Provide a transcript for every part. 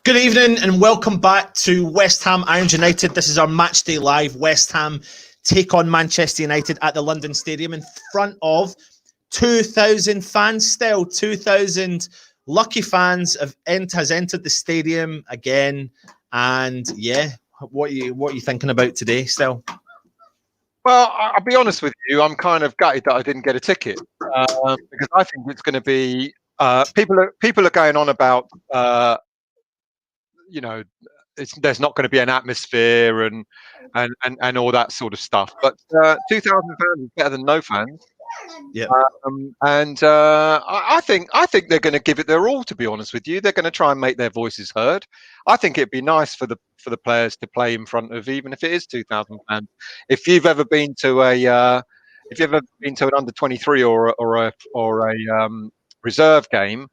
Good evening and welcome back to West Ham Irons United. This is our match day live. West Ham take on Manchester United at the London Stadium in front of 2,000 fans still. 2,000 lucky fans has entered the stadium again. And yeah, what are you thinking about today still? Well, I'll be honest with you. I'm kind of gutted that I didn't get a ticket because I think it's going to be people are going on about there's not going to be an atmosphere and all that sort of stuff. But 2,000 fans is better than no fans. Yeah. I think they're going to give it their all. To be honest with you, they're going to try and make their voices heard. I think it'd be nice for the players to play in front of, even if it is 2,000 fans. If you've ever been to an under 23 or a reserve game,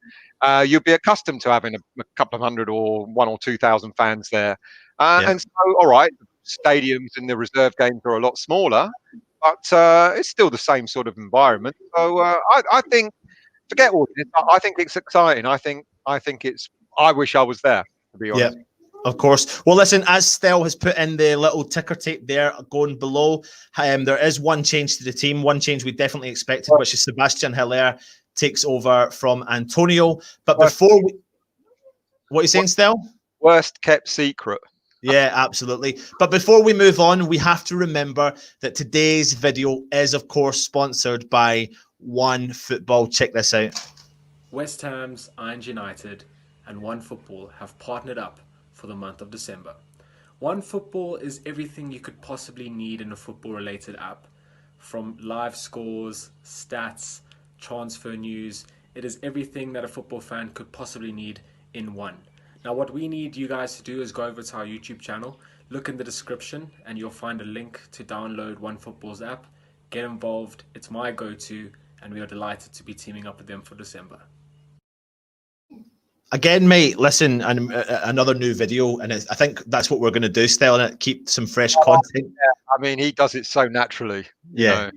you'll be accustomed to having a couple of hundred or 1,000 or 2,000 fans there. And so, all right, stadiums in the reserve games are a lot smaller, but it's still the same sort of environment. So I think, forget all this. I think it's exciting. I think it's. I wish I was there, to be honest. Yeah. Of course. Well, listen, as Stel has put in the little ticker tape there going below, there is one change to the team, one change we definitely expected, which is Sebastian Haller takes over from Antonio. But before we... What are you saying, Stel? Worst kept secret. Yeah, absolutely. But before we move on, we have to remember that today's video is, of course, sponsored by OneFootball. Check this out. West Ham's Irons United and OneFootball have partnered up for the month of December. OneFootball is everything you could possibly need in a football-related app. From live scores, stats, transfer news, it is everything that a football fan could possibly need in one. Now, what we need you guys to do is go over to our YouTube channel, look in the description, and you'll find a link to download OneFootball's app. Get involved. It's my go-to, and we are delighted to be teaming up with them for December. Again, mate, listen, and another new video, and I think that's what we're going to do, Stel, and keep some fresh content. Yeah, I mean, he does it so naturally. Yeah,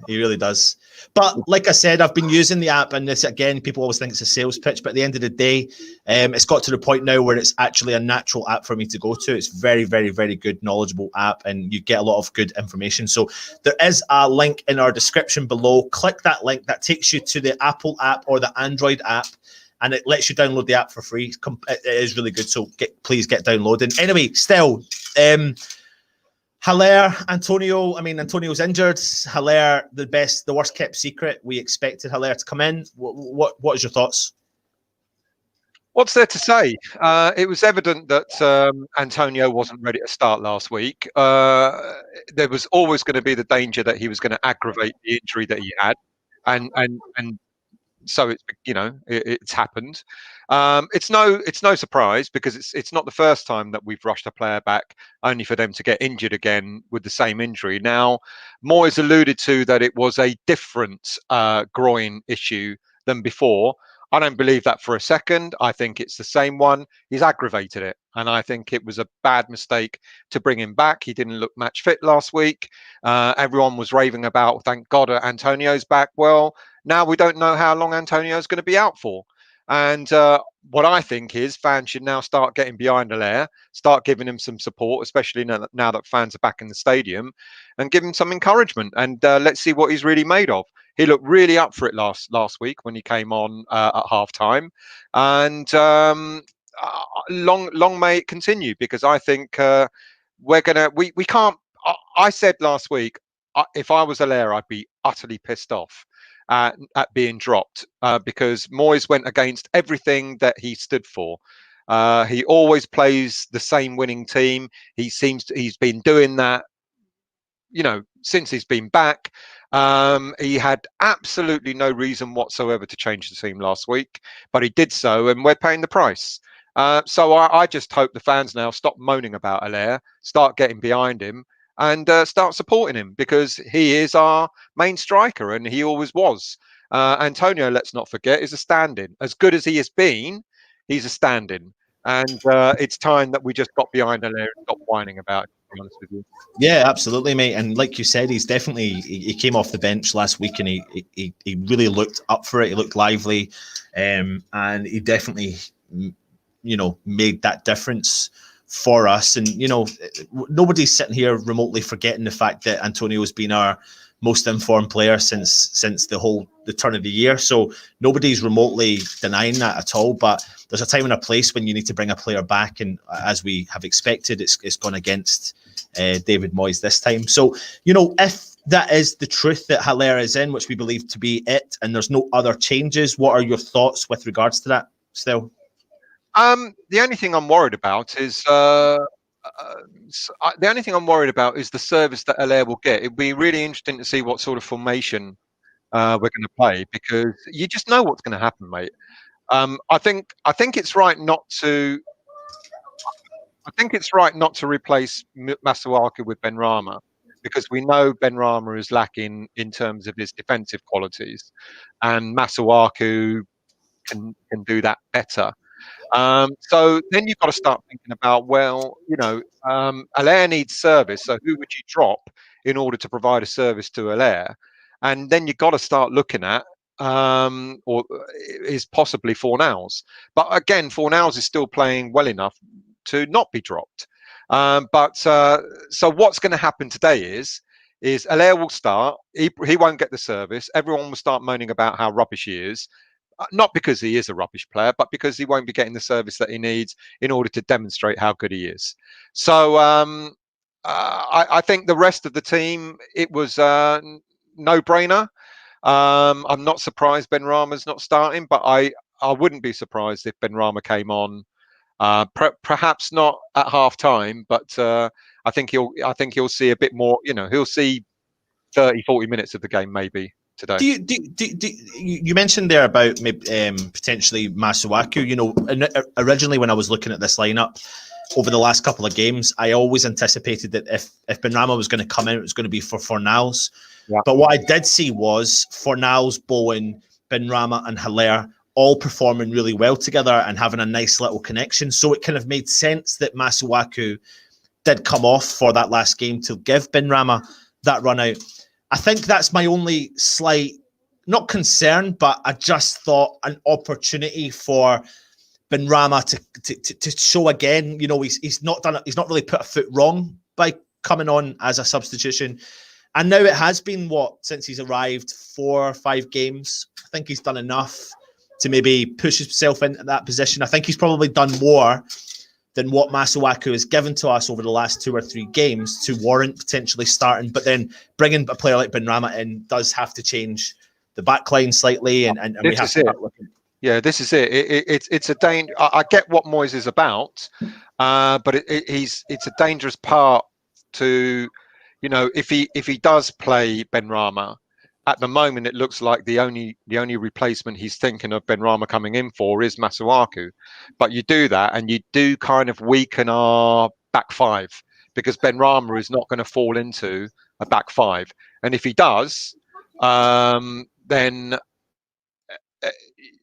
he really does. But like I said, I've been using the app, and this, again, people always think it's a sales pitch, but at the end of the day, it's got to the point now where it's actually a natural app for me to go to. It's very, very, very good, knowledgeable app, and you get a lot of good information. So there is a link in our description below. Click that link. That takes you to the Apple app or the Android app, and it lets you download the app for free. It is really good, so please get downloading. Anyway, still, Haller, Antonio. I mean, Antonio's injured. Haller, the worst kept secret. We expected Haller to come in. What is your thoughts? What's there to say? It was evident that Antonio wasn't ready to start last week. There was always going to be the danger that he was going to aggravate the injury that he had, and so it's happened. It's no surprise because it's not the first time that we've rushed a player back only for them to get injured again with the same injury. Now, Moyes alluded to that it was a different groin issue than before. I don't believe that for a second. I think it's the same one. He's aggravated it, and I think it was a bad mistake to bring him back. He didn't look match fit last week. Everyone was raving about, thank God, Antonio's back. Well, now we don't know how long Antonio's going to be out for. And what I think is fans should now start getting behind Haller, start giving him some support, especially now that fans are back in the stadium, and give him some encouragement. And let's see what he's really made of. He looked really up for it last week when he came on at half-time. And long may it continue, because I think we can't. I said last week, if I was Haller, I'd be utterly pissed off at being dropped because Moyes went against everything that he stood for. He always plays the same winning team. He's been doing that, since he's been back. He had absolutely no reason whatsoever to change the team last week, but he did so, and we're paying the price. So I just hope the fans now stop moaning about Haller, start getting behind him, and start supporting him, because he is our main striker, and he always was. Antonio, let's not forget, is a stand-in. As good as he has been, he's a stand-in. And it's time that we just got behind Haller and stopped whining about it, to be honest with you. Yeah, absolutely, mate. And like you said, he's definitely, he came off the bench last week, and he really looked up for it. He looked lively, and he definitely made that difference for us. And, nobody's sitting here remotely forgetting the fact that Antonio's been our most informed player since the turn of the year. So nobody's remotely denying that at all. But there's a time and a place when you need to bring a player back. And as we have expected, it's gone against David Moyes this time. So, if that is the truth that Haller is in, which we believe to be it, and there's no other changes, what are your thoughts with regards to that still? The only thing I'm worried about is the service that Haller will get. It'd be really interesting to see what sort of formation we're going to play, because you just know what's going to happen, mate. I think it's right not to. I think it's right not to replace Masuaku with Benrahma, because we know Benrahma is lacking in terms of his defensive qualities, and Masuaku can do that better. So then you've got to start thinking about, Haller needs service. So who would you drop in order to provide a service to Haller? And then you've got to start looking at, or is possibly Fornals. But again, Fornals is still playing well enough to not be dropped. So what's going to happen today is Haller will start. He won't get the service. Everyone will start moaning about how rubbish he is. Not because he is a rubbish player, but because he won't be getting the service that he needs in order to demonstrate how good he is. So I think the rest of the team, it was no-brainer. I'm not surprised Benrahma's not starting, but I wouldn't be surprised if Benrahma came on. Perhaps not at half time, but I think he'll see a bit more. He'll see 30-40 minutes of the game maybe today. You mentioned there about maybe, potentially Masuaku. Originally when I was looking at this lineup over the last couple of games, I always anticipated that if Benrahma was going to come in, it was going to be for Fornals. Yeah. But what I did see was Fornals, Bowen, Benrahma, and Haller all performing really well together and having a nice little connection. So it kind of made sense that Masuaku did come off for that last game to give Benrahma that run out. I think that's my only slight, not concern, but I just thought an opportunity for Benrahma to show again. He's not done it. He's not really put a foot wrong by coming on as a substitution. And now it has been since he's arrived, 4 or 5 games. I think he's done enough to maybe push himself into that position. I think he's probably done more than what Masuaku has given to us over the last 2 or 3 games to warrant potentially starting. But then bringing a player like Benrahma in does have to change the backline slightly, and we have to start looking. Yeah, this is it. It's a danger. I get what Moyes is about, but it's a dangerous part to, if he does play Benrahma. At the moment, it looks like the only replacement he's thinking of Benrahma coming in for is Masuaku. But you do that, and you do kind of weaken our back 5, because Benrahma is not going to fall into a back 5. And if he does, then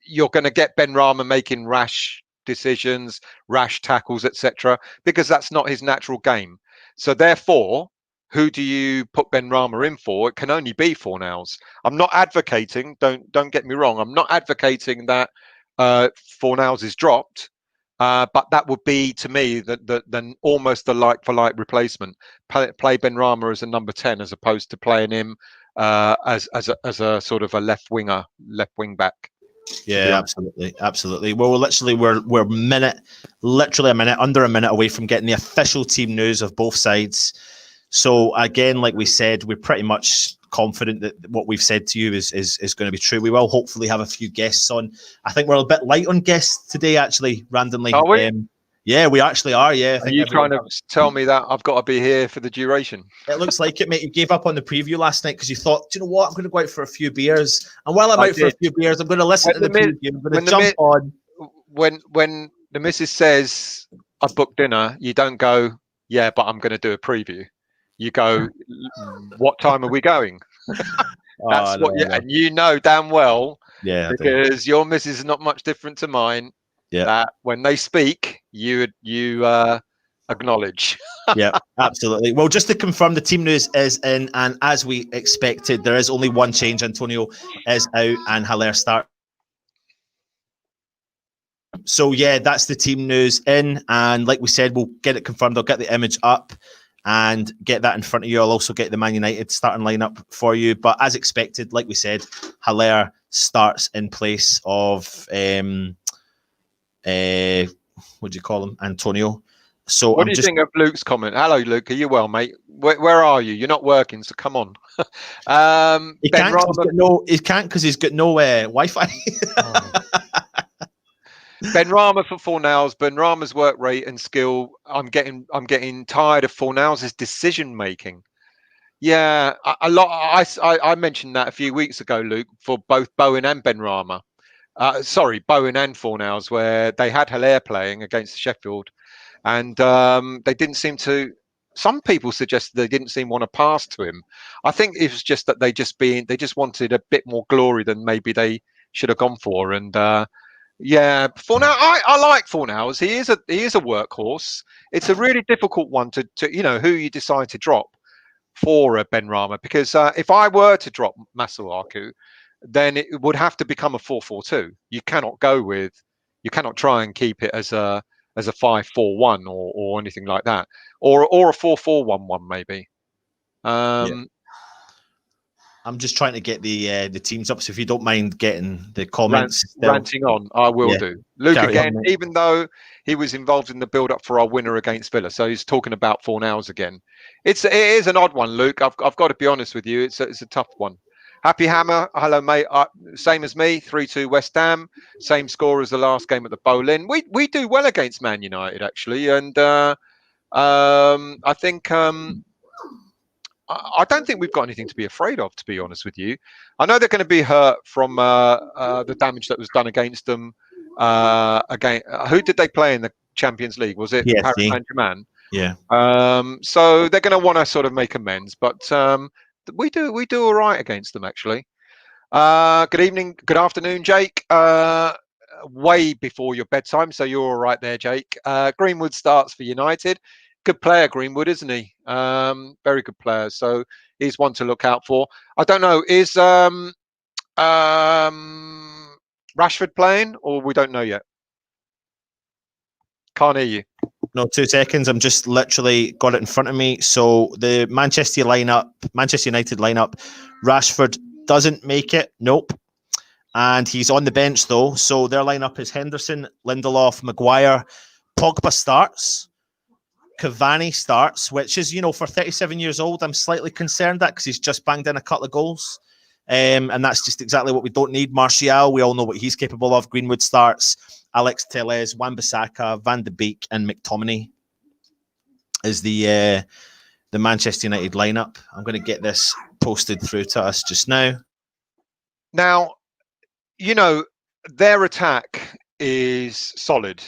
you're going to get Benrahma making rash decisions, rash tackles, etc., because that's not his natural game. So therefore, who do you put Benrahma in for? It can only be Fornals. I'm not advocating, don't get me wrong, I'm not advocating that Fornals is dropped, but that would be, to me, then almost the like-for-like replacement. Play Benrahma as a number 10 as opposed to playing him as a sort of a left wing back. Yeah, absolutely. Well, we're under a minute away from getting the official team news of both sides. So again, like we said, we're pretty much confident that what we've said to you is going to be true. We will hopefully have a few guests on. I think we're a bit light on guests today, actually, randomly. Are we? Yeah, we actually are. Yeah. Are you trying to tell me that I've got to be here for the duration? It looks like it, mate. You gave up on the preview last night because you thought, do you know what? I'm going to go out for a few beers. And while I'm out for a few beers, I'm going to listen to the preview. I'm going to jump on. When the missus says, I booked dinner, you don't go, yeah, but I'm going to do a preview. You go, what time are we going? That's and you know damn well, because your missus is not much different to mine. Yeah, that when they speak, you acknowledge. Yeah, absolutely. Well, just to confirm, the team news is in, and as we expected, there is only one change. Antonio is out, and Haller start. So yeah, that's the team news in, and like we said, we'll get it confirmed. I'll get the image up and get that in front of you. I'll also get the Man United starting lineup for you. But as expected, like we said, Haller starts in place of what do you call him, Antonio. So what do you think of Luke's comment? Hello, Luke. Are you well, mate? Where are you? You're not working, so come on. He can't because he's got no Wi-Fi. Benrahma for Fornals. Benrahma's work rate and skill. I'm getting tired of Fornals' decision making. Yeah, I mentioned that a few weeks ago, Luke, for both Bowen and Benrahma. Bowen and Fornals, where they had Haller playing against Sheffield, and they didn't seem to. Some people suggested they didn't seem to want to pass to him. I think it was just that they just wanted a bit more glory than maybe they should have gone for. And yeah, Fornals, I like Fornals. He is a workhorse. It's a really difficult one to who you decide to drop for Benrahma, because if I were to drop Masuaku, then it would have to become a 4-4-2. You cannot try and keep it as a 5-4-1 or anything like that, or a 4-4-1-1 maybe. I'm just trying to get the teams up, so if you don't mind getting the comments. Ranting on, I will do. Luke, again, even though he was involved in the build-up for our winner against Villa, so he's talking about Fornals again. It is an odd one, Luke. I've got to be honest with you. It's a tough one. Happy Hammer, hello mate. Same as me, 3-2 West Ham. Same score as the last game at the Boleyn. We do well against Man United actually, and I think. I don't think we've got anything to be afraid of, to be honest with you. I know they're going to be hurt from the damage that was done against them. Who did they play in the Champions League? Was it Paris Saint-Germain? Yeah. So they're going to want to sort of make amends, but we do all right against them actually. Good evening, good afternoon, Jake. Way before your bedtime, so you're all right there, Jake. Greenwood starts for United. Good player, Greenwood, isn't he? Very good player. So he's one to look out for. I don't know. Is Rashford playing, or we don't know yet? Can't hear you. No, 2 seconds. I'm just literally got it in front of me. So the Manchester United lineup, Rashford doesn't make it. Nope. And he's on the bench though. So their lineup is Henderson, Lindelof, Maguire, Pogba starts. Cavani starts, which is, for 37 years old, I'm slightly concerned at because he's just banged in a couple of goals. And that's just exactly what we don't need. Martial, we all know what he's capable of. Greenwood starts. Alex Telles, Wan-Bissaka, Van de Beek, and McTominay is the Manchester United lineup. I'm going to get this posted through to us just now. Now, their attack is solid.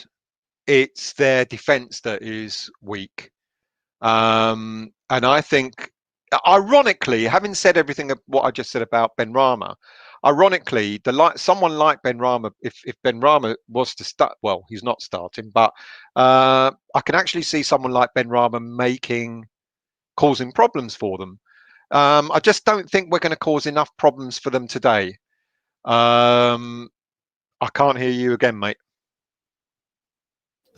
It's their defense that is weak. And I think, ironically, having said everything of what I just said about Benrahma, ironically, someone like Benrahma, if Benrahma was to start, well, he's not starting, but I can actually see someone like Benrahma causing problems for them. I just don't think we're going to cause enough problems for them today. I can't hear you again, mate.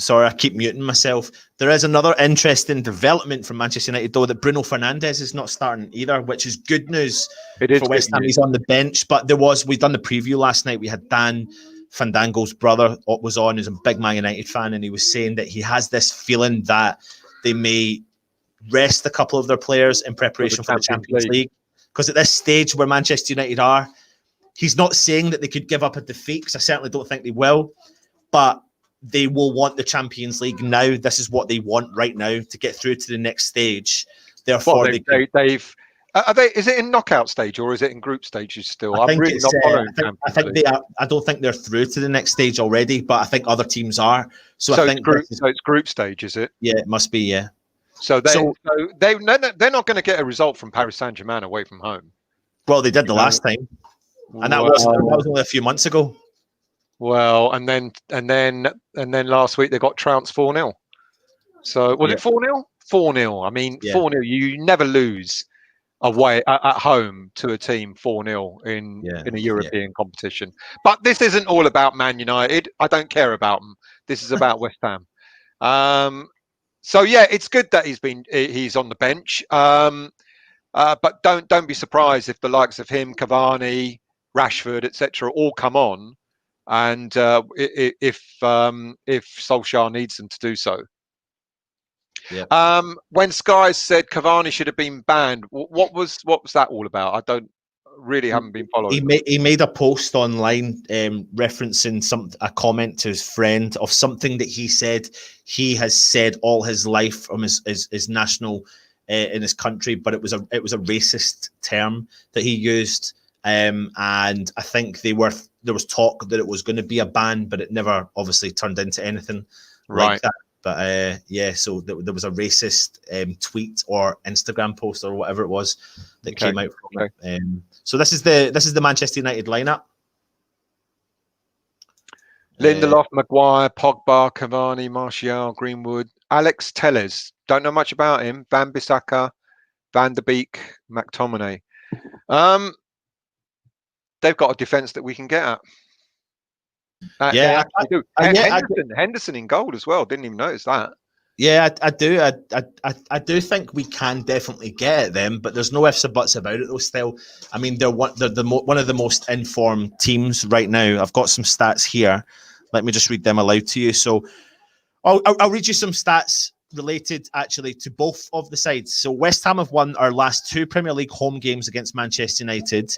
Sorry, I keep muting myself. There is another interesting development from Manchester United, though, that Bruno Fernandes is not starting either, which is good news for West Ham. He's on the bench, but we've done the preview last night. We had Dan Fandango's brother was on, who's a big Man United fan, and he was saying that he has this feeling that they may rest a couple of their players in preparation for the Champions League. Because at this stage where Manchester United are, he's not saying that they could give up a defeat, because I certainly don't think they will, but they will want the Champions League now. This is what they want right now to get through to the next stage. Therefore, they've. Are they? Is it in knockout stage or is it in group stages still? I'm really not following. I think they are. I don't think they're through to the next stage already, but I think other teams are. So I think it's group stage, is it? Yeah, it must be. Yeah. So they're not going to get a result from Paris Saint-Germain away from home. Well, they did the last time, and that was only a few months ago. Well, and then last week they got trounced 4-0. So was it 4-0? 4-0. I mean, 4-0. You never lose away at home to a team 4-0 in a European competition. But this isn't all about Man United. I don't care about them. This is about West Ham. So yeah, it's good that he's on the bench. But don't be surprised if the likes of him, Cavani, Rashford, etc., all come on, and if Solskjaer needs them to do so. Yeah. When Sky said Cavani should have been banned, what was that all about? I haven't been following. He made a post online referencing a comment to his friend of something that he said he has said all his life from his national in his country, but it was a racist term that he used, and I think there was talk that it was going to be a ban, but it never obviously turned into anything like that. But so there was a racist tweet or Instagram post or whatever it was that came out from it. So this is the Manchester United lineup: Lindelof, Maguire, Pogba, Cavani, Martial, Greenwood, Alex Telles. Don't know much about him. Van Bissaka, Van der Beek, McTominay. They've got a defence that we can get at. Henderson in goal as well. Didn't even notice that. Yeah, I do. I do think we can definitely get at them, but there's no ifs or buts about it. Though, still, I mean, they're one of the most informed teams right now. I've got some stats here. Let me just read them aloud to you. So, I'll read you some stats related actually to both of the sides. So West Ham have won our last 2 Premier League home games against Manchester United,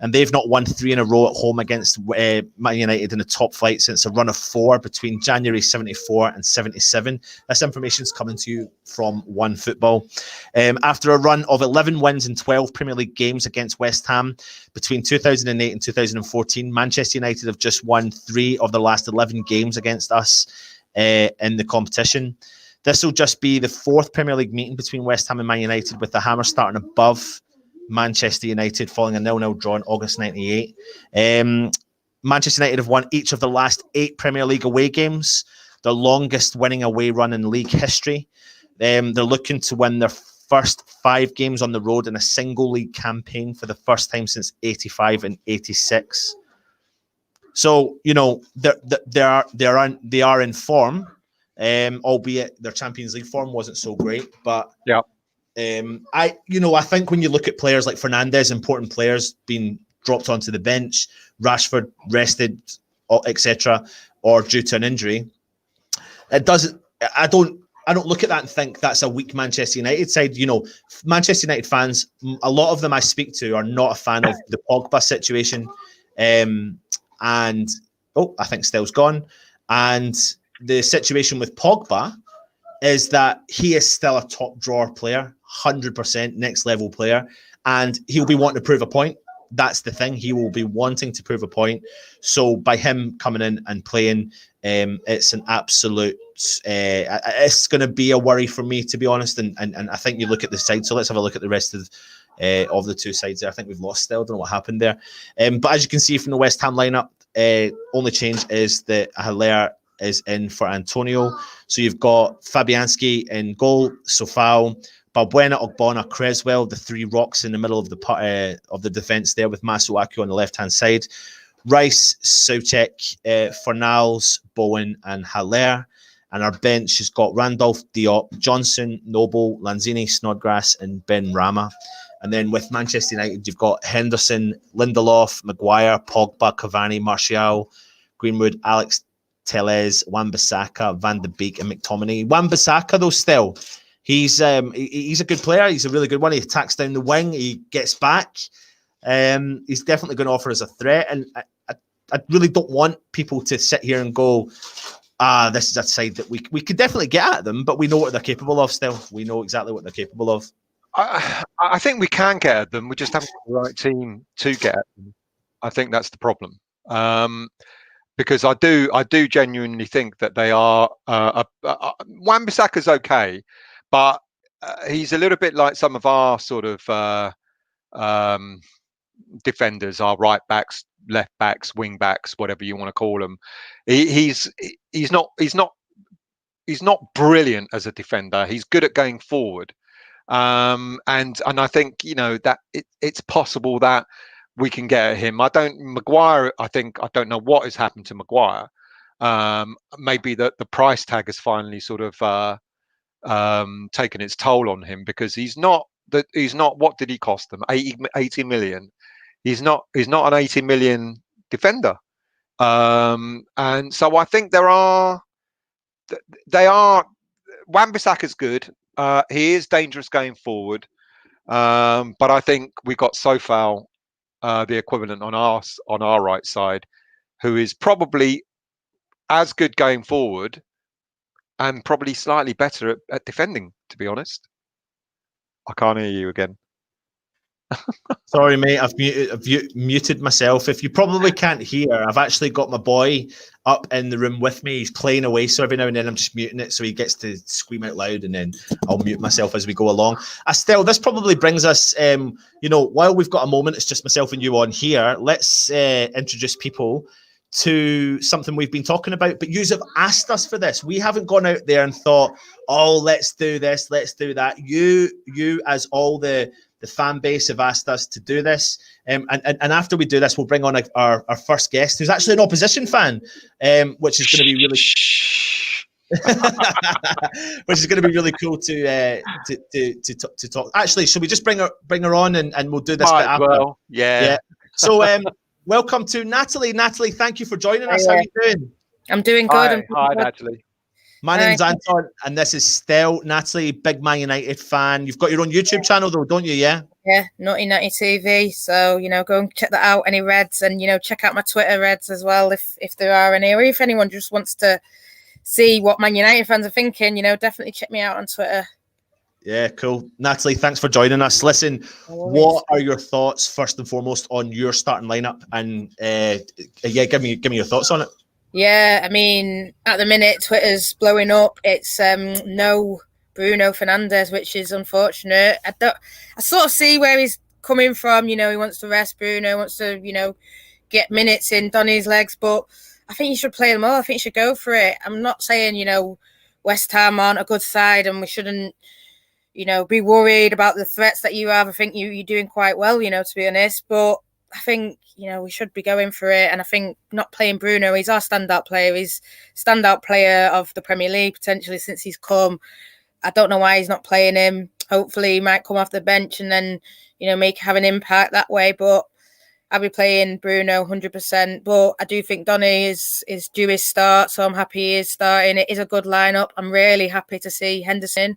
and they've not won 3 in a row at home against Man United in the top flight since a run of 4 between January 74 and 77. This information's coming to you from One Football. After a run of 11 wins in 12 Premier League games against West Ham between 2008 and 2014, Manchester United have just won 3 of the last 11 games against us in the competition. This will just be the 4th Premier League meeting between West Ham and Man United, with the Hammer starting above Manchester United following a 0-0 draw in August 98. Manchester United have won each of the last 8 Premier League away games, the longest winning away run in league history. They're looking to win their first 5 games on the road in a single league campaign for the first time since 85 and 86. So, you know, they are in form. Albeit their Champions League form wasn't so great, but I think when you look at players like Fernandes, important players being dropped onto the bench, Rashford rested, etc., or due to an injury, it doesn't. I don't look at that and think that's a weak Manchester United side. You know, Manchester United fans, a lot of them I speak to are not a fan of the Pogba situation, and I think Stell's gone, and the situation with Pogba is that he is still a top drawer player, 100% next level player, and he'll be wanting to prove a point. That's the thing. He will be wanting to prove a point. So by him coming in and playing, it's an absolute. It's going to be a worry for me, to be honest. And I think you look at the side. So let's have a look at the rest of the 2 sides there. I think we've lost still. Don't know what happened there. But as you can see from the West Ham lineup, only change is that Haller is in for Antonio. So you've got Fabianski in goal, Sofao, Balbuena, Ogbonna, Creswell, the 3 rocks in the middle of the defence there, with Masuaku on the left-hand side. Rice, Soucek, Fornals, Bowen and Haller. And our bench has got Randolph, Diop, Johnson, Noble, Lanzini, Snodgrass and Ben Rama. And then with Manchester United, you've got Henderson, Lindelof, Maguire, Pogba, Cavani, Martial, Greenwood, Alex Telles, Wan-Bissaka, Van der Beek and McTominay. Wan-Bissaka, though, still, he's a good player. He's a really good one. He attacks down the wing. He gets back. He's definitely going to offer us a threat. And I really don't want people to sit here and go, this is a side that we could definitely get at them, but we know what they're capable of still. We know exactly what they're capable of. I think we can get at them. We just haven't got the right team to get at them. I think that's the problem. Because I do genuinely think that they are. Wan-Bissaka's okay, but he's a little bit like some of our sort of defenders, our right backs, left backs, wing backs, whatever you want to call them. He's not brilliant as a defender. He's good at going forward, And I think that it's possible that we can get at him. Maguire. I don't know what has happened to Maguire. Maybe the price tag has finally sort of taken its toll on him, because he's not. What did he cost them? 80 million. He's not an 80 million defender. And so I think they are. Wan-Bissaka's good. He is dangerous going forward. But I think we got Sofal, the equivalent on our right side, who is probably as good going forward and probably slightly better at defending, to be honest. I can't hear you again. Sorry, mate. I've muted myself. If you probably can't hear, I've actually got my boy up in the room with me. He's playing away, so every now and then I'm just muting it so he gets to scream out loud, and then I'll mute myself as we go along. Estelle, this probably brings us, while we've got a moment, it's just myself and you on here. Let's introduce people to something we've been talking about, but you have asked us for this. We haven't gone out there and thought, oh, let's do this, let's do that. You as all the fan base have asked us to do this, and after we do this, we'll bring on our first guest, who's actually an opposition fan, which is going to be really which is going to be really cool to talk. Actually, should we just bring her on and we'll do this bit after? Well, yeah. So welcome to Natalie. Natalie, thank you for joining us. How are you doing? I'm doing good. Hi, Natalie. My name's Anton, and this is Stell. Natalie, big Man United fan. You've got your own YouTube channel, though, don't you? Yeah. Yeah, Naughty Natty TV. So go and check that out. Any Reds, and check out my Twitter Reds as well, if there are any, or if anyone just wants to see what Man United fans are thinking. Definitely check me out on Twitter. Yeah, cool. Natalie, thanks for joining us. Listen, what are your thoughts first and foremost on your starting lineup? And give me your thoughts on it. Yeah, I mean, at the minute, Twitter's blowing up. It's no Bruno Fernandes, which is unfortunate. I sort of see where he's coming from. He wants to rest Bruno, wants to, get minutes in Donny's legs, but I think you should play them all. I think you should go for it. I'm not saying, West Ham aren't a good side and we shouldn't, be worried about the threats that you have. I think you're doing quite well, to be honest, but I think, we should be going for it. And I think not playing Bruno, he's our standout player. He's standout player of the Premier League, potentially, since he's come. I don't know why he's not playing him. Hopefully he might come off the bench and then, have an impact that way. But I'll be playing Bruno 100%. But I do think Donny is due his start, so I'm happy he is starting. It is a good lineup. I'm really happy to see Henderson.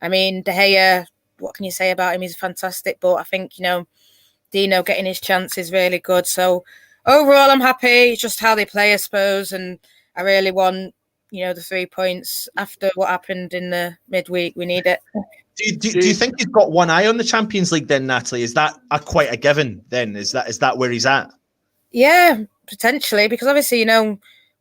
I mean, De Gea, what can you say about him? He's fantastic. But I think, Dino getting his chance is really good. So overall, I'm happy. It's just how they play, I suppose. And I really want, the 3 points after what happened in the midweek. We need it. Do you think he's got one eye on the Champions League then, Natalie? Is that quite a given then? Is that where he's at? Yeah, potentially. Because obviously,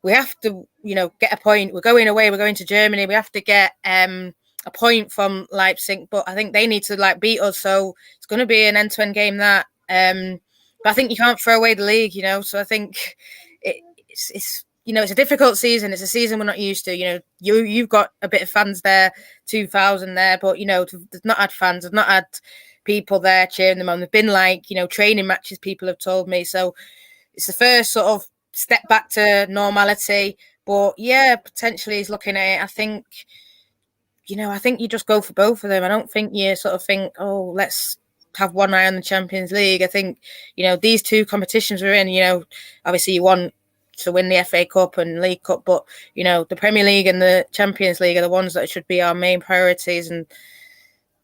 we have to, get a point. We're going away. We're going to Germany. We have to get a point from Leipzig. But I think they need to beat us. So it's going to be an end-to-end game that. But I think you can't throw away the league, so I think it's it's a difficult season. It's a season we're not used to. You've got a bit of fans there, 2,000 there, but they've not had fans, they've not had people there cheering them on. They've been training matches, people have told me. So it's the first sort of step back to normality. But yeah, potentially he's looking at it. I think you just go for both of them. I don't think you sort of think, oh, let's have one eye on the Champions League. I think, these two competitions we're in, obviously you want to win the FA Cup and League Cup, but, the Premier League and the Champions League are the ones that should be our main priorities, and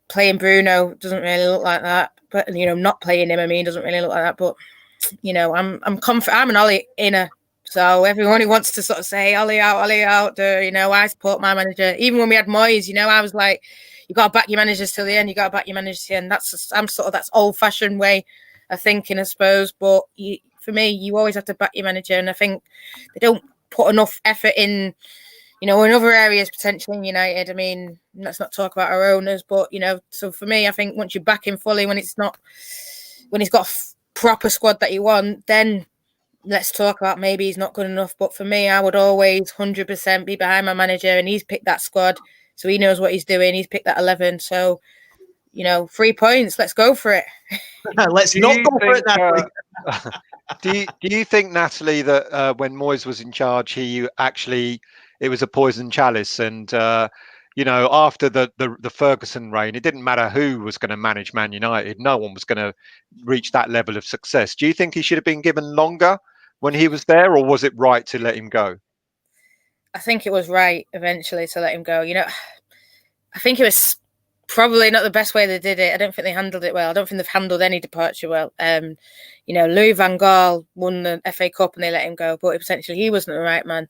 playing Bruno doesn't really look like that. But, not playing him, doesn't really look like that. But, I'm confident. I'm an Ollie inner. So everyone who wants to sort of say, Ollie out, I support my manager. Even when we had Moyes, I was like, you got to back your managers till the end. That's old-fashioned way of thinking, I suppose. But for me, you always have to back your manager. And I think they don't put enough effort in, in other areas potentially in United. Let's not talk about our owners. But, so for me, I think once you back him fully, when he's got a proper squad that you want, then let's talk about maybe he's not good enough. But for me, I would always 100% be behind my manager, and he's picked that squad. So he knows what he's doing. He's picked that 11. So you know, 3 points. Let's go for it. Let's not go for it, Natalie. Do you think, Natalie, that when Moyes was in charge, it was a poison chalice, and you know, after the Ferguson reign, it didn't matter who was going to manage Man United, no one was going to reach that level of success. Do you think he should have been given longer when he was there, or was it right to let him go? I think it was right eventually to let him go. You know, I think it was probably not the best way they did it. I don't think they handled it well. I don't think they've handled any departure well. You know, Louis van Gaal won the FA Cup and they let him go, but potentially he wasn't the right man.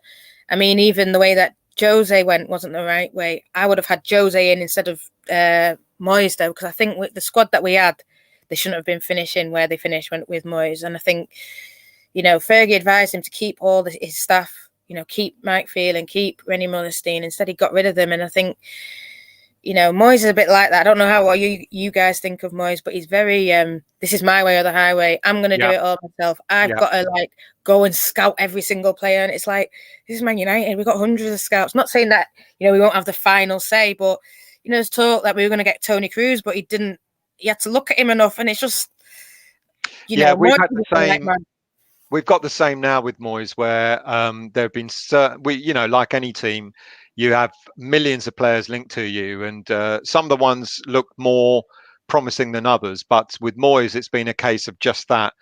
I mean, even the way that Jose went wasn't the right way. I would have had Jose in instead of Moyes, though, because I think with the squad that we had, they shouldn't have been finishing where they finished with Moyes. And I think, you know, Fergie advised him to keep all his staff, you know, keep Mike Phelan and keep Rennie Mullerstein. Instead, he got rid of them. And I think, you know, Moyes is a bit like that. I don't know what you guys think of Moyes, but he's very, this is my way or the highway. I'm going to do it all myself. I've got to, like, go and scout every single player. And it's like, this is Man United. We've got hundreds of scouts. Not saying that, you know, we won't have the final say, but, you know, there's talk that we were going to get Tony Cruz, but he didn't. He had to look at him enough. And it's just, you know, we've had the same. We've got the same now with Moyes, where there have been you know, like any team, you have millions of players linked to you, and some of the ones look more promising than others. But with Moyes, it's been a case of just that.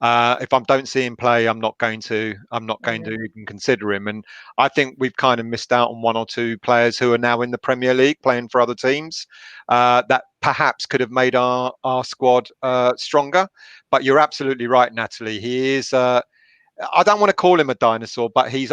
If I don't see him play, I'm not going to even consider him. And I think we've kind of missed out on one or two players who are now in the Premier League playing for other teams that perhaps could have made our squad stronger. But you're absolutely right, Natalie. He is. I don't want to call him a dinosaur, but he's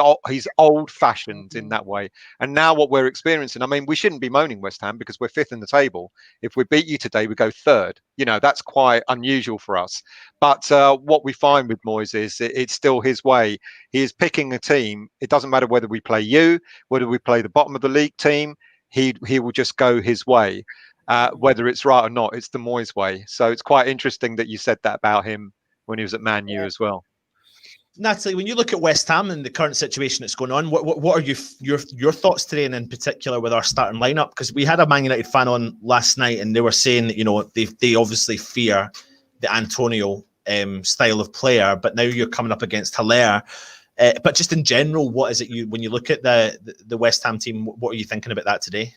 old-fashioned in that way. And now what we're experiencing, I mean, we shouldn't be moaning West Ham because we're fifth in the table. If we beat you today, we go third. You know, that's quite unusual for us. But what we find with Moyes is it's still his way. He is picking a team. It doesn't matter whether we play whether we play the bottom of the league team. He will just go his way. Whether it's right or not, it's the Moyes way. So it's quite interesting that you said that about him when he was at Man U as well. Natalie, when you look at West Ham and the current situation that's going on, what are your thoughts today, and in particular with our starting lineup? Because we had a Man United fan on last night, and they were saying that, you know, they obviously fear the Antonio style of player, but now you're coming up against Haller. But just in general, what is it when you look at the West Ham team? What are you thinking about that today?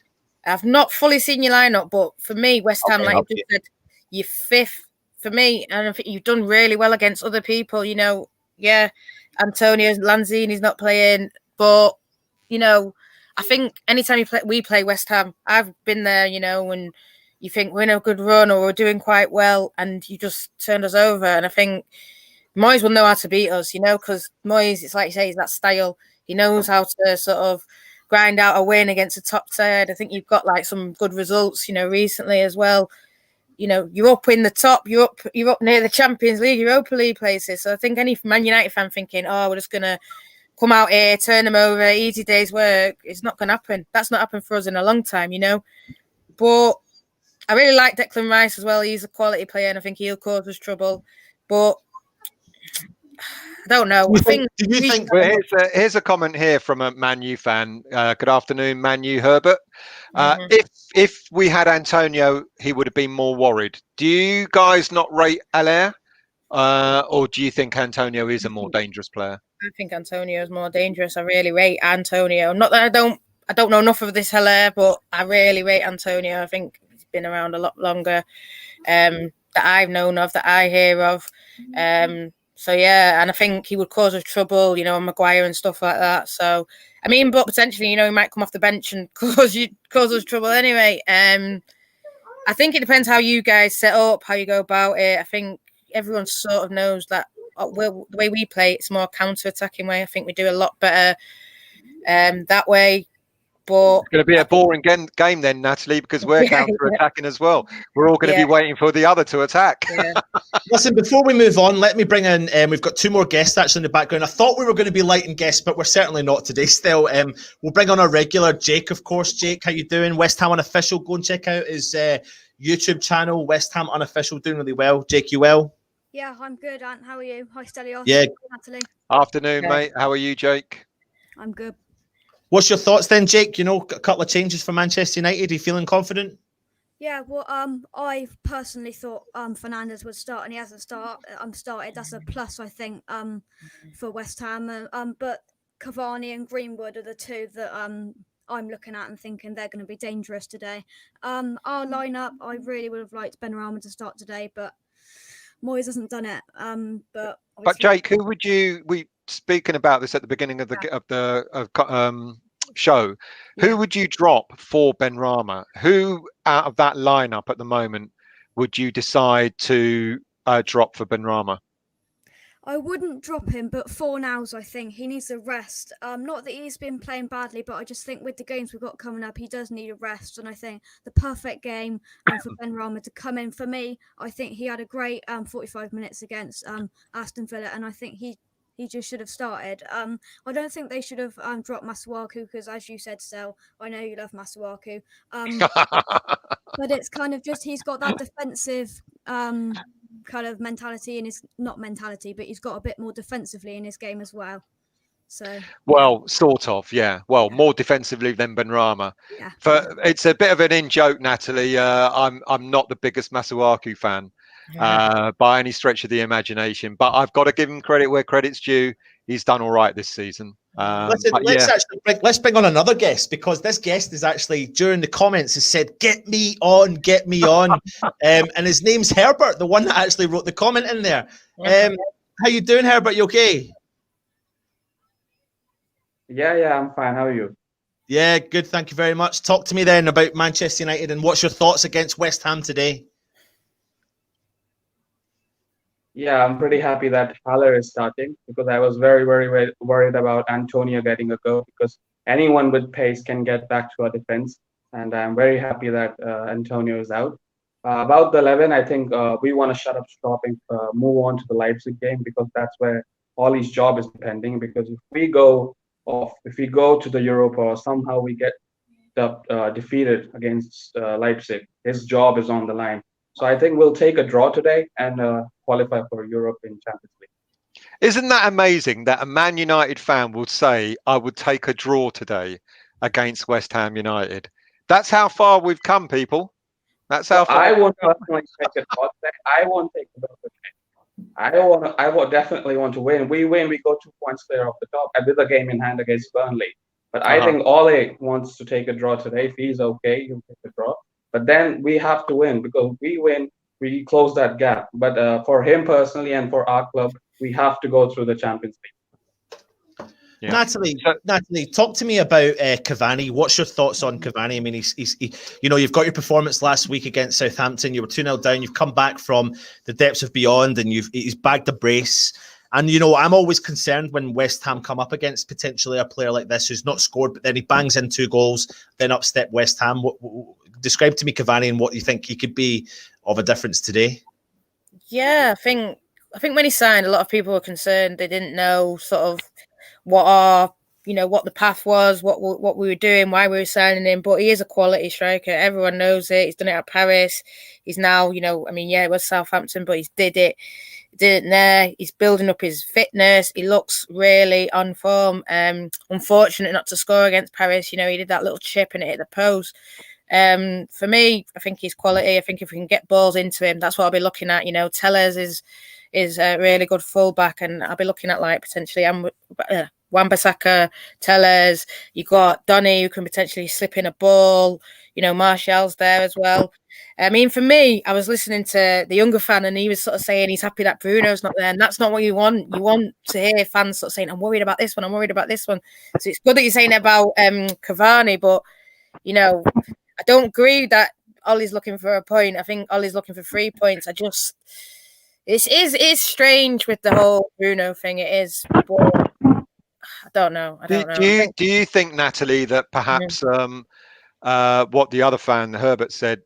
I've not fully seen your lineup, but for me, West Ham, like you just said, you're fifth for me, and I think you've done really well against other people. You know. Yeah, Antonio Lanzini's not playing, but, you know, I think anytime we play West Ham, I've been there, you know, when you think we're in a good run or we're doing quite well and you just turned us over. And I think Moyes will know how to beat us, you know, because Moyes, it's like you say, he's that style. He knows how to sort of grind out a win against a top side. I think you've got like some good results, you know, recently as well. You know, you're up in the top, you're up near the Champions League, Europa League places. So I think any Man United fan thinking, oh, we're just going to come out here, turn them over, easy day's work, it's not going to happen. That's not happened for us in a long time, you know. But I really like Declan Rice as well. He's a quality player and I think he'll cause us trouble. But I don't know. Well, here's a comment here from a Man U fan. Good afternoon, Man U Herbert. If we had Antonio, he would have been more worried. Do you guys not rate Haller? Or do you think Antonio is a more dangerous player? I think Antonio is more dangerous. I really rate Antonio. Not that I don't know enough of this Haller, but I really rate Antonio. I think he's been around a lot longer that I've known of, that I hear of. So, yeah, and I think he would cause us trouble, you know, Maguire and stuff like that. So, I mean, but potentially, you know, he might come off the bench and cause us trouble anyway. I think it depends how you guys set up, how you go about it. I think everyone sort of knows that the way we play, it's more counter-attacking way. I think we do a lot better that way. But it's going to be a boring game then, Natalie, because we're counter-attacking as well. We're all going to be waiting for the other to attack. Yeah. Listen, before we move on, let me bring in, we've got two more guests actually in the background. I thought we were going to be light in guests, but we're certainly not today still. We'll bring on our regular, Jake, of course. Jake, how you doing? West Ham Unofficial, go and check out his YouTube channel, West Ham Unofficial, doing really well. Jake, you well? Yeah, I'm good, Ant. How are you? Hi, Stelios. Yeah. Natalie. Afternoon, mate. How are you, Jake? I'm good. What's your thoughts then, Jake? You know, a couple of changes for Manchester United. Are you feeling confident? Yeah, well, I personally thought Fernandez would start, and he hasn't started. That's a plus, I think, for West Ham. But Cavani and Greenwood are the two that I'm looking at and thinking they're going to be dangerous today. Our lineup, I really would have liked Benrahma to start today, but Moyes hasn't done it. But But obviously, Jake, who would we speaking about this at the beginning of the show? yeah. Who would you drop for Benrahma? Who out of that lineup at the moment would you decide to drop for Benrahma? I wouldn't drop him, but Fornals, I think he needs a rest. Not that he's been playing badly, but I just think with the games we've got coming up, he does need a rest. And I think the perfect game for Benrahma to come in for me. I think he had a great 45 minutes against Aston Villa, and I think he just should have started. I don't think they should have dropped Masuaku because, as you said, Sel, I know you love Masuaku. But it's kind of just he's got that defensive kind of mentality in his not mentality, but he's got a bit more defensively in his game as well. So well, sort of, yeah. Well, more defensively than Benrahma. yeah. It's a bit of an in joke, Natalie. I'm not the biggest Masuaku fan by any stretch of the imagination, but I've got to give him credit where credit's due. He's done all right this season. Listen, let's bring on another guest, because this guest is actually during the comments has said, get me on. And his name's Herbert, the one that actually wrote the comment in there. How you doing, Herbert? You okay? Yeah, I'm fine. How are you? Yeah, good. Thank you very much. Talk to me then about Manchester United and what's your thoughts against West Ham today? Yeah, I'm pretty happy that Haller is starting, because I was very, very worried about Antonio getting a go, because anyone with pace can get back to our defense. And I'm very happy that Antonio is out. About the 11, I think we want to shut up shop and move on to the Leipzig game, because that's where Ollie's job is depending. Because if we go to the Europa, or somehow we get defeated against Leipzig, his job is on the line. So I think we'll take a draw today and qualify for Europe in Champions League. Isn't that amazing that a Man United fan would say, I would take a draw today against West Ham United? That's how far we've come, people. That's how far. I won't personally take a draw today. I won't take a draw today. I will definitely want to win. We win, we go 2 points clear off the top with a game in hand against Burnley. But I think Ole wants to take a draw today. If he's okay, he'll take a draw. But then we have to win, because we win, we close that gap. But for him personally and for our club, we have to go through the Champions League. Yeah. Natalie, talk to me about Cavani. What's your thoughts on Cavani? I mean, he's you've got your performance last week against Southampton. You were 2-0 down. You've come back from the depths of beyond, and he's bagged a brace. And, I'm always concerned when West Ham come up against potentially a player like this who's not scored, but then he bangs in 2 goals, then up step West Ham. Describe to me Cavani and what you think he could be of a difference today. Yeah, I think when he signed, a lot of people were concerned. They didn't know sort of what the path was, what we were doing, why we were signing him. But he is a quality striker. Everyone knows it. He's done it at Paris. He's now, it was Southampton, but he's did it there. He's building up his fitness. He looks really on form. Unfortunate not to score against Paris. He did that little chip and it hit the post. For me, I think he's quality. I think if we can get balls into him, that's what I'll be looking at. Tellers is a really good fullback, and I'll be looking at like potentially Wan-Bissaka, Tellers. You got Donny who can potentially slip in a ball. Martial's there as well. I mean, for me, I was listening to the younger fan, and he was sort of saying he's happy that Bruno's not there, and that's not what you want. You want to hear fans sort of saying, "I'm worried about this one. I'm worried about this one." So it's good that you're saying about Cavani, but I don't agree that Ollie's looking for a point. I think Ollie's looking for 3 points. It is strange with the whole Bruno thing. It is, but I don't know. Do you think, Natalie, that perhaps what the other fan Herbert said,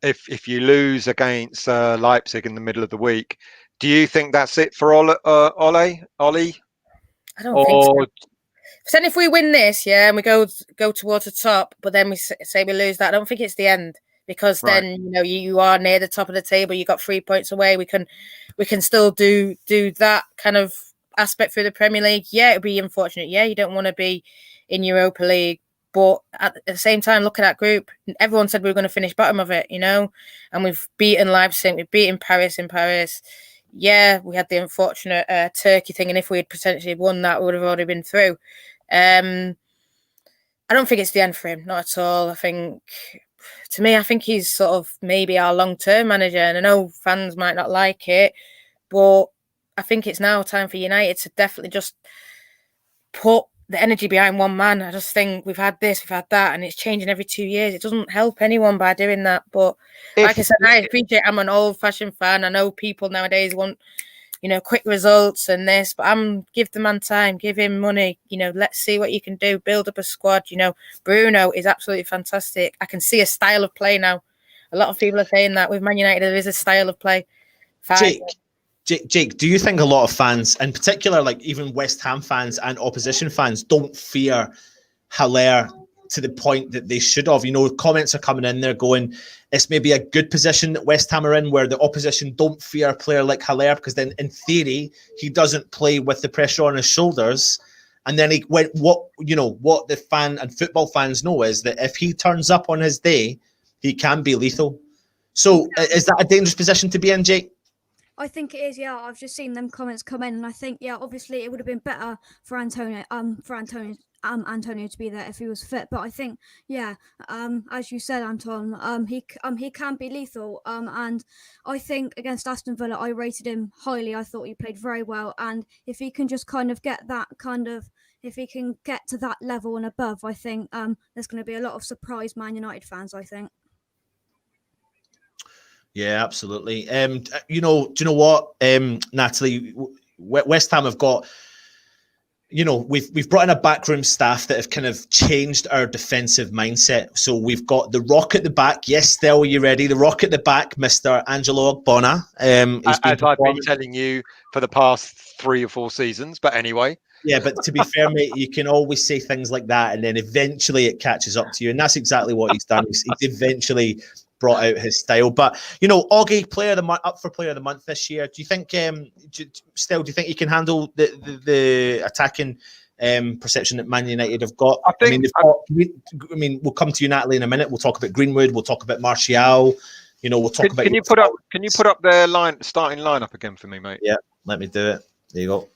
if you lose against Leipzig in the middle of the week, do you think that's it for Ollie? I don't think so. Then if we win this, and we go towards the top, but then we say we lose that, I don't think it's the end, because then you are near the top of the table. You got 3 points away. We can still do that kind of aspect through the Premier League. Yeah, it'd be unfortunate. Yeah, you don't want to be in Europa League, But at the same time, look at that group. Everyone said we were going to finish bottom of it, and we've beaten Leipzig, we've beaten Paris in Paris. Yeah, we had the unfortunate Turkey thing, and if we had potentially won that, we would have already been through. I don't think it's the end for him, not at all. I think he's sort of maybe our long-term manager, and I know fans might not like it, but I think it's now time for United to definitely just put the energy behind one man. I just think we've had this, we've had that, and it's changing every 2 years. It doesn't help anyone by doing that. But like I said, I appreciate I'm an old-fashioned fan. I know people nowadays want, quick results and this, but give the man time, give him money. Let's see what you can do. Build up a squad. Bruno is absolutely fantastic. I can see a style of play now. A lot of people are saying that with Man United, there is a style of play. Jake, do you think a lot of fans, in particular, like even West Ham fans and opposition fans, don't fear Haller to the point that they should have? Comments are coming in there going, it's maybe a good position that West Ham are in where the opposition don't fear a player like Haller, because then in theory, he doesn't play with the pressure on his shoulders. And then what the fan and football fans know is that if he turns up on his day, he can be lethal. So is that a dangerous position to be in, Jake? I think it is, yeah. I've just seen them comments come in, and I think, yeah, obviously it would have been better for Antonio to be there if he was fit. But I think, yeah, as you said, Anton, he can be lethal. And I think against Aston Villa, I rated him highly. I thought he played very well, and if he can just kind of get that if he can get to that level and above, I think there's going to be a lot of surprised Man United fans, I think. Yeah, absolutely. Do you know what, Natalie? West Ham have got, we've brought in a backroom staff that have kind of changed our defensive mindset. So we've got the Rock at the back. Yes, Stel, are you ready? The Rock at the back, Mr. Angelo Ogbonna. As I've been telling you for the past 3 or 4 seasons, but anyway. Yeah, but to be fair, mate, you can always say things like that, and then eventually it catches up to you, and that's exactly what he's done. He's eventually brought out his style. But Augie, up for player of the month this year. Do you think do you think he can handle the attacking perception that Man United have got? We'll come to you, Natalie, in a minute. We'll talk about Greenwood, we'll talk about Martial, we'll talk about. Can you put up their starting lineup again for me, mate? Yeah, let me do it. There you go.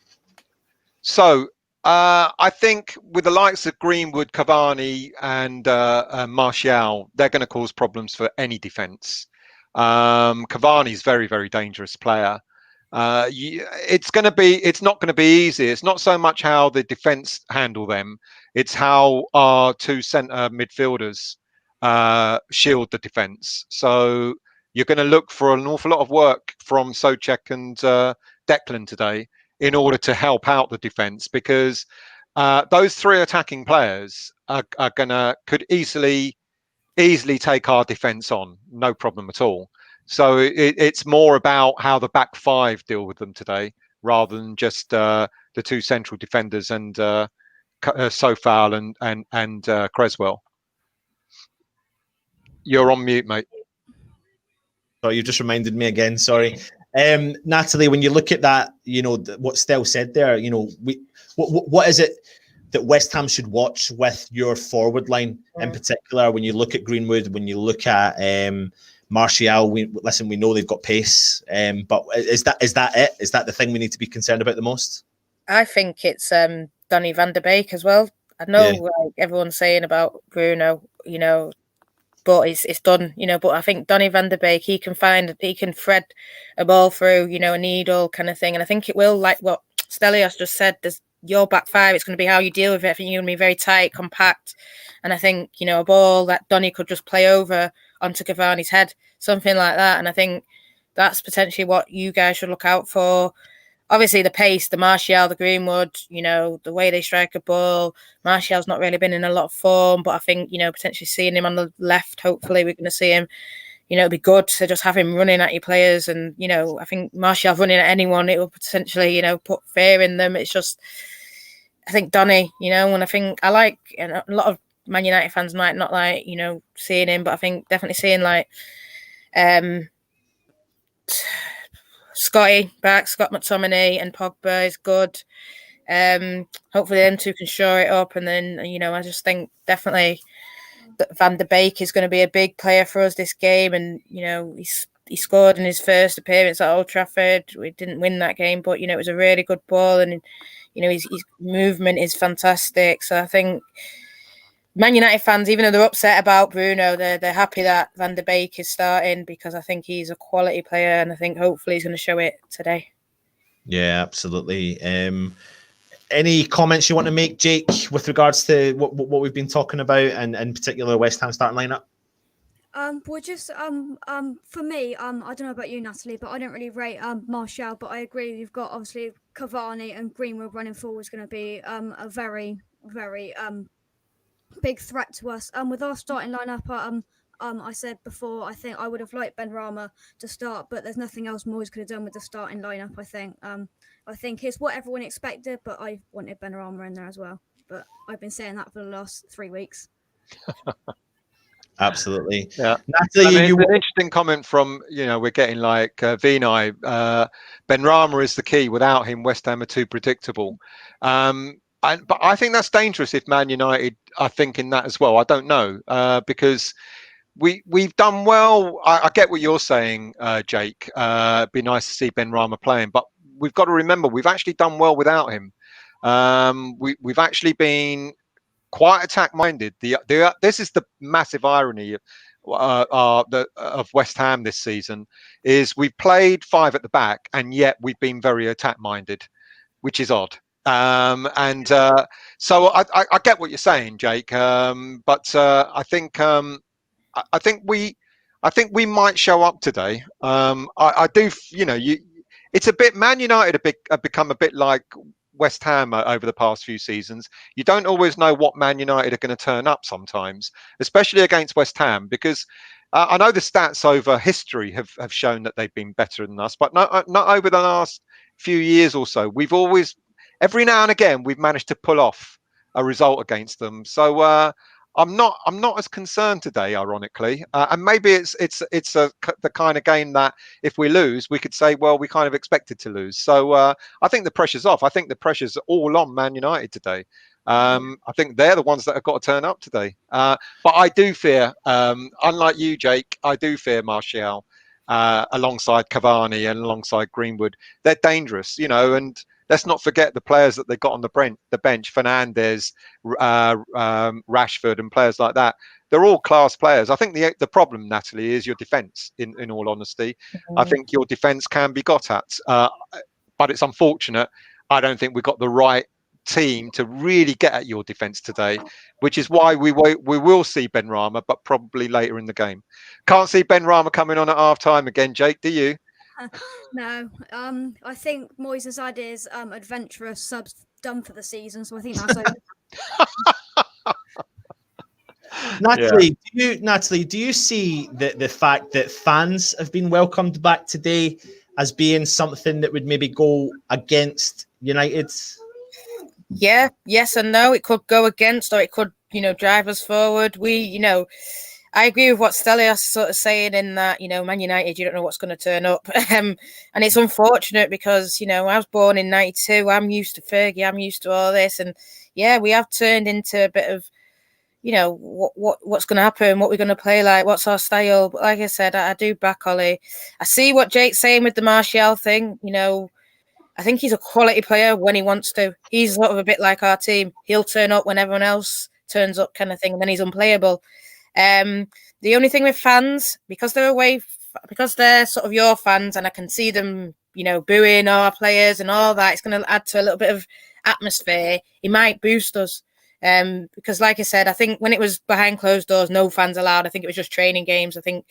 So I think with the likes of Greenwood, Cavani, and Martial, they're going to cause problems for any defence. Cavani's very, very dangerous player. It's not going to be easy. It's not so much how the defence handle them; it's how our 2 centre midfielders shield the defence. So you're going to look for an awful lot of work from Souček and Declan today in order to help out the defence, because those 3 attacking players could easily take our defence on, no problem at all. So it's more about how the back 5 deal with them today, rather than just the 2 central defenders and Sofal and Creswell. You're on mute, mate. Oh, you just reminded me again. Sorry. Natalie, when you look at that, what Stel said there, what is it that West Ham should watch with your forward line in particular? When you look at Greenwood, when you look at Martial, we know they've got pace, but is that it? Is that the thing we need to be concerned about the most? I think it's Donny van der Beek as well. I know like everyone's saying about Bruno, but it's done, but I think Donny van der Beek, he can thread a ball through, a needle kind of thing. And I think it will, like what Stelios just said, there's your back 5, it's going to be how you deal with it. I think you're going to be very tight, compact. And I think, a ball that Donny could just play over onto Cavani's head, something like that. And I think that's potentially what you guys should look out for. Obviously, the pace, the Martial, the Greenwood, the way they strike a ball. Martial's not really been in a lot of form, but I think, potentially seeing him on the left, hopefully we're going to see him, it'd be good to just have him running at your players. And, I think Martial running at anyone, it will potentially, put fear in them. It's just, I think Donny, and I think a lot of Man United fans might not like, seeing him, but I think definitely seeing like, Scott McTominay and Pogba is good. Hopefully them two can shore it up, and then I just think definitely that Van der Beek is going to be a big player for us this game, and he scored in his first appearance at Old Trafford. We didn't win that game, but it was a really good ball, and his movement is fantastic. So I think Man United fans, even though they're upset about Bruno, they're happy that Van der Beek is starting, because I think he's a quality player, and I think hopefully he's going to show it today. Yeah, absolutely. Any comments you want to make, Jake, with regards to what we've been talking about, and in particular West Ham starting lineup? Well, just for me, I don't know about you, Natalie, but I don't really rate Martial. But I agree, you've got obviously Cavani and Greenwood running forward is going to be a very, very big threat to us. With our starting lineup, I said before, I think I would have liked Benrahma to start, but there's nothing else Moyes could have done with the starting lineup. I think it's what everyone expected, but I wanted Benrahma in there as well. But I've been saying that for the last 3 weeks. Absolutely. Yeah. Natalie, it's an interesting comment from, we're getting like Vinay. Benrahma is the key. Without him, West Ham are too predictable. But I think that's dangerous if Man United are thinking that as well. I don't know, because we've done well. I get what you're saying, Jake. It'd be nice to see Benrahma playing, but we've got to remember we've actually done well without him. We've actually been quite attack-minded. This is the massive irony of West Ham this season, is we've played 5 at the back, and yet we've been very attack-minded, which is odd. So I get what you're saying, Jake. But I think we might show up today. I do. It's a bit. Man United have become a bit like West Ham over the past few seasons. You don't always know what Man United are going to turn up sometimes, especially against West Ham, because I know the stats over history have shown that they've been better than us, but not over the last few years or so. We've always, every now and again, we've managed to pull off a result against them. So I'm not as concerned today, ironically, and maybe it's the kind of game that if we lose, we could say, well, we kind of expected to lose. So I think the pressure's off. I think the pressure's all on Man United today. I think they're the ones that have got to turn up today. But I do fear, unlike you, Jake, I do fear Martial alongside Cavani and alongside Greenwood. They're dangerous, and let's not forget the players that they got on the bench, Fernandes, Rashford, and players like that. They're all class players. I think the problem, Natalie, is your defence, in all honesty. I think your defence can be got at, but it's unfortunate. I don't think we've got the right team to really get at your defence today, which is why we will see Benrahma, but probably later in the game. Can't see Benrahma coming on at half-time again, Jake, do you? No, I think Moyes' idea is adventurous subs done for the season, so I think that's over. Natalie, do you see the fact that fans have been welcomed back today as being something that would maybe go against United? Yeah, yes and no. It could go against, or it could, drive us forward. I agree with what Stelios is sort of saying in that, Man United, you don't know what's going to turn up. And it's unfortunate because, I was born in 92. I'm used to Fergie. I'm used to all this. And yeah, we have turned into a bit of, what's going to happen, what we're going to play like, what's our style. But like I said, I do back Ollie. I see what Jake's saying with the Martial thing. I think he's a quality player when he wants to. He's sort of a bit like our team. He'll turn up when everyone else turns up, kind of thing, and then he's unplayable. The only thing with fans, because they're sort of your fans, and I can see them, booing our players and all that, it's going to add to a little bit of atmosphere. It might boost us. Because like I said, I think when it was behind closed doors, no fans allowed, I think it was just training games. I think,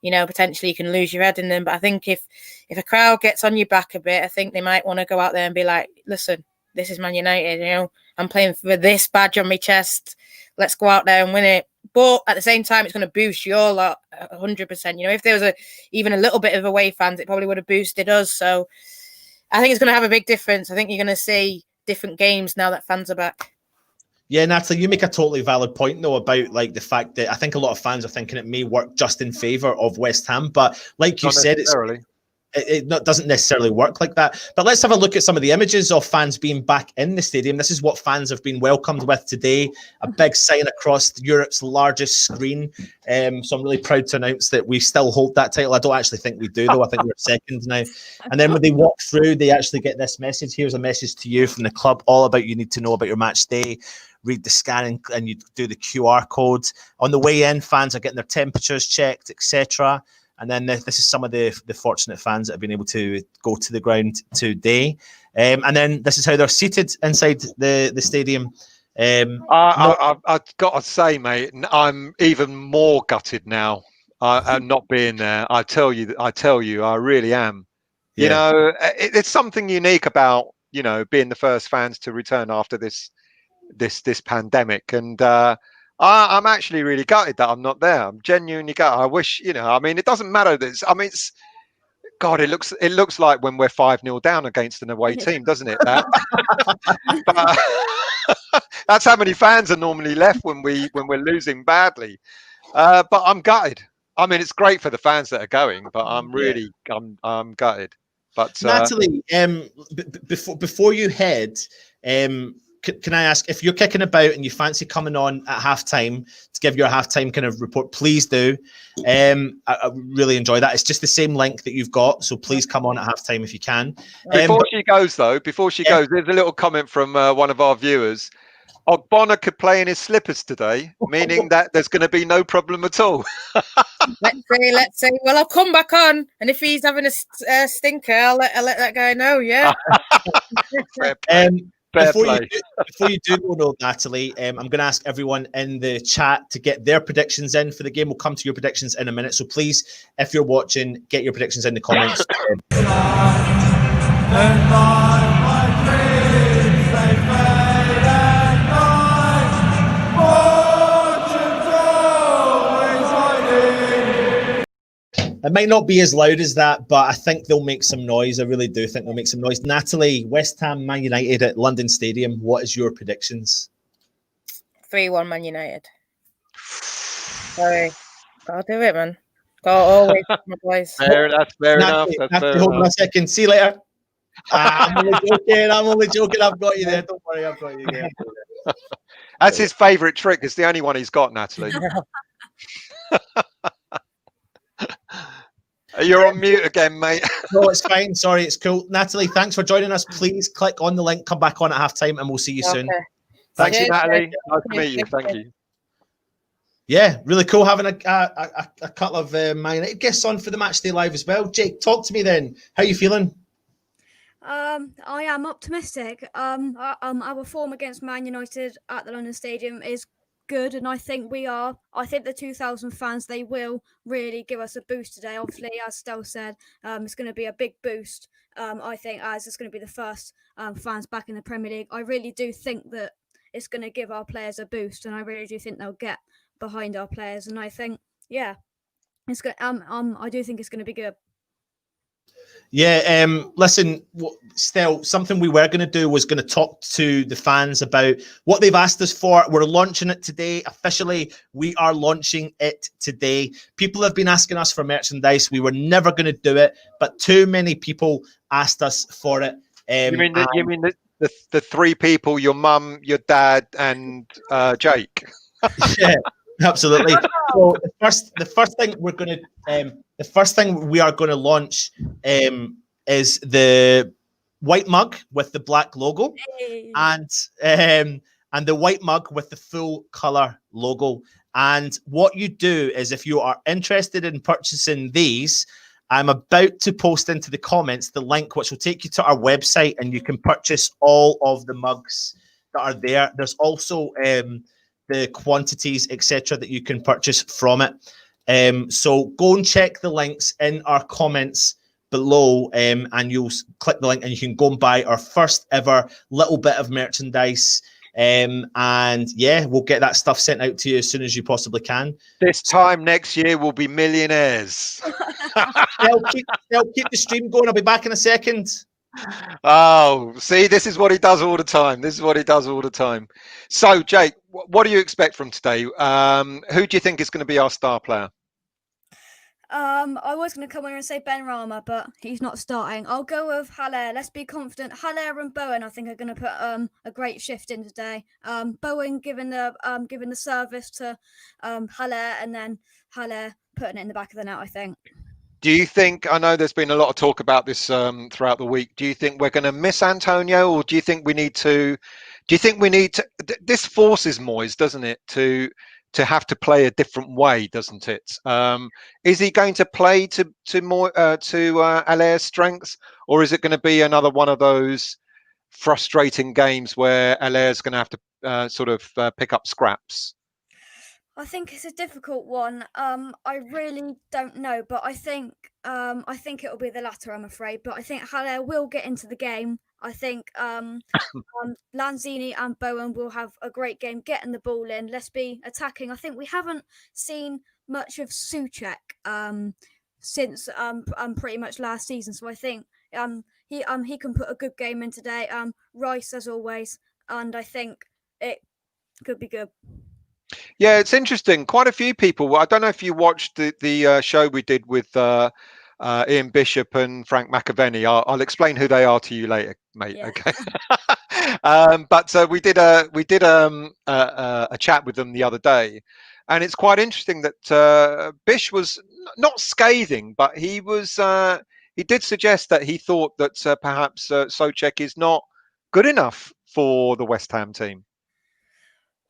potentially you can lose your head in them. But I think if a crowd gets on your back a bit, I think they might want to go out there and be like, listen, this is Man United, I'm playing for this badge on my chest. Let's go out there and win it. But at the same time, it's going to boost your lot 100%. If there was even a little bit of away fans, it probably would have boosted us. So I think it's going to have a big difference. I think you're going to see different games now that fans are back. Yeah, Natalie, you make a totally valid point, though, about like the fact that I think a lot of fans are thinking it may work just in favour of West Ham. But like you said, doesn't necessarily work like that. But let's have a look at some of the images of fans being back in the stadium. This is what fans have been welcomed with today. A big sign across Europe's largest screen. So I'm really proud to announce that we still hold that title. I don't actually think we do, though. I think we're second now. And then when they walk through, they actually get this message. Here's a message to you from the club, all about you need to know about your match day. Read the scan and you do the QR code. On the way in, fans are getting their temperatures checked, etc. And then this is some of the fortunate fans that have been able to go to the ground today. And then this is how they're seated inside the stadium. I've got to say, mate, I'm even more gutted now. I'm not being there. I tell you, I really am. Yeah. You know, it's something unique about, you know, being the first fans to return after this pandemic. And I'm actually really gutted that I'm not there. I'm genuinely gutted. I wish, you know, I mean, it doesn't matter. It's God, it looks like when we're 5-0 down against an away team, doesn't it? That? But, that's how many fans are normally left when we're losing badly. But I'm gutted. I mean, it's great for the fans that are going, but I'm really I'm gutted. But Natalie, before you head, can I ask if you're kicking about and you fancy coming on at halftime to give your halftime kind of report? Please do. I really enjoy that. It's just the same link that you've got, so please come on at halftime if you can. Before she goes, there's a little comment from one of our viewers. Ogbonna could play in his slippers today, meaning that there's going to be no problem at all. Let's say. Well, I'll come back on, and if he's having a stinker, I'll let that guy know. Yeah. Before you do go, Natalie, I'm going to ask everyone in the chat to get their predictions in for the game. We'll come to your predictions in a minute. So please, if you're watching, get your predictions in the comments. It might not be as loud as that, but I think they'll make some noise. I really do think they'll make some noise. Natalie, West Ham, Man United at London Stadium. What is your predictions? 3-1 Man United. Sorry. Gotta do it, man. Gotta always my boys. Fair enough. Natalie, hold on a second. See you later. I'm only joking. I've got you there. Don't worry, I've got you there. That's his favourite trick. It's the only one he's got, Natalie. You're on mute again, mate. No, it's fine. Sorry, it's cool. Natalie, thanks for joining us. Please click on the link, come back on at halftime, and we'll see you soon. Thank you, Natalie. Nice to meet you. Thank you. Yeah, really cool having a couple of Man United guests on for the Match Day Live as well. Jake, talk to me then. How are you feeling? I am optimistic. Our form against Man United at the London Stadium is good, and I think the 2,000 fans, they will really give us a boost today. Obviously, as Stel said, it's going to be a big boost. I think as it's going to be the first fans back in the Premier League, I really do think that it's going to give our players a boost, and I really do think they'll get behind our players. And I think, it's good. I do think it's going to be good. Yeah, listen, Stel, something we were going to do was going to talk to the fans about what they've asked us for. We're launching it today. Officially, we are launching it today. People have been asking us for merchandise. We were never going to do it, but too many people asked us for it. You mean the three people, your mum, your dad, and Jake? Yeah, absolutely. So the first thing we're going to... the first thing we are going to launch is the white mug with the black logo, and the white mug with the full color logo. And what you do is, if you are interested in purchasing these, I'm about to post into the comments the link which will take you to our website, and you can purchase all of the mugs that are there. There's also the quantities, etc., that you can purchase from it. So go and check the links in our comments below, and you'll click the link and you can go and buy our first ever little bit of merchandise. And yeah, we'll get that stuff sent out to you as soon as you possibly can. This time next year, we'll be millionaires. They'll keep the stream going. I'll be back in a second. Oh, see, this is what he does all the time. So, Jake, what do you expect from today? Who do you think is going to be our star player? I was going to come in and say Ben Rama, but he's not starting. I'll go with Haller. Let's be confident. Haller and Bowen, I think, are going to put a great shift in today. Bowen giving the service to Haller, and then Haller putting it in the back of the net, I think. Do you think, I know there's been a lot of talk about this throughout the week, do you think we're going to miss Antonio, or do you think we need to, this forces Moyes, doesn't it, to have to play a different way, doesn't it? Is he going to play to Haller's strengths, or is it going to be another one of those frustrating games where Haller's going to have to pick up scraps? I think it's a difficult one. I really don't know, but I think it'll be the latter, I'm afraid. But I think Haller will get into the game. I think Lanzini and Bowen will have a great game getting the ball in. Let's be attacking. I think we haven't seen much of Souček since pretty much last season. So I think he can put a good game in today. Rice as always, and I think it could be good. Yeah, it's interesting. Quite a few people. I don't know if you watched the show we did with Ian Bishop and Frank McAvenny. I'll explain who they are to you later, mate. Yeah. Okay. But we did a chat with them the other day, and it's quite interesting that Bish was not scathing, but he did suggest that he thought that perhaps Souček is not good enough for the West Ham team.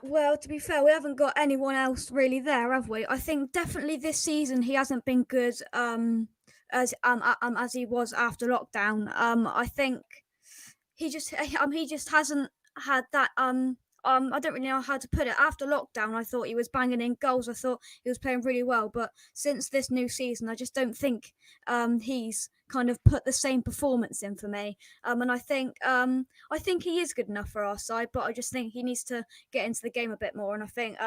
Well, to be fair, we haven't got anyone else really there, have we? I think definitely this season he hasn't been good as he was after lockdown. I think he just hasn't had that I don't really know how to put it. After lockdown, I thought he was banging in goals. I thought he was playing really well. But since this new season, I just don't think he's kind of put the same performance in for me. And I think he is good enough for our side, but I just think he needs to get into the game a bit more. And I think.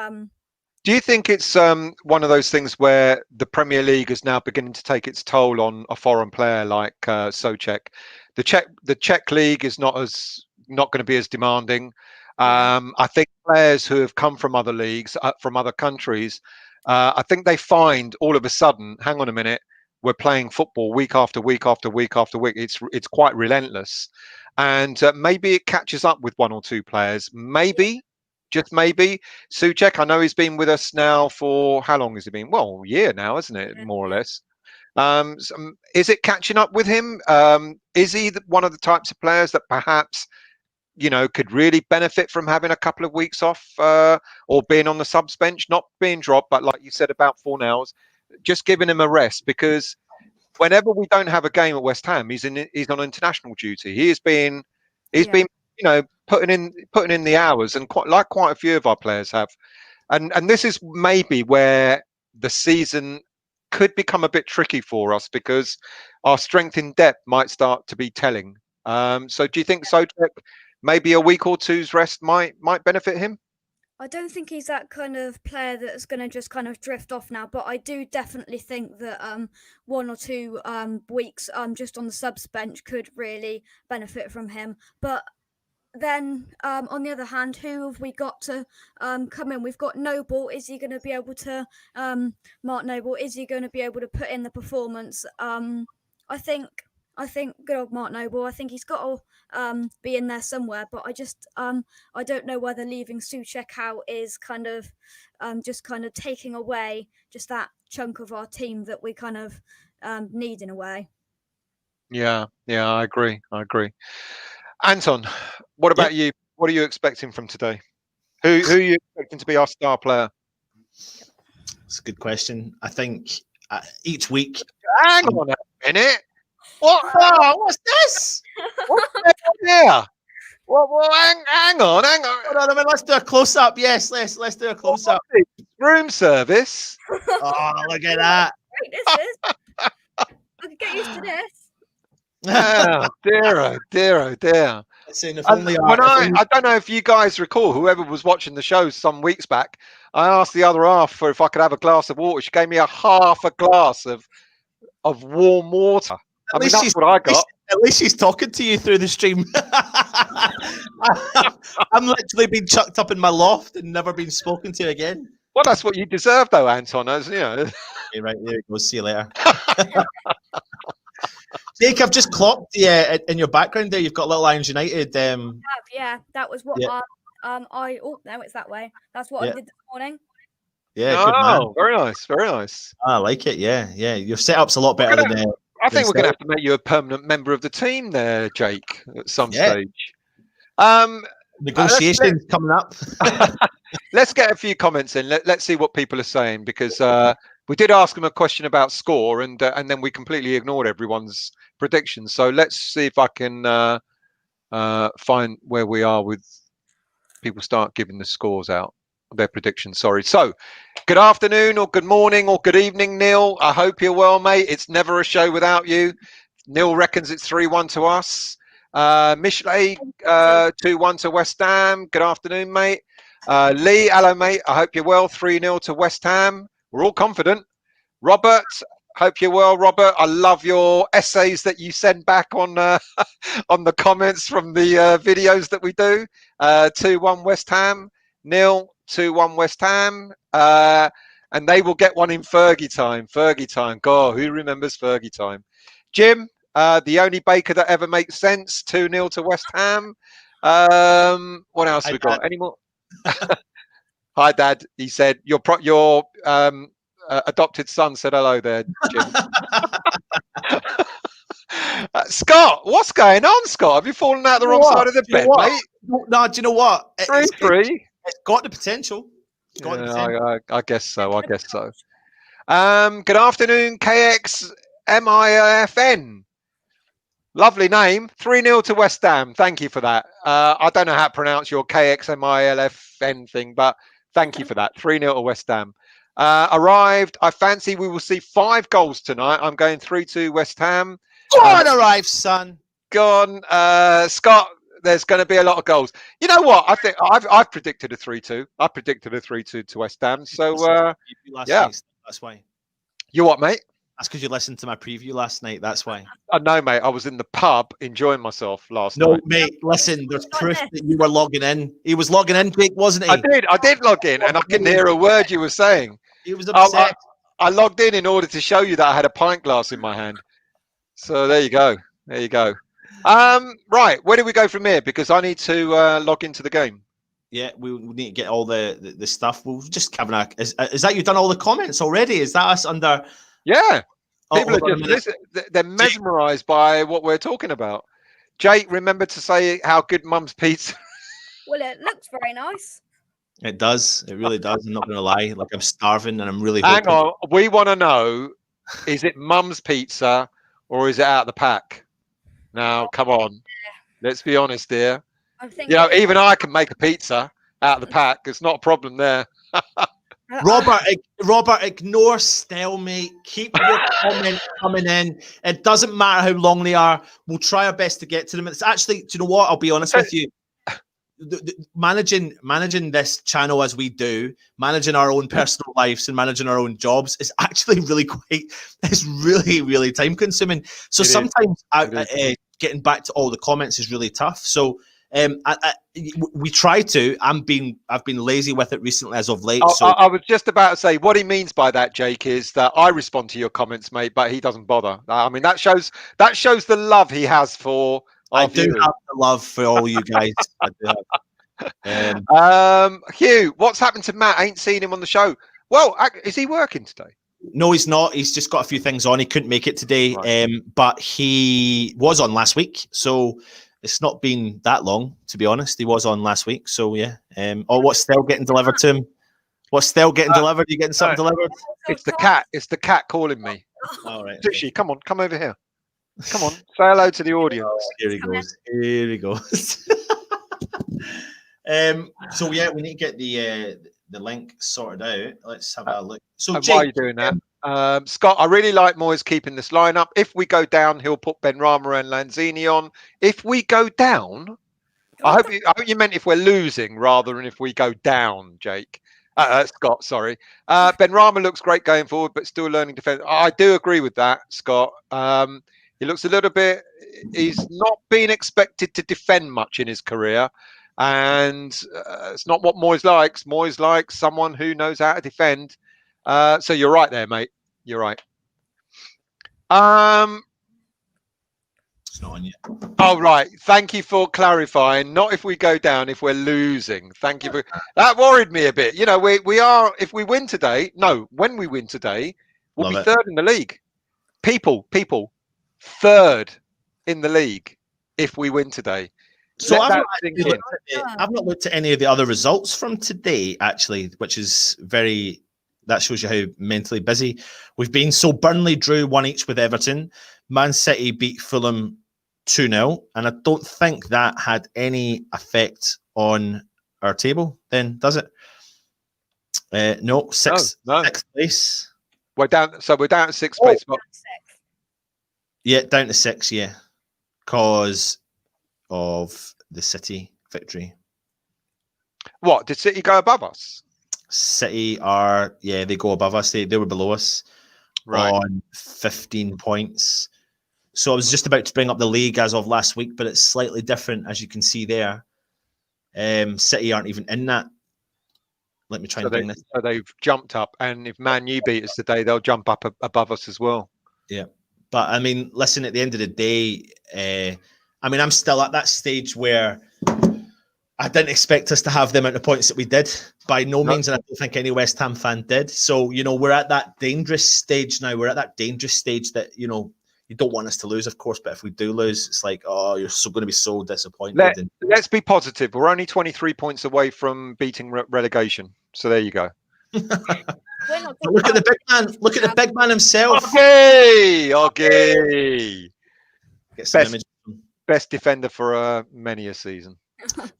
Do you think it's one of those things where the Premier League is now beginning to take its toll on a foreign player like Souček? The Czech league is not going to be as demanding. I think players who have come from other leagues, from other countries, I think they find all of a sudden, hang on a minute, we're playing football week after week after week after week. It's quite relentless, and maybe it catches up with one or two players. Maybe, just maybe. Souček, I know he's been with us now for how long has he been? Well, a year now, isn't it? More or less. Is it catching up with him? Is he one of the types of players that perhaps, could really benefit from having a couple of weeks off or being on the subs bench, not being dropped, but like you said about Fornals, just giving him a rest? Because whenever we don't have a game at West Ham, he's on international duty. He's been putting in the hours, and quite a few of our players have. And this is maybe where the season could become a bit tricky for us, because our strength in depth might start to be telling. So do you think Souček, maybe a week or two's rest might benefit him? I don't think he's that kind of player that's going to just kind of drift off now, but I do definitely think that 1 or 2 weeks just on the subs bench could really benefit from him. But then on the other hand, who have we got to come in? We've got Noble. Is he going to be able to Mark Noble? Is he going to be able to put in the performance? I think good old Mark Noble. I think he's got to be in there somewhere, but I just I don't know whether leaving Souček out is kind of just kind of taking away just that chunk of our team that we kind of need in a way. Yeah, I agree. Anton, what about you? What are you expecting from today? Who are you expecting to be our star player? It's a good question. I think each week. Hang on a minute. What? Oh, what's this? What's there? Well, hang on. Hold on a minute. Let's do a close up. Yes, let's do a close up. Room service. Oh, look at that. Great, this is. I could get used to this. Oh dear. I don't know if you guys recall, whoever was watching the show some weeks back, I asked the other half for if I could have a glass of water. She gave me a half a glass of warm water. That's what I got. At least she's talking to you through the stream. I'm literally being chucked up in my loft and never been spoken to again. Well, that's what you deserve, though, Anton. As you know. Okay, right, there you go. See you later. Jake, I've just clocked in your background there. You've got Little Irons United. Yeah, that was what Yeah. oh no, it's that way. That's what Yeah. I did this morning. Yeah, good man. Oh, very nice, very nice. I like it. Yeah. Your setup's a lot better than. I think we're going to Stella. have to make you a permanent member of the team, there, Jake, at some Yeah. stage. Negotiations coming up. Let's get a few comments in. Let's see what people are saying, because we did ask them a question about score, and then we completely ignored everyone's predictions. So let's see if I can find where we are with people start giving the scores out, their predictions. Sorry. So, good afternoon, or good morning, or good evening, Neil. I hope you're well, mate. It's never a show without you. Neil reckons it's 3-1 to us. Mishley, 2-1 to West Ham. Good afternoon, mate. Lee, hello, mate. I hope you're well. 3-0 to West Ham. We're all confident. Robert, hope you're well, Robert. I love your essays that you send back on on the comments from the videos that we do. 2-1 West Ham. Neil, 2-1 West Ham. And they will get one in Fergie time. Fergie time. God, who remembers Fergie time? Jim, the only baker that ever makes sense. 2-0 to West Ham. What else Hi, we got? Dad. Any more? Hi, Dad. He said your adopted son said hello there, Jim. Scott, what's going on, Scott? Have you fallen out the wrong side of the bed, mate? No, do you know what? 3-3. It's got the potential. It's got the potential. I guess so. I guess so. Good afternoon, KXMIFN. Lovely name. 3-0 to West Ham. Thank you for that. I don't know how to pronounce your KXMILFN thing, but thank you for that. 3-0 to West Ham. Arrived. I fancy we will see 5 goals tonight. I'm going 3-2 West Ham. Go on, arrive, son. Go on, Scott. There's going to be a lot of goals. You know what? I think I've predicted a 3-2. I predicted a 3-2 to West Ham. So yeah, That's why. You what, mate? That's because you listened to my preview last night. That's why. No, mate. I was in the pub enjoying myself last night. No, mate. Listen, there's proof that you were logging in. He was logging in, Jake, wasn't he? I did log in, and I couldn't hear a word you were saying. He was upset. I logged in order to show you that I had a pint glass in my hand. So there you go. There you go. Right. Where do we go from here? Because I need to log into the game. Yeah, we need to get all the stuff. We'll just Cavani. Is that you've done all the comments already? Is that us under? Yeah. People are just they're mesmerised by what we're talking about. Jake, remember to say how good Mum's pizza. Well, it looks very nice. It does. It really does. I'm not going to lie. Like, I'm starving and I'm really Hang hoping. on. We want to know, is it Mum's pizza or is it out of the pack? Now, come on. Let's be honest here. Even I can make a pizza out of the pack. It's not a problem there. Robert, ignore stalemate. Keep your comments coming in. It doesn't matter how long they are. We'll try our best to get to them. It's actually, do you know what? I'll be honest with you. Managing this channel as we do, managing our own personal lives and managing our own jobs is actually it's really time consuming. So sometimes getting back to all the comments is really tough. So we try to. I've been lazy with it recently as of late. So I was just about to say what he means by that, Jake, is that I respond to your comments, mate, but he doesn't bother. I mean, that shows the love he has for our viewers. I do have the love for all you guys. I do have. Hugh, what's happened to Matt? I ain't seen him on the show. Well, is he working today? No, he's not. He's just got a few things on. He couldn't make it today, right. But he was on last week. So it's not been that long, to be honest. He was on last week. So, yeah. What's still getting delivered to him? What's still getting delivered? Are you getting something delivered? It's the cat. It's the cat calling me. All right. Tushy, come on. Come over here. Come on. Say hello to the audience. Here he goes. Here he goes. So, yeah, we need to get the link sorted out. Let's have a look. So, Jake, why are you doing that? Scott, I really like Moyes keeping this lineup. If we go down, he'll put Benrahma and Lanzini on. If we go down, I hope you meant if we're losing rather than if we go down, Jake. Scott, sorry. Benrahma looks great going forward, but still learning defense. I do agree with that, Scott. He looks a little bit. He's not been expected to defend much in his career. And it's not what Moyes likes. Moyes likes someone who knows how to defend. So you're right there, mate. You're right. It's not on yet. Oh, right. Thank you for clarifying. Not if we go down, if we're losing. Thank you for that. Worried me a bit. You know, we are, if we win today, when we win today, we'll Love be it. third in the league. People, third in the league if we win today. So Let I've that not, sink actually in. looked at I've not looked at any of the other results from today, actually, which is very, that shows you how mentally busy we've been. So Burnley drew 1 each with Everton. Man City beat Fulham 2-0. And I don't think that had any effect on our table then, does it? No, sixth place. We're down. So we're down to sixth place. Yeah, down to 6, yeah. Because of the City victory. What, did City go above us? City are, they go above us. They were below us on 15 points. So I was just about to bring up the league as of last week, but it's slightly different, as you can see there. City aren't even in that. Let me try and bring this. So they've jumped up, and if Man U beat us today, they'll jump up above us as well. Yeah. But, I mean, listen, at the end of the day, I'm still at that stage where I didn't expect us to have the amount of points that we did, by no means, and I don't think any West Ham fan did. So, we're at that dangerous stage now. We're at that dangerous stage that, you don't want us to lose, of course, but if we do lose, it's like, oh, you're going to be so disappointed. Let's be positive. We're only 23 points away from beating relegation. So there you go. Look at the big man. Look at the big man himself. Okay. Best defender for many a season.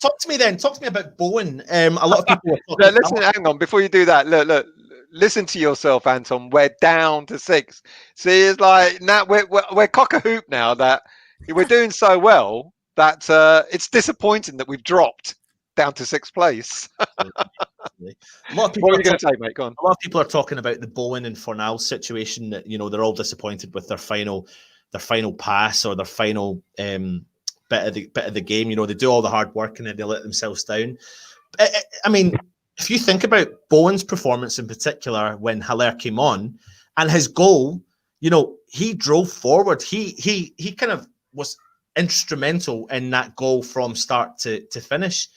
Talk to me then. Talk to me about Bowen. A lot of people are talking. Listen, hang on. Before you do that, look. Listen to yourself, Anton. We're down to 6. See, it's like now we're cock a hoop now that we're doing so well that it's disappointing that we've dropped down to 6th place. A lot of people what are you going to say, mate? Go on. A lot of people are talking about the Bowen and Fornals situation. That they're all disappointed with their final pass or their final bit of the game. They do all the hard work and then they let themselves down. I mean, if you think about Bowen's performance in particular when Haller came on and his goal, he drove forward. He kind of was instrumental in that goal from start to finish.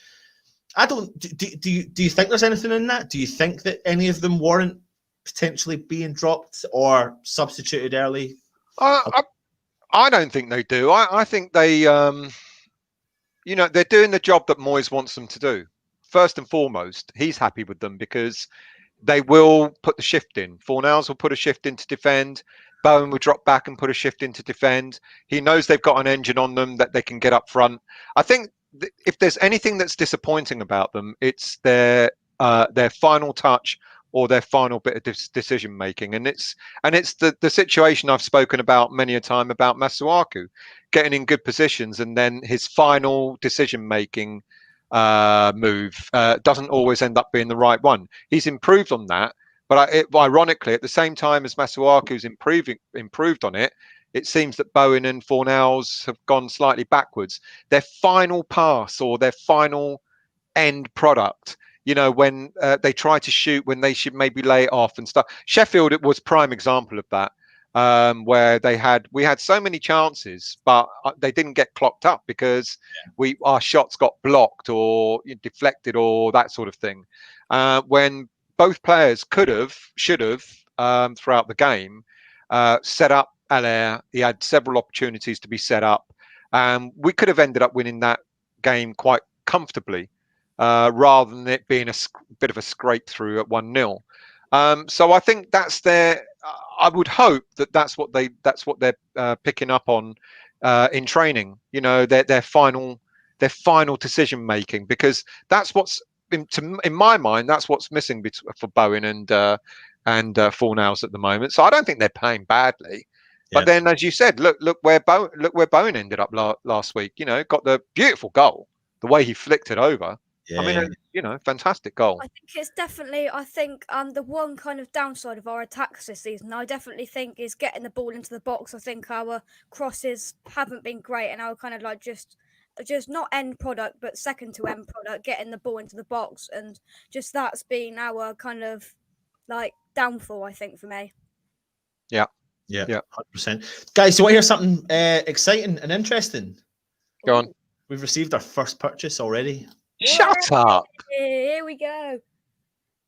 I don't. Do you think there's anything in that? Do you think that any of them warrant potentially being dropped or substituted early? I don't think they do. I think they, they're doing the job that Moyes wants them to do. First and foremost, he's happy with them because they will put the shift in. Fornals will put a shift in to defend. Bowen will drop back and put a shift in to defend. He knows they've got an engine on them that they can get up front. I think if there's anything that's disappointing about them, it's their final touch or their final bit of decision making, and it's the situation I've spoken about many a time about Masuaku getting in good positions and then his final decision making move doesn't always end up being the right one. He's improved on that, but ironically, at the same time as Masuaku's improved on it, it seems that Bowen and Fornals have gone slightly backwards. Their final pass or their final end product, when they try to shoot when they should maybe lay it off and stuff. Sheffield, it was prime example of that, where we had so many chances, but they didn't get clocked up because our shots got blocked or deflected or that sort of thing. When both players should have throughout the game set up Haller. He had several opportunities to be set up. We could have ended up winning that game quite comfortably, rather than it being a bit of a scrape through at 1-0. So I think that's I would hope that's what they're picking up on in training. Their final decision making, because that's what's in my mind that's what's missing for Bowen and Fornals at the moment. So I don't think they're playing badly. Yeah. But then, as you said, look where Bowen ended up last week. Got the beautiful goal, the way he flicked it over. Yeah. I mean, fantastic goal. I think it's definitely, the one kind of downside of our attacks this season, I definitely think, is getting the ball into the box. I think our crosses haven't been great and our kind of just just not end product, but second to end product, getting the ball into the box, and just that's been our kind of like downfall, I think, for me. Yeah, 100%. Guys, so I hear something exciting and interesting. Go on. We've received our first purchase already. Shut up. Here we go.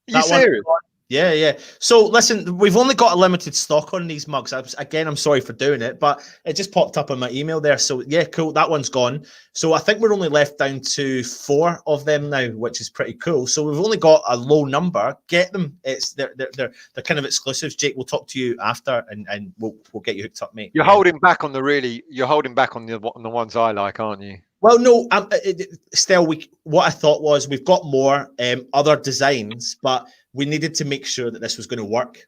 You serious? Yeah. So listen, we've only got a limited stock on these mugs. I'm sorry for doing it, but it just popped up on my email there. So yeah, cool. That one's gone. So I think we're only left down to 4 of them now, which is pretty cool. So we've only got a low number. Get them. They're kind of exclusives. Jake, we'll talk to you after, and we'll get you hooked up, mate. You're holding back on the ones I like, aren't you? Well, no, still, what I thought was we've got more other designs, but we needed to make sure that this was going to work.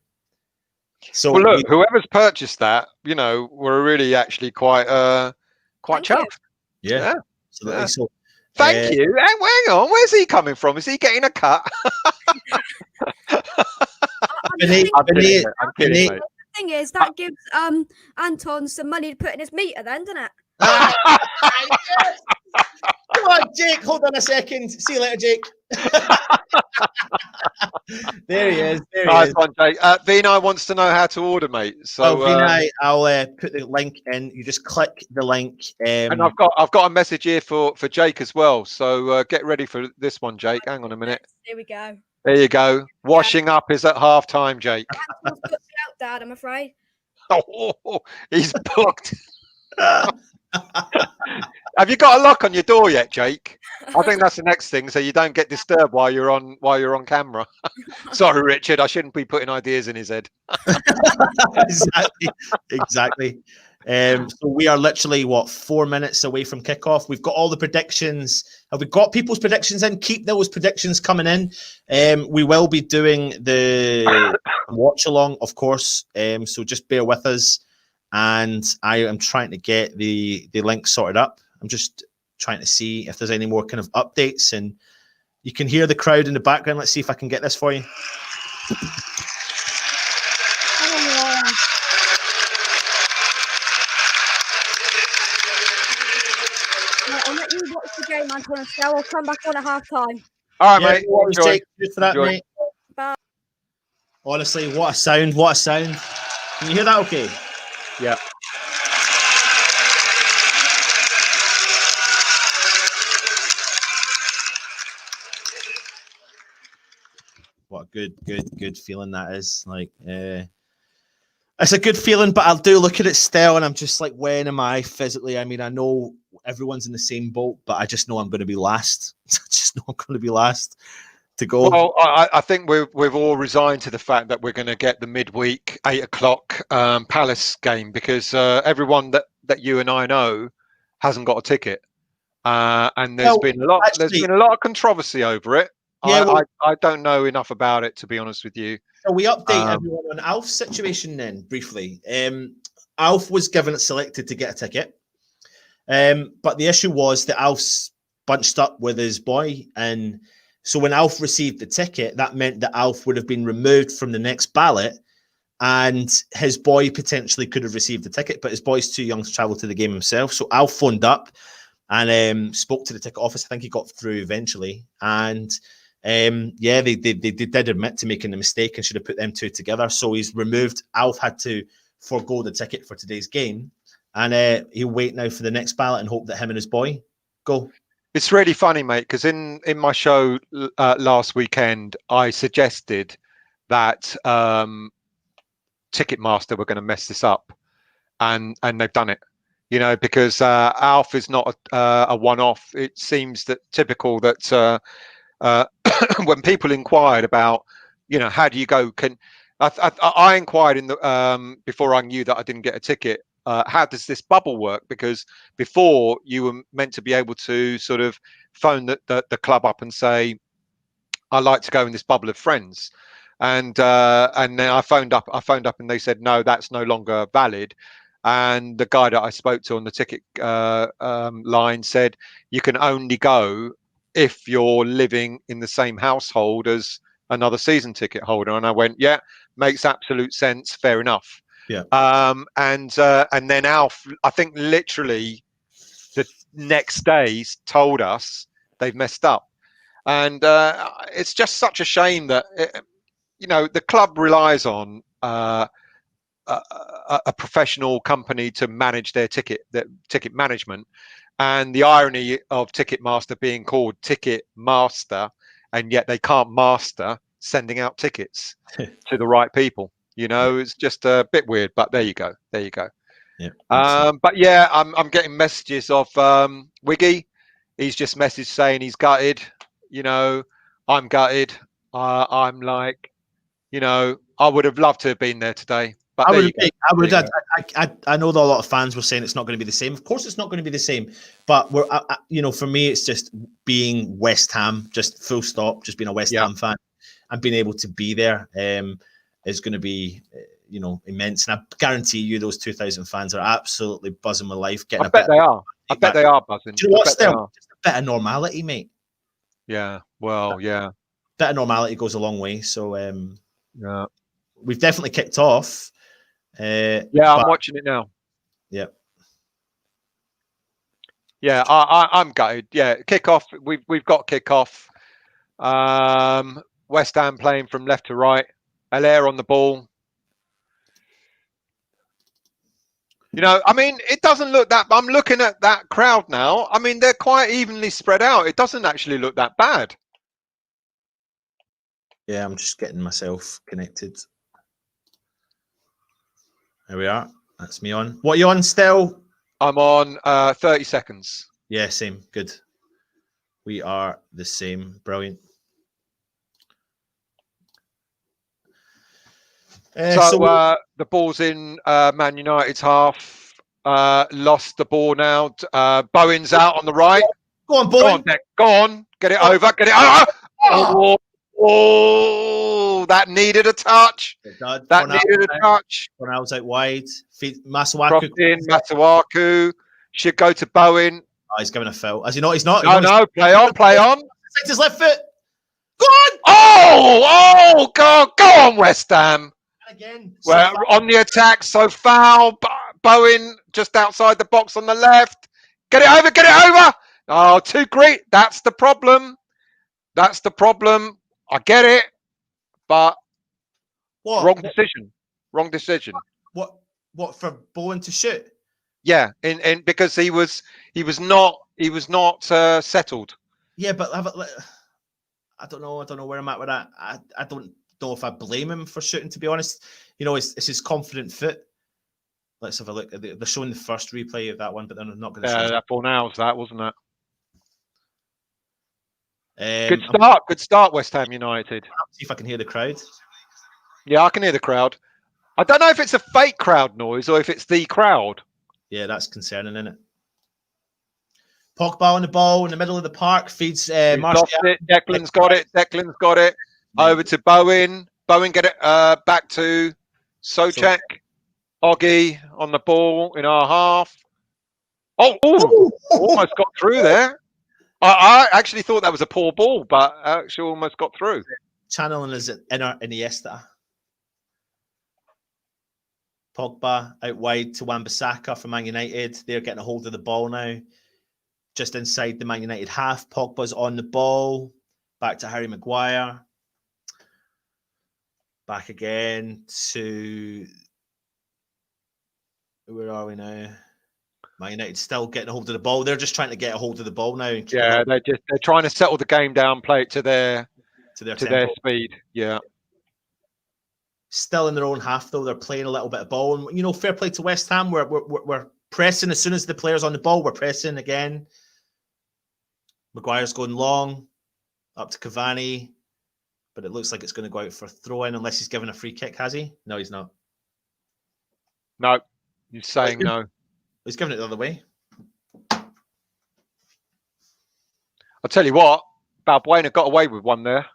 So, well, look, whoever's purchased that, we're really actually quite chuffed. Yeah. Absolutely. Yeah. So, thank you. Hang on, where's he coming from? Is he getting a cut? I'm kidding, mate. The thing is, that gives Anton some money to put in his meter, then, doesn't it? Come on, Jake. Hold on a second. See you later, Jake. There he is. Nice one, Jake. Vinay wants to know how to order, mate. So, Vinay, I'll put the link in. You just click the link. And I've got a message here for Jake as well. So get ready for this one, Jake. Hang on a minute. Here we go. There you go. Washing up is at half time, Jake. Anton's put me out, Dad, I'm afraid. Oh, he's booked. Have you got a lock on your door yet, Jake? I think that's the next thing, so you don't get disturbed while you're on camera. Sorry, Richard, I shouldn't be putting ideas in his head. Exactly. So we are literally 4 minutes away from kickoff. We've got all the predictions. Have we got people's predictions in? Keep those predictions coming in. We will be doing the watch along, of course. So just bear with us. And I am trying to get the link sorted up. I'm just trying to see if there's any more kind of updates, and you can hear the crowd in the background. Let's see if I can get this for you. I'll let you watch the game, Anton, and I'll come back on at half time. All right, mate. Enjoy. Good for that, Enjoy. mate. Bye. Honestly, what a sound! What a sound! Can you hear that? Okay. Yeah. What a good feeling that is. Like, it's a good feeling, but I'll do look at it still, and I'm just like, when am I physically? I mean, I know everyone's in the same boat, but I just know I'm going to be last. I just know I'm going to be last to go. Well, I think we've all resigned to the fact that we're going to get the midweek 8:00 Palace game, because everyone that you and I know hasn't got a ticket, and there's been a lot of controversy over it. Yeah, I don't know enough about it, to be honest with you. So we update everyone on Alf's situation then briefly. Alf was selected to get a ticket, but the issue was that Alf's bunched up with his boy, and so when Alf received the ticket, that meant that Alf would have been removed from the next ballot, and his boy potentially could have received the ticket, but his boy's too young to travel to the game himself. So Alf phoned up and spoke to the ticket office. I think he got through eventually, and they did admit to making the mistake and should have put them two together. So he's removed. Alf had to forego the ticket for today's game, and he'll wait now for the next ballot and hope that him and his boy go. It's really funny, mate, because in my show last weekend, I suggested that Ticketmaster were going to mess this up, and they've done it. Because Alf is not a one-off. It seems that typical that when people inquired about, how do you go? I inquired in the before I knew that I didn't get a ticket. How does this bubble work? Because before you were meant to be able to sort of phone the club up and say, "I'd like to go in this bubble of friends," and then I phoned up and they said, "No, that's no longer valid." And the guy that I spoke to on the ticket line said, "You can only go if you're living in the same household as another season ticket holder." And I went, "Yeah, makes absolute sense. Fair enough." Yeah. And then Alf, I think literally next day told us they've messed up. And it's just such a shame that, the club relies on a professional company to manage their ticket management. And the irony of Ticketmaster being called Ticketmaster, and yet they can't master sending out tickets to the right people. It's just a bit weird, but there you go. Yeah. But yeah, I'm getting messages of Wiggy. He's just messaged saying he's gutted. I'm gutted. I'm like, I would have loved to have been there today. But I know that a lot of fans were saying it's not going to be the same. Of course, it's not going to be the same. But for me, it's just being West Ham, just full stop, just being a West Ham fan and being able to be there is going to be, immense. And I guarantee you, those 2,000 fans are absolutely buzzing with life. I bet they are. I bet they are buzzing. Do you know what? Still, just a bit of normality, mate. Yeah. Well, yeah. Bit of normality goes a long way. So, yeah, we've definitely kicked off. I'm watching it now. Yeah. Yeah, I'm gutted. Yeah, kickoff. We've got kickoff. West Ham playing from left to right. Allaire on the ball. It doesn't look that. I'm looking at that crowd now. They're quite evenly spread out. It doesn't actually look that bad. Yeah, I'm just getting myself connected. There we are. That's me on. What are you on still? I'm on 30 seconds. Yeah, same. Good. We are the same. Brilliant. So the ball's in Man United's half. Lost the ball now. Bowen's out on the right. Go on, Bowen. Go on. Get it over. Get it over. Oh, that needed a touch. That needed a touch. Ronaldo's out wide. Masuaku. Masuaku should go to Bowen. Oh, he's giving a foul. Has he not? He's not. No, play on. It's his left foot. Go on. Oh, God. Go on, West Ham. Again. We're on the attack. So foul. Bowen just outside the box on the left. Get it over. Oh, too great. That's the problem. I get it, but wrong decision. What for Bowen to shoot? Yeah, and because he was not settled. Yeah, but I don't know where I'm at with that. I don't know if I blame him for shooting. To be honest, it's his confident foot. Let's have a look. They're showing the first replay of that one, but they're not going to show that for now. That wasn't it. Good start, West Ham United. See if I can hear the crowd. Yeah, I can hear the crowd. I don't know if it's a fake crowd noise or if it's the crowd. Yeah, that's concerning, isn't it? Pogba on the ball in the middle of the park feeds Martial. Declan's got it. Over to Bowen. Bowen get it back to Souček. Oggy on the ball in our half. Almost got through there. I actually thought that was a poor ball, but actually almost got through. Channeling his inner Iniesta. Pogba out wide to Wan-Bissaka for Man United. They're getting a hold of the ball now. Just inside the Man United half. Pogba's on the ball. Back to Harry Maguire. Back again to... Where are we now? Man United still getting a hold of the ball. They're just trying to get a hold of the ball now. Yeah, they're trying to settle the game down, play it to their speed. Yeah. Still in their own half though. They're playing a little bit of ball, and fair play to West Ham. We're pressing as soon as the player's on the ball. We're pressing again. Maguire's going long up to Cavani, but it looks like it's going to go out for a throw in unless he's given a free kick. Has he? No, he's not. No, he's saying no. He's giving it the other way. I'll tell you what, Balbuena got away with one there.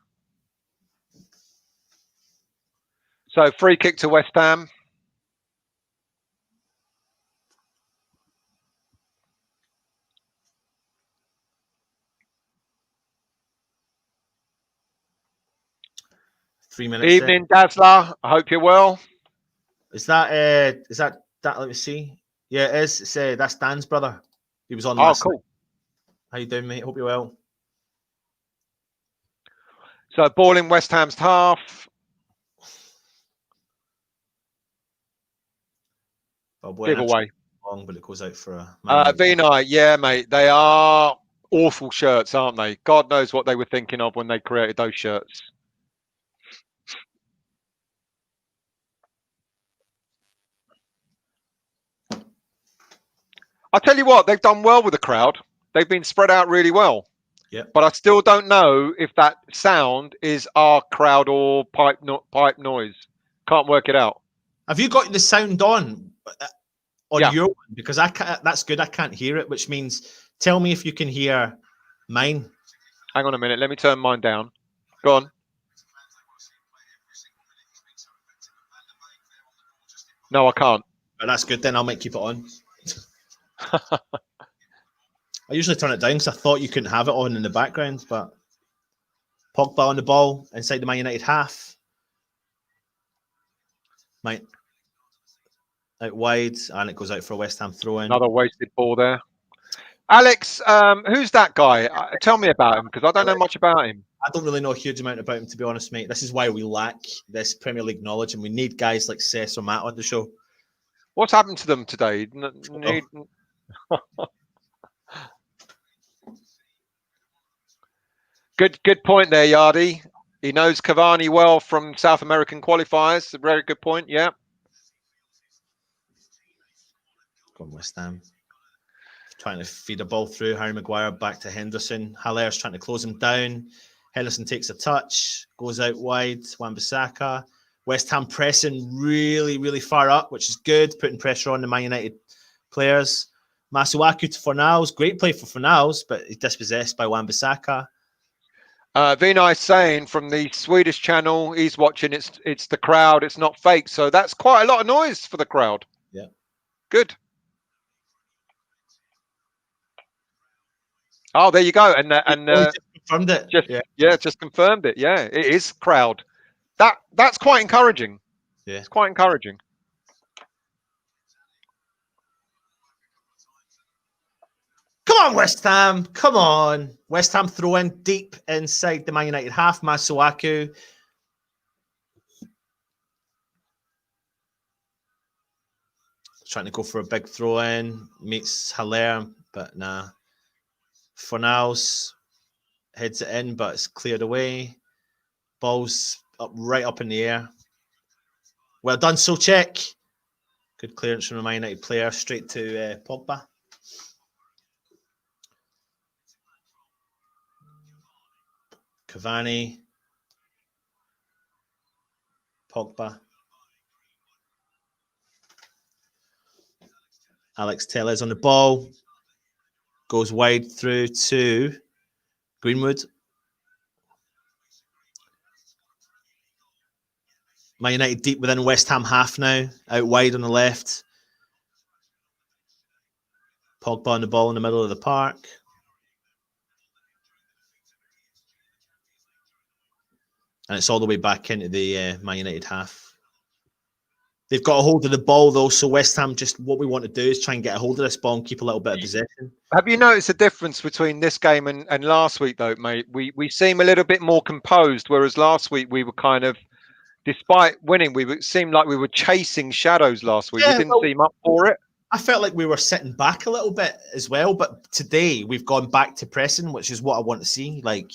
So free kick to West Ham. Three minutes. Evening, Dazzler. I hope you're well. Is that let me see. Yeah, it is. It's that's Dan's brother. He was on Oh, last cool. night. How you doing, mate? Hope you're well. So ball in West Ham's half. Give away. Long, but it goes out for a V9, yeah, mate. They are awful shirts, aren't they? God knows what they were thinking of when they created those shirts. I'll tell you what, they've done well with the crowd. They've been spread out really well. Yeah. But I still don't know if that sound is our crowd or pipe noise. Can't work it out. Have you got the sound on Yeah. your one? Because I can't, that's good. I can't hear it, which means tell me if you can hear mine. Hang on a minute. Let me turn mine down. Go on. No, I can't. But that's good. Then I might keep it on. I usually turn it down because I thought you couldn't have it on in the background, but Pogba on the ball inside the Man United half. Might out wide, and it goes out for a West Ham throw in. Another wasted ball there. Alex, who's that guy? Tell me about him, because I don't know much about him. I don't really know a huge amount about him, to be honest, mate. This is why we lack this Premier League knowledge, and we need guys like Cess or Matt on the show. What's happened to them today? Good point there, Yardy. He knows Cavani well from South American qualifiers. A very good point, yeah. Go on, West Ham. Trying to feed a ball through. Harry Maguire back to Henderson. Haller's trying to close him down. Henderson takes a touch, goes out wide. Wan-Bissaka. West Ham pressing really, really far up, which is good, putting pressure on the Man United players. Masuaku to Fornals. Great play for Fornals, but he's dispossessed by Wan-Bissaka. Vinay saying from the Swedish channel, he's watching, it's the crowd, it's not fake. So that's quite a lot of noise for the crowd. Yeah. Good. Oh, there you go. And just confirmed it. Just confirmed it. Yeah, it is crowd. That's quite encouraging. Yeah. It's quite encouraging. Come on, West Ham. Come on. West Ham throw in deep inside the Man United half. Masuaku. Trying to go for a big throw in. Meets Haller, but nah. Fornals heads it in, but it's cleared away. Ball's right up in the air. Well done, Souček. Good clearance from the Man United player. Straight to Pogba. Cavani. Pogba. Alex Telles on the ball. Goes wide through to Greenwood. Man United deep within West Ham half now. Out wide on the left. Pogba on the ball in the middle of the park. And it's all the way back into the Man United half. They've got a hold of the ball, though, so West Ham, just what we want to do is try and get a hold of this ball and keep a little bit of possession. Have you noticed a difference between this game and last week, though, mate? We seem a little bit more composed, whereas last week we were kind of, despite winning, it seemed like we were chasing shadows last week. We didn't seem up for it. I felt like we were sitting back a little bit as well, but today we've gone back to pressing, which is what I want to see. Like,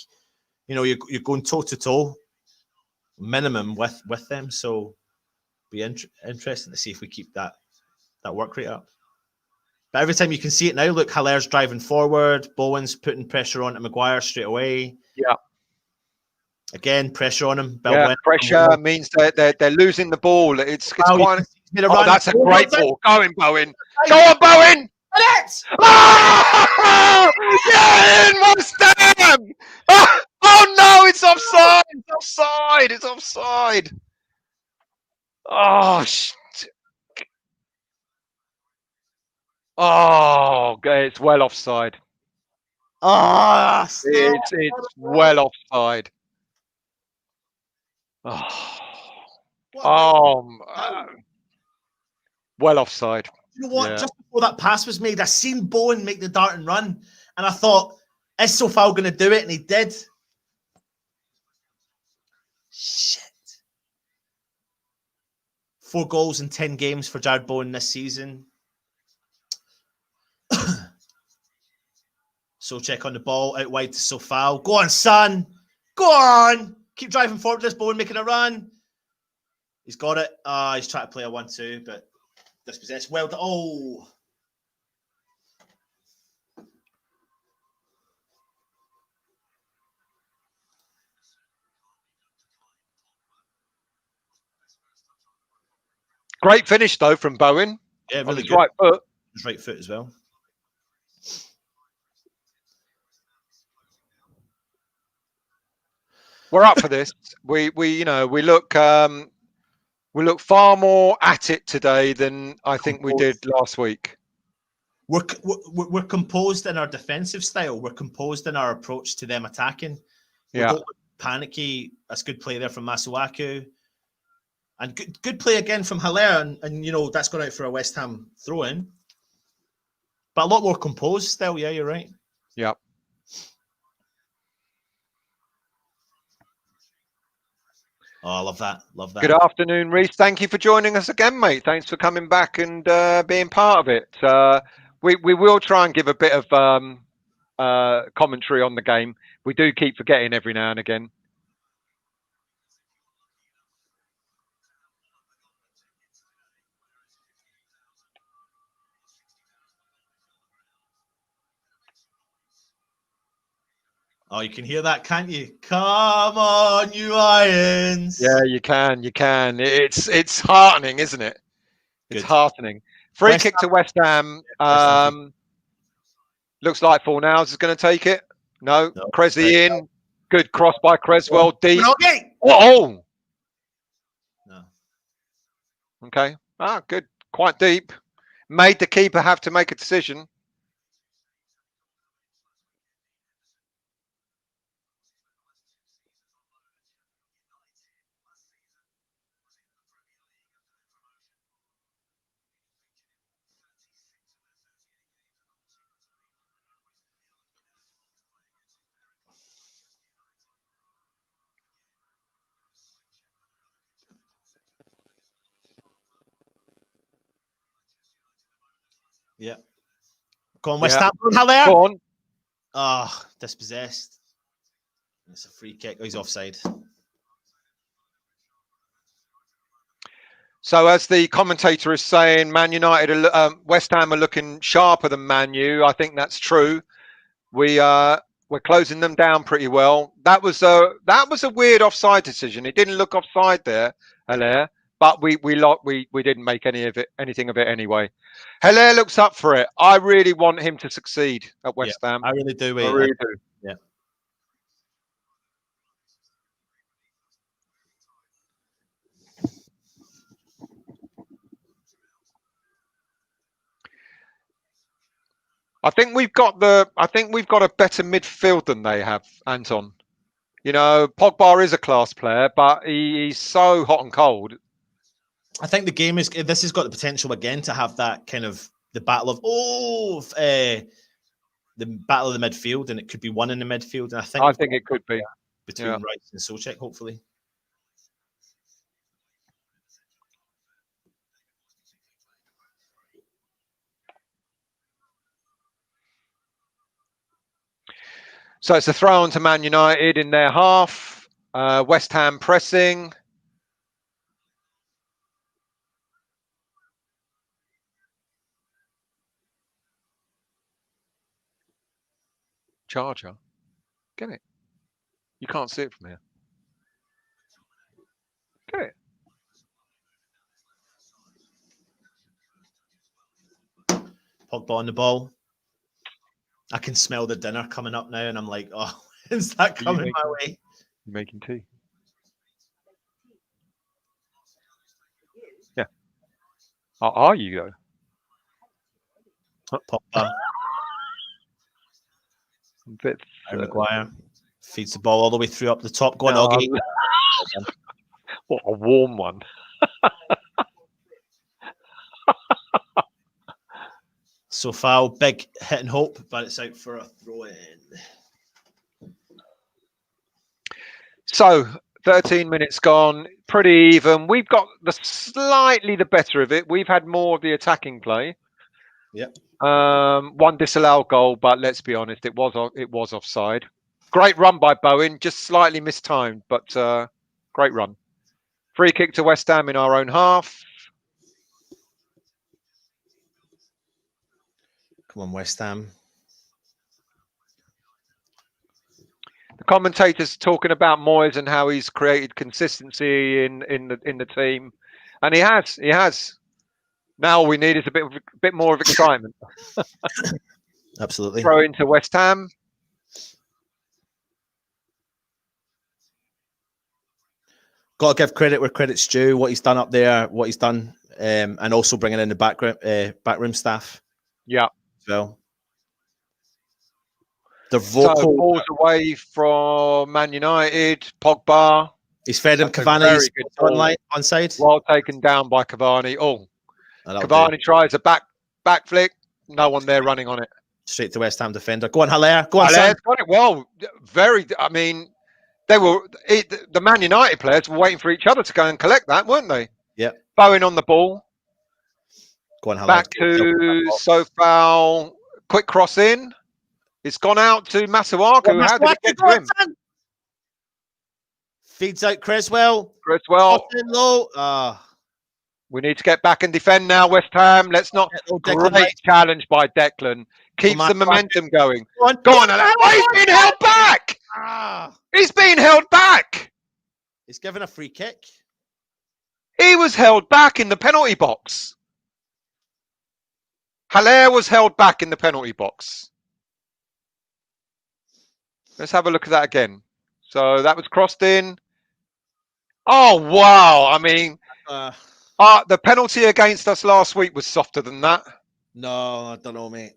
you know, you're going toe-to-toe minimum with them, so be interesting to see if we keep that work rate up. But every time you can see it now, look, Haller's driving forward, Bowen's putting pressure on to Maguire straight away. Yeah. Again, pressure on him. Pressure means they're losing the ball. It's quite. Oh, that's a great ball. Go in, Bowen. Go on, Bowen. Oh, yeah, in West Ham. Oh no, it's offside. It's offside. It's offside. Oh, it's well offside. It's well offside. Well offside. You know what? Yeah. Just before that pass was made, I seen Bowen make the dart and run, and I thought, is Sofal going to do it? And he did. Shit. 4 goals in 10 games for Jared Bowen this season. So check on the ball, out wide to Sofal. Go on, son. Go on. Keep driving forward. This Bowen making a run. He's got it. He's trying to play a 1-2, but dispossessed. Well done. Oh. Great finish though from Bowen. Yeah, really his good. right foot. His right foot as well. We're up for this. We look far more at it today than I think we did last week. We're composed in our defensive style. We're composed in our approach to them attacking. We don't look panicky. That's good play there from Masuaku. And good play again from Haller. And you know, that's gone out for a West Ham throw-in. But a lot more composed still. Yeah, you're right. Yeah. Oh, I love that. Love that. Good afternoon, Reece. Thank you for joining us again, mate. Thanks for coming back and being part of it. We will try and give a bit of commentary on the game. We do keep forgetting every now and again. Oh, you can hear that, can't you? Come on, you Irons. Yeah, you can. You can. It's heartening, isn't it? It's heartening. Free kick to West Ham. Looks like Fornals is going to take it. No. Cressley in. Good cross by Creswell. Deep. Oh! No. Okay. Good. Quite deep. Made the keeper have to make a decision. Yeah. Go on, West Ham. Haller. Go on. Oh, dispossessed. It's a free kick. Oh, he's offside. So, as the commentator is saying, Man United, West Ham are looking sharper than Man U. I think that's true. We're closing them down pretty well. That was a weird offside decision. It didn't look offside there, Haller, but we didn't make anything of it anyway. Haller looks up for it. I really want him to succeed at West Ham. I really do. I really do. Yeah. I think we've got a better midfield than they have, Anton. You know, Pogba is a class player, but he's so hot and cold. I think the game this has got the potential again to have that kind of the battle of the battle of the midfield, and it could be one in the midfield. And I think it could be between Rice and Souček, hopefully. So it's a throw on to Man United in their half. West Ham pressing. Charger. Get it. You can't see it from here. Get it. Pogba on the ball. I can smell the dinner coming up now, and I'm like, oh, is that coming my way? You're making tea. Yeah. Are you though? Pogba. Harry Maguire feeds the ball all the way through up the top. Go on, Oggy. What a warm one. So foul, big hit and hope, but it's out for a throw in. So 13 minutes gone, pretty even. We've got slightly the better of it. We've had more of the attacking play. Yep. One disallowed goal, but let's be honest, it was offside. Great run by Bowen, just slightly mistimed, but great run. Free kick to West Ham in our own half. Come on, West Ham. The commentators talking about Moyes and how he's created consistency in the team, and he has. Now all we need is a bit more of excitement. Absolutely. Throw into West Ham. Got to give credit where credit's due. What he's done up there, what he's done, and also bringing in the backroom staff. Yeah. Well, the vocal. So balls away from Man United. Pogba. He's fed him Cavani onside. Well taken down by Cavani. Oh, Cavani tries a back flick. No one there running on it. Straight to West Ham defender. Go on, Haller. Go on, Haller's son. got it well. I mean, the Man United players were waiting for each other to go and collect that, weren't they? Yeah. Bowen on the ball. Go on, Haller. Back to Sofal. Quick cross in. It's gone out to Masuaku. How did it get to him? Feeds out Creswell. Creswell. Low. We need to get back and defend now, West Ham. Let's not. Great challenge by Declan. Keeps the momentum going. Go on, Alex. Oh, he's been held back. He's been held back. He's given a free kick. He was held back in the penalty box. Haller was held back in the penalty box. Let's have a look at that again. So that was crossed in. Oh, wow. I mean, the penalty against us last week was softer than that. No, I don't know, mate.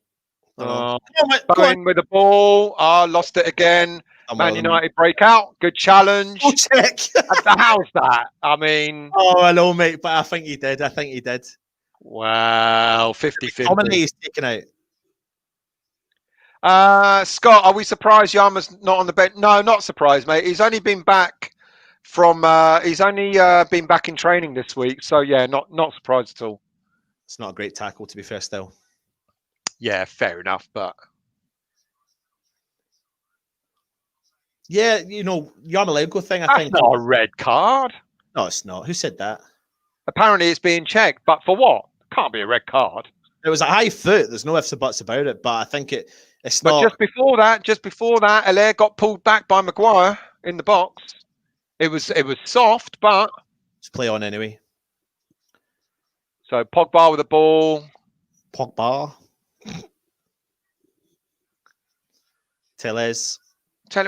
Going with the ball. Lost it again. Man United break out. Good challenge. Check. How's that? I mean. Oh, I know, mate, but I think he did. Wow. 50-50. How many he's taken out? Scott, are we surprised Yama's not on the bench? No, not surprised, mate. He's only been back from been back in training this week, so yeah, not surprised at all. It's not a great tackle, to be fair. Still, yeah, fair enough, but yeah, Yarmolenko thing. I think not a red card. No, it's not. Who said that? Apparently, it's being checked, but for what? Can't be a red card. It was a high foot. There's no ifs or buts about it, but I think it's but not. Just before that, Haller got pulled back by Maguire in the box. It was soft, but let's play on anyway. So Pogba with the ball. Pogba. Tellez.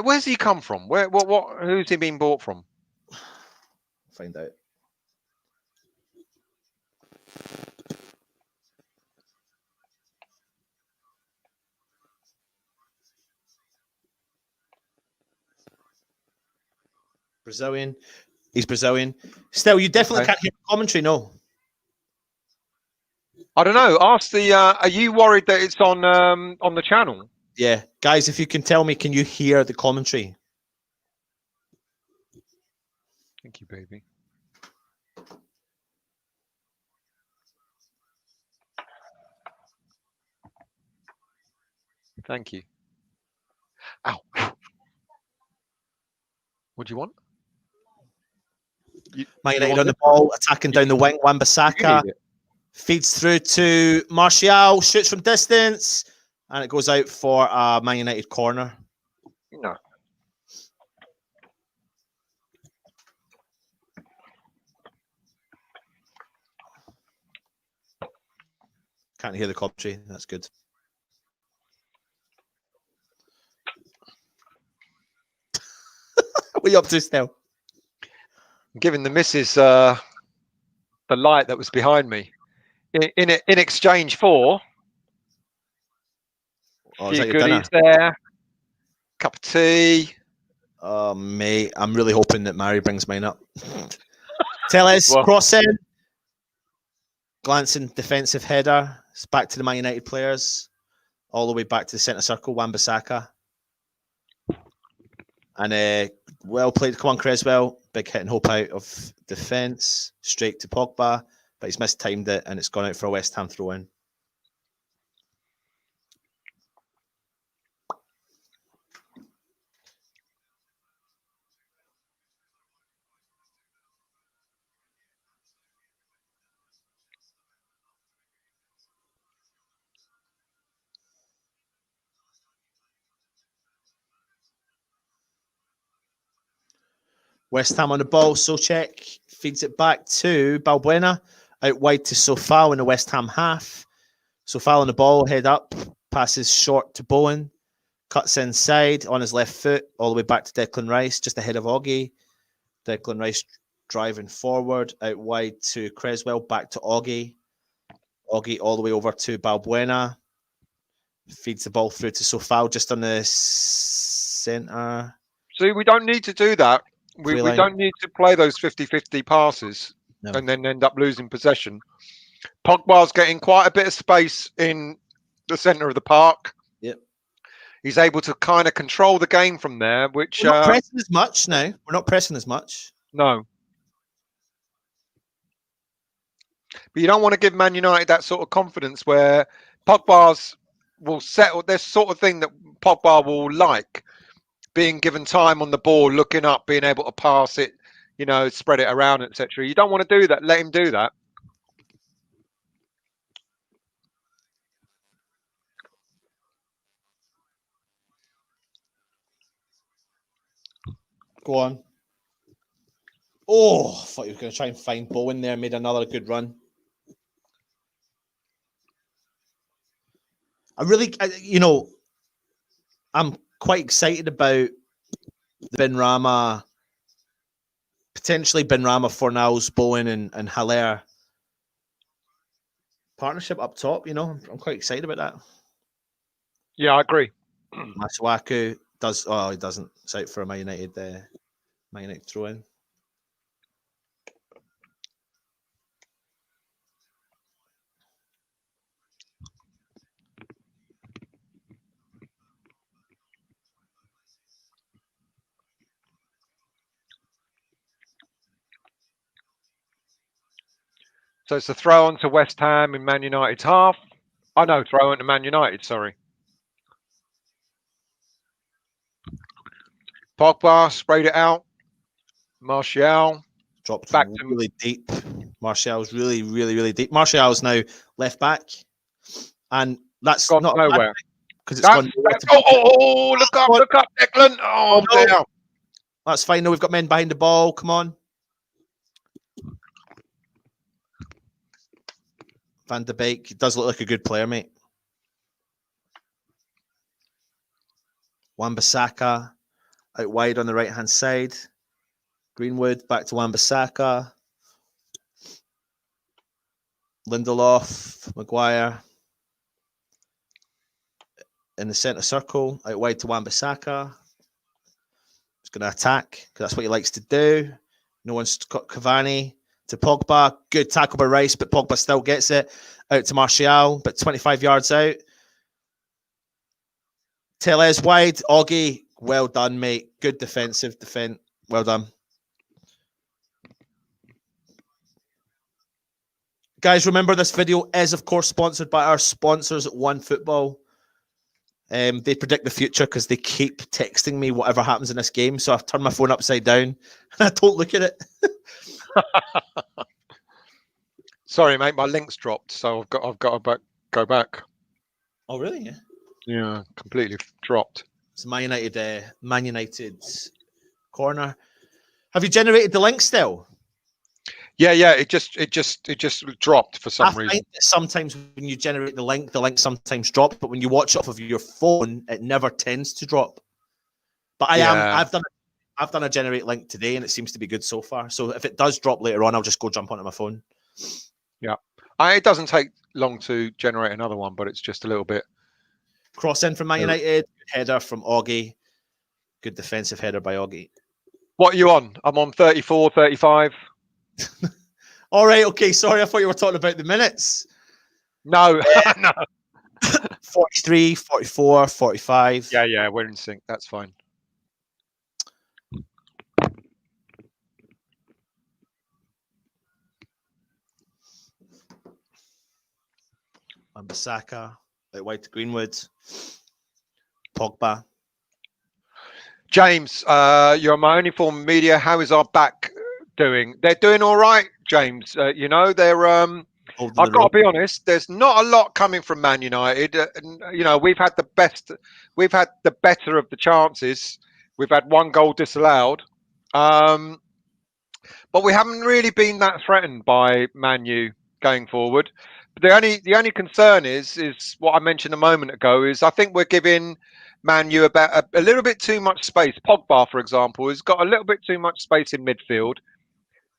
Where's he come from? Who's he been bought from? Find out. Brazilian. He's Brazilian. Still, you definitely can't hear the commentary, no? I don't know. Ask the. Are you worried that it's on the channel? Yeah, guys, if you can tell me, can you hear the commentary? Thank you, baby. Thank you. Ow. What do you want? Man United on the ball, attacking down the wing. Wan-Bissaka feeds through to Martial, shoots from distance, and it goes out for a Man United corner. No. Can't hear the commentary. That's good. What are you up to still? Giving the missus the light that was behind me in exchange for is that your goodies dinner? there, cup of tea. Oh, mate, I'm really hoping that Mary brings mine up. Tell us, cross in. Glancing defensive header. It's back to the Man United players. All the way back to the centre circle, Wan-Bissaka. And well played. Come on, Creswell. Big hit and hope out of defence. Straight to Pogba. But he's mistimed it and it's gone out for a West Ham throw-in. West Ham on the ball. Souček feeds it back to Balbuena. Out wide to Sofal in the West Ham half. Sofal on the ball, head up. Passes short to Bowen. Cuts inside on his left foot. All the way back to Declan Rice, just ahead of Augie. Declan Rice driving forward. Out wide to Creswell. Back to Augie. Augie all the way over to Balbuena. Feeds the ball through to Sofal just on the centre. See, we don't need to do that. We don't need to play those 50-50 passes and then end up losing possession. Pogba's getting quite a bit of space in the centre of the park. Yep. He's able to kind of control the game from there, which... We're not pressing as much now. We're not pressing as much. No. But you don't want to give Man United that sort of confidence where Pogba's will settle. This sort of thing that Pogba will like. Being given time on the ball, looking up, being able to pass it, you know, spread it around, etc. You don't want to do that. Let him do that. Go on. Oh, I thought he was going to try and find Bowen there. Made another good run. I'm quite excited about the Benrahma, potentially Benrahma, Fornals, Bowen, and Haller partnership up top. You know, I'm quite excited about that. Yeah, I agree. Masuaku does. Oh, he doesn't. It's out for a Man United throw in. So it's a throw on to West Ham in Man United's half. Oh, no, throw on to Man United, sorry. Pogba sprayed it out. Martial. Dropped back really deep. Martial's really, really, really deep. Martial's now left back. And that's gone not nowhere. Because it's gone nowhere. Look up, Declan. Oh, no. dear. That's fine. No, we've got men behind the ball. Come on. Van de Beek does look like a good player, mate. Wan-Bissaka out wide on the right-hand side. Greenwood back to Wan-Bissaka. Lindelof, Maguire in the centre circle, out wide to Wan-Bissaka. He's going to attack because that's what he likes to do. No one's got Cavani to Pogba. Good tackle by Rice, but Pogba still gets it. Out to Martial, but 25 yards out. Tellez wide. Augie, well done, mate. Good defensive defense. Well done. Guys, remember this video is, of course, sponsored by our sponsors at OneFootball. They predict the future because they keep texting me whatever happens in this game. So I've turned my phone upside down and I don't look at it. Sorry, mate, my link's dropped, so I've got to go back. Oh, really? Yeah. Yeah, completely dropped. It's Man United corner. Have you generated the link still? Yeah. It just dropped for some reason. Sometimes when you generate the link sometimes drops, but when you watch it off of your phone, it never tends to drop. But I've done a generate link today, and it seems to be good so far. So if it does drop later on, I'll just go jump onto my phone. Yeah, it doesn't take long to generate another one, but it's just a little bit. Cross in from Man United, header from Augie. Good defensive header by Augie. What are you on? I'm on 34, 35. All right, okay, sorry, I thought you were talking about the minutes. No, no. 43, 44, 45. Yeah, we're in sync. That's fine. Wan-Bissaka, out wide to Greenwood. Pogba. James, you're my only form of media. How is our back doing? They're doing all right, James. You know, they're Holding I've the got rope. to be honest. There's not a lot coming from Man United. You know, we've had the better of the chances. We've had one goal disallowed, but we haven't really been that threatened by Man U going forward. The only concern is what I mentioned a moment ago. Is I think we're giving Man U about a little bit too much space. Pogba, for example, has got a little bit too much space in midfield,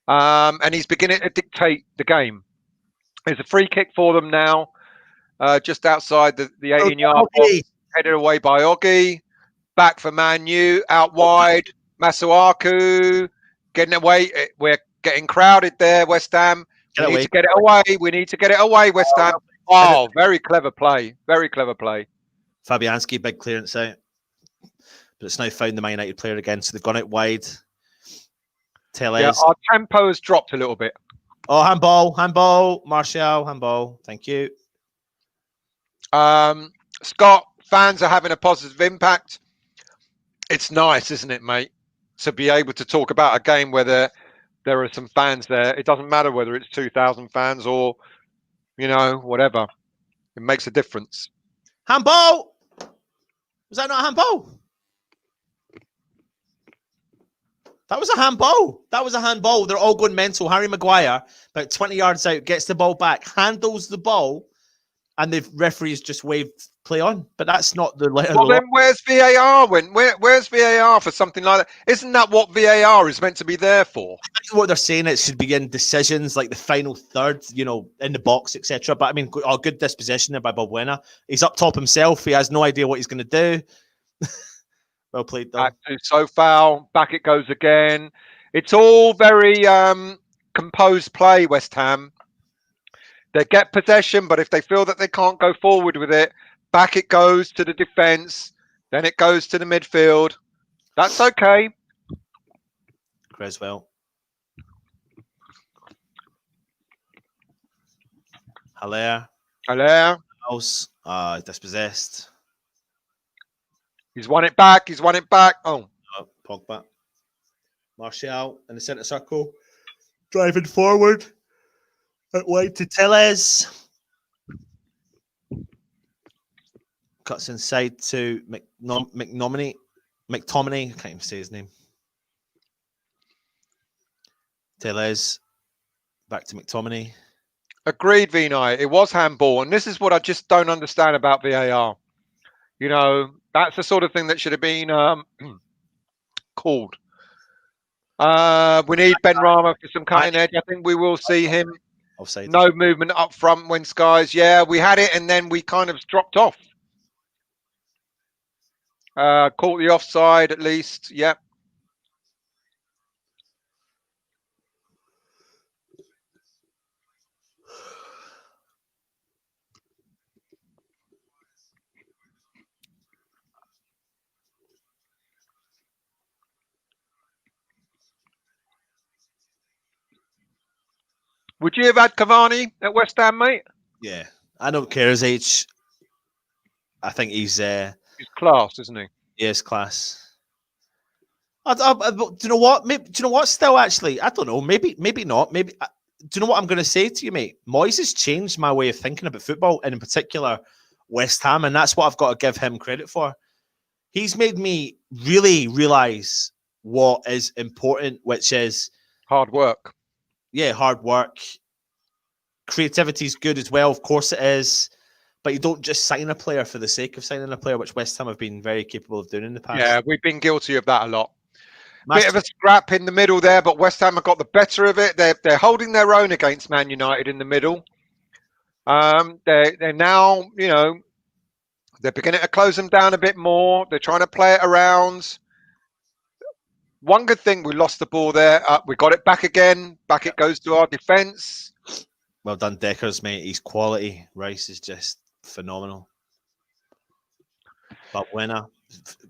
and he's beginning to dictate the game. There's a free kick for them now, just outside the 18-yard box, headed away by Oggy. Back for Man U, out wide. Masuaku getting away. We're getting crowded there, West Ham. We need to get it away. We need to get it away, West Ham. Oh, very clever play. Very clever play. Fabianski, big clearance out. But it's now found the Man United player again, so they've gone out wide. Tellez. Yeah, our tempo has dropped a little bit. Oh, handball. Martial, handball. Thank you. Scott, fans are having a positive impact. It's nice, isn't it, mate, to be able to talk about a game where there are some fans there. It doesn't matter whether it's 2,000 fans or, you know, whatever. It makes a difference. Handball! Was that not a handball? That was a handball. They're all going mental. Harry Maguire, about 20 yards out, gets the ball back, handles the ball, and the referees just waved play on. But that's not the letter. Well, then where's VAR? Where's VAR for something like that? Isn't that what VAR is meant to be there for? What they're saying, it should be in decisions like the final third, you know, in the box, etc. But I mean, good disposition there by Balbuena. He's up top himself. He has no idea what he's going to do. Well played, though. So foul. Back it goes again. It's all very composed play, West Ham. They get possession, but if they feel that they can't go forward with it, back it goes to the defence. Then it goes to the midfield. That's okay. Creswell. Haller. House. Dispossessed. He's won it back. Oh, Pogba. Martial in the centre circle. Driving forward. Out wide to Tellez. Cuts inside to McTominay. I can't even say his name. Tellez. Back to McTominay. Agreed, Vinay. It was handball. And this is what I just don't understand about VAR. You know, that's the sort of thing that should have been called. We need Ben Rama for some cutting edge. I think we will see him. Offside. No movement up front when Skies. Yeah, we had it and then we kind of dropped off. Caught the offside at least. Yep. Would you have had Cavani at West Ham, mate? Yeah, I don't care his age. I think he's class, isn't he? Yes, class. Do you know what? Maybe, do you know what? Still, actually, I don't know. Maybe not. Maybe. Do you know what I'm going to say to you, mate? Moyes has changed my way of thinking about football, and in particular, West Ham, and that's what I've got to give him credit for. He's made me really realise what is important, which is hard work. Yeah, hard work. Creativity is good as well, of course it is. But you don't just sign a player for the sake of signing a player, which West Ham have been very capable of doing in the past. Yeah, we've been guilty of that a lot. Bit of a scrap in the middle there, but West Ham have got the better of it. They're holding their own against Man United in the middle. They're now, you know, they're beginning to close them down a bit more. They're trying to play it around. One good thing, we lost the ball there. We got it back again. Back it goes to our defence. Well done, Deckers, mate. He's quality. Rice is just phenomenal. But winner.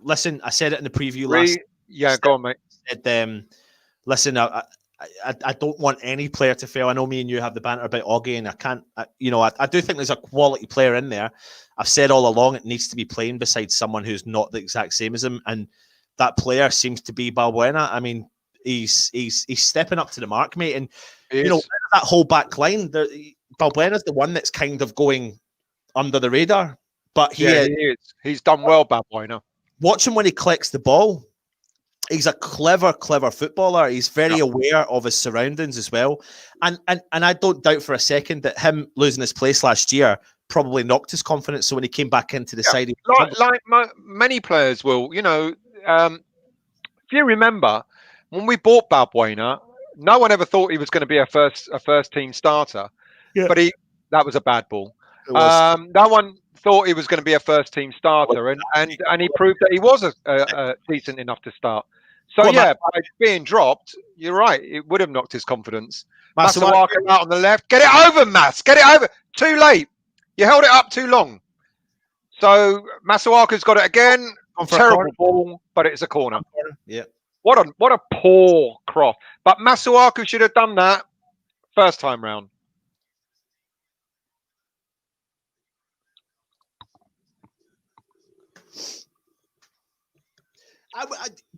Listen, I said it in the preview last. Yeah, go on, mate. Said, listen, I don't want any player to fail. I know me and you have the banter about Augie, and I can't. I do think there's a quality player in there. I've said all along it needs to be playing beside someone who's not the exact same as him, and that player seems to be Balbuena. I mean, he's stepping up to the mark, mate. And that whole back line, Balbuena's the one that's kind of going under the radar. But he is. He's done well, Balbuena. Watch him when he collects the ball. He's a clever footballer. He's very aware of his surroundings as well. And I don't doubt for a second that him losing his place last year probably knocked his confidence. So when he came back into the side, like many players will, if you remember, when we bought Balbuena, no one ever thought he was going to be a first team starter. Yeah. But that was a bad ball. No one thought he was going to be a first team starter, and he proved that he was a decent enough to start. So by being dropped, you're right, it would have knocked his confidence. Masuaku out on the left, get it over, get it over. Too late. You held it up too long. So Masuaku's got it again. Terrible ball, but it's a corner. Yeah. What a poor cross. But Masuaku should have done that first time round.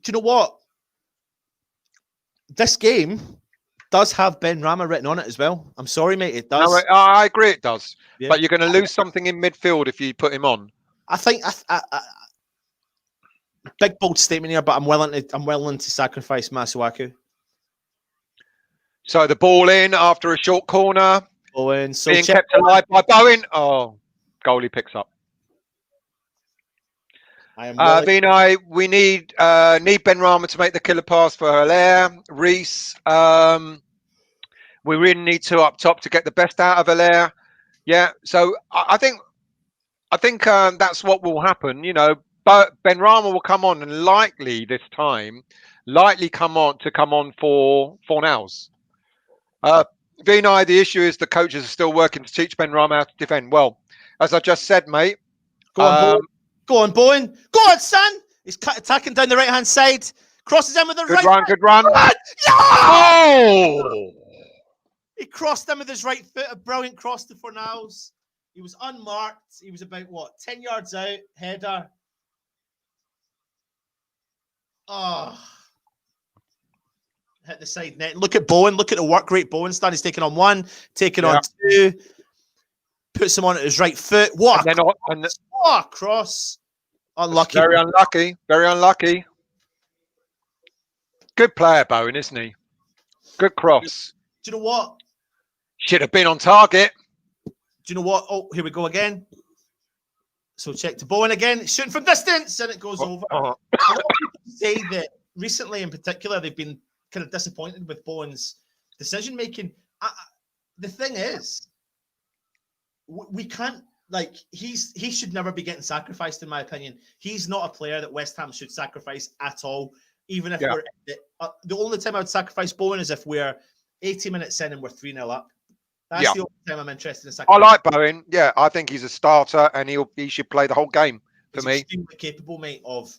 Do you know what? This game does have Ben Rama written on it as well. I'm sorry, mate. It does. No, I agree it does. Yeah. But you're going to lose something in midfield if you put him on. I think big bold statement here, but I'm willing to sacrifice Masuaku. So the ball in after a short corner. Bowen, so being kept alive by Bowen. Oh, goalie picks up. Vinay, we need Ben Rama to make the killer pass for Hilaire. Reese, we really need two up top to get the best out of Hilaire. Yeah, so I think that's what will happen. But Ben Rama will come on and likely this time, come on for Fornals. Vinay, the issue is the coaches are still working to teach Ben Rama how to defend. Well, as I just said, mate. Go on, Bowen. Go on, son. He's attacking down the right-hand side. Crosses in with the Good run. Yeah! Oh! He crossed in with his right foot. A brilliant cross to Fornals. He was unmarked. He was about, 10 yards out. Header. Oh. Hit the side net. Look at Bowen. Look at the work rate Bowen's done. He's taking on one, taking on two. Puts him on at his right foot. What a cross. Unlucky. Very unlucky. Very unlucky. Good player, Bowen, isn't he? Good cross. Do you know what? Should have been on target. Do you know what? Oh, here we go again. So check to Bowen again. Shooting from distance, and it goes over. A lot of people say that recently, in particular, they've been kind of disappointed with Bowen's decision making. The thing is, we can't, he should never be getting sacrificed, in my opinion. He's not a player that West Ham should sacrifice at all, even if we're the only time I would sacrifice Bowen is if we're 80 minutes in and we're 3-0 up. That's the only time I'm interested in sacrificing. I like Bowen. Yeah, I think he's a starter and he should play the whole game for me. He's extremely capable, mate, of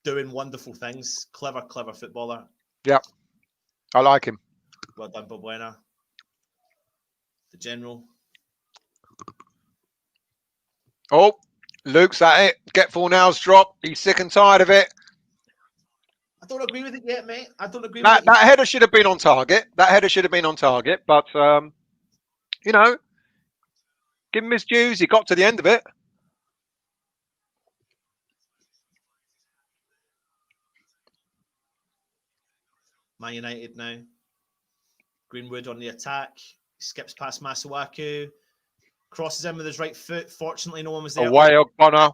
doing wonderful things. Clever footballer. Yeah, I like him. Well done, Balbuena. The general. Oh, Luke's at it. Get Fornals drop. He's sick and tired of it. I don't agree with it yet, mate. I don't agree with it. That header should have been on target. But, give him his dues. He got to the end of it. Man United now. Greenwood on the attack. Skips past Masuaku. Crosses in with his right foot. Fortunately, no one was there. Away, O'Connor.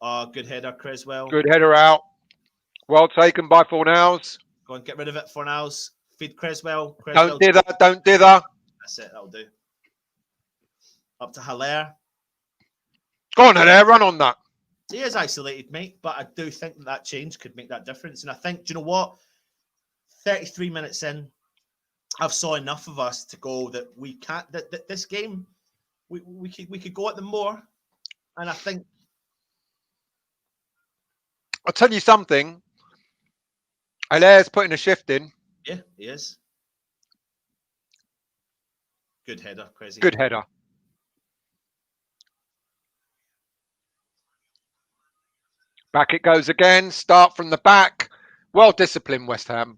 Oh, good header, Creswell. Good header out. Well taken by Fornals. Go and get rid of it, Fornals. Feed Creswell. Don't dither. That's it, that'll do. Up to Hilaire. Go on, Hilaire, run on that. He is isolated, mate, but I do think that change could make that difference. And I think, do you know what? 33 minutes in, I've saw enough of us to go that we can't. That this game, we could go at them more. And I think I'll tell you something. Alaire's putting a shift in. yeah, he is. Good header, crazy. Good header. Back it goes again. Start from the back. Well disciplined, West Ham.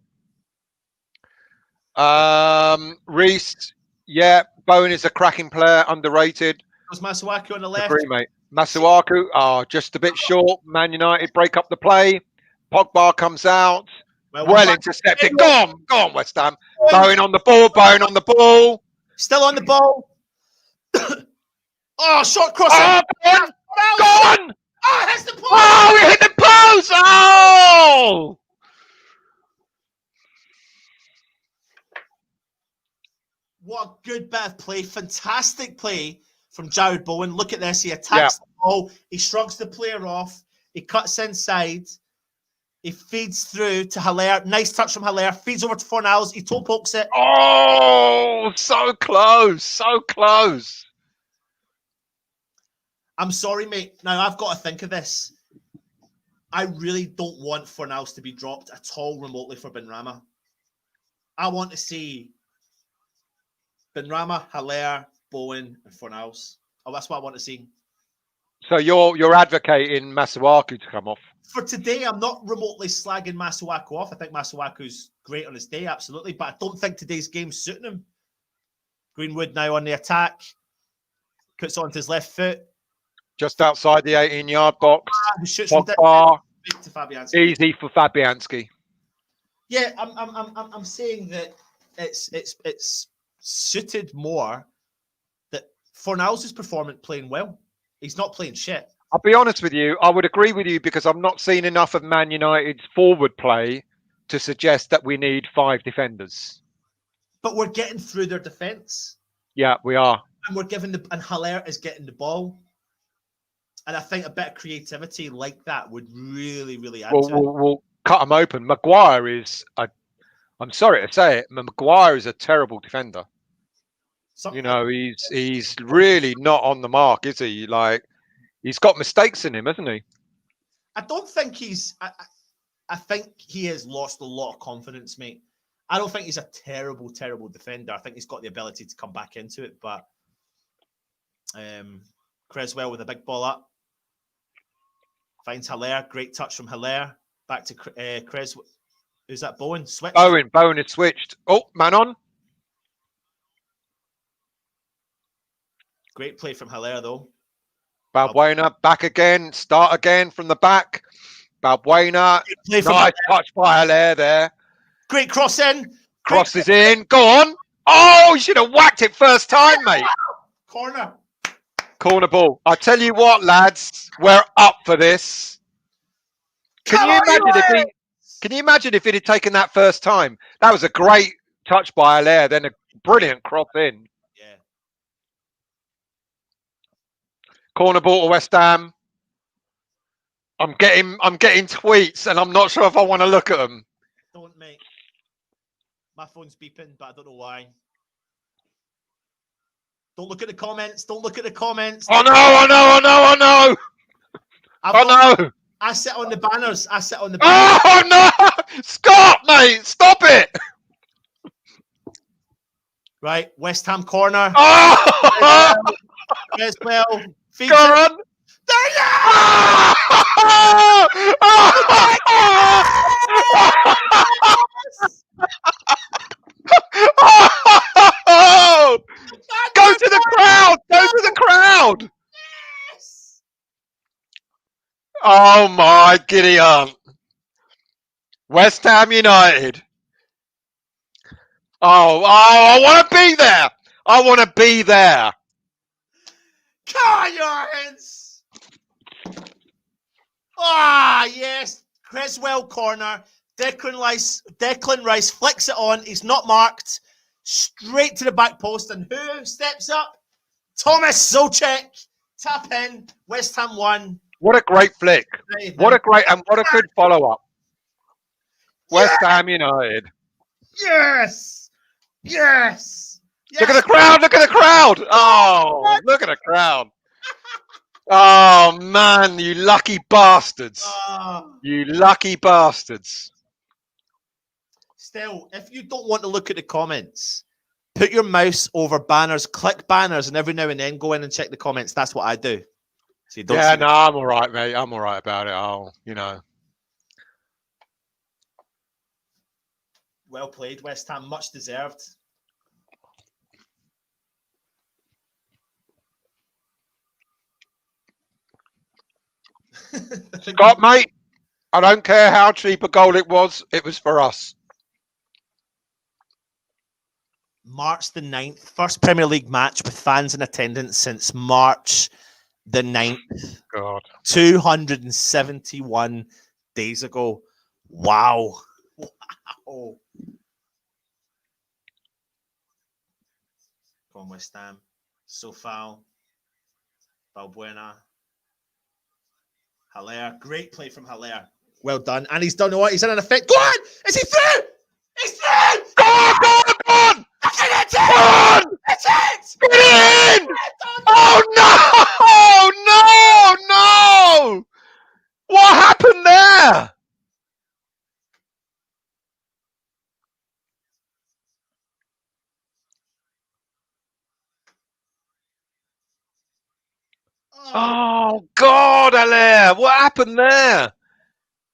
Reece, yeah. Bowen is a cracking player, underrated. Was Masuaku on the left? Agree, mate. Masuaku, just a bit short. Man United break up the play. Pogba comes out. Well intercepted. Go on, West Ham. Bowen on the ball. Still on the ball. Oh, short cross. Oh, go on. Oh, it hits the post. Oh, we hit the post. Oh. What a good bit of play. Fantastic play from Jared Bowen. Look at this. He attacks the ball. He shrugs the player off. He cuts inside. He feeds through to Haller. Nice touch from Haller. Feeds over to Fornals. He toe pokes it. Oh, so close. So close. I'm sorry, mate. Now, I've got to think of this. I really don't want Fornals to be dropped at all remotely for Benrahma. I want to see Benrahma, Haller, Bowen, and Fornals. Oh, that's what I want to see. So you're advocating Masuaku to come off? For today, I'm not remotely slagging Masuaku off. I think Masuaku's great on his day, absolutely. But I don't think today's game's suiting him. Greenwood now on the attack. Puts it onto his left foot. Just outside the 18-yard box. Shoots Pogba, to Fabianski. easy for Fabianski. Yeah, I'm saying that it's suited more that Fornals is performing playing well. He's not playing shit. I'll be honest with you. I would agree with you because I'm not seeing enough of Man United's forward play to suggest that we need 5 defenders. But we're getting through their defence. Yeah, we are. And we're giving and Haller is getting the ball. And I think a bit of creativity like that would really, really add to it. We'll cut them open. Maguire is I'm sorry to say it, Maguire is a terrible defender. You know, he's really not on the mark, is he? Like, he's got mistakes in him, hasn't he? I don't think he's. I think he has lost a lot of confidence, mate. I don't think he's a terrible, terrible defender. I think he's got the ability to come back into it, but Creswell with a big ball up. Finds Haller. Great touch from Haller. Back to Creswell. Who's that? Bowen? Switch. Bowen has switched. Oh, man on. Great play from Haller, though. Balbuena back again. Start again from the back. Balbuena. Nice touch by Haller there. Great cross in. Crosses in. Go on. Oh, you should have whacked it first time, mate. Corner. Corner ball. I tell you what, lads, we're up for this. Can you imagine if it had taken that first time? That was a great touch by Haller, then a brilliant cross in. Yeah. Corner ball to West Ham. I'm getting tweets, and I'm not sure if I want to look at them. Don't, mate. My phone's beeping, but I don't know why. Don't look at the comments. Don't look at the comments. Oh no! I know! I sit on the banners. Oh no! Scott, mate, stop it! Right, West Ham corner. Oh! Creswell. Go on! There you Oh! Go to the crowd! Go to the crowd! Yes! Oh my giddy aunt. West Ham United. Oh, I want to be there. I want to be there. Come on, Jorgens! Ah, yes. Creswell corner. Declan Rice flicks it on. He's not marked. Straight to the back post. And who steps up? Thomas Zocek. Tap in. West Ham 1. What a great flick. What a good follow-up. West Ham United. Yes! Yes! Look at the crowd. Look at the crowd. Oh, look at the crowd. Oh, man, you lucky bastards. You lucky bastards. Still, if you don't want to look at the comments, put your mouse over banners, click banners, and every now and then go in and check the comments. That's what I do. So you don't Yeah, no, I'm all right, mate. I'm all right about it. Oh, you know. Well played, West Ham. Much deserved. Scott, mate, I don't care how cheap a goal it was for us. March the 9th, first Premier League match with fans in attendance since March the 9th. God. 271 days ago. Wow. Wow. Come on, West Ham. So foul. Balbuena. Haller. Great play from Haller. Well done. And he's done what? He's in an effect. Go on! Is he through? He's through! Go on! Go on! Go on! It's Go on! It's it! Get in! Oh, no! No! No! What happened there? Oh, God, Haller. What happened there?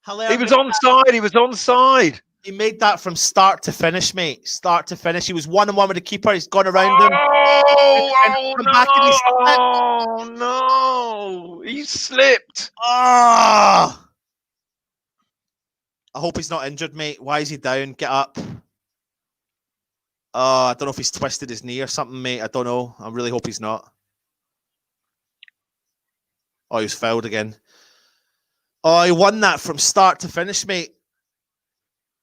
Haller He was onside. He was onside. He made that from start to finish, mate. Start to finish. He was 1-on-1 with the keeper. He's gone around him. Oh, no. He slipped. Oh! I hope he's not injured, mate. Why is he down? Get up. Oh, I don't know if he's twisted his knee or something, mate. I don't know. I really hope he's not. Oh, he was fouled again. Oh, he won that from start to finish, mate.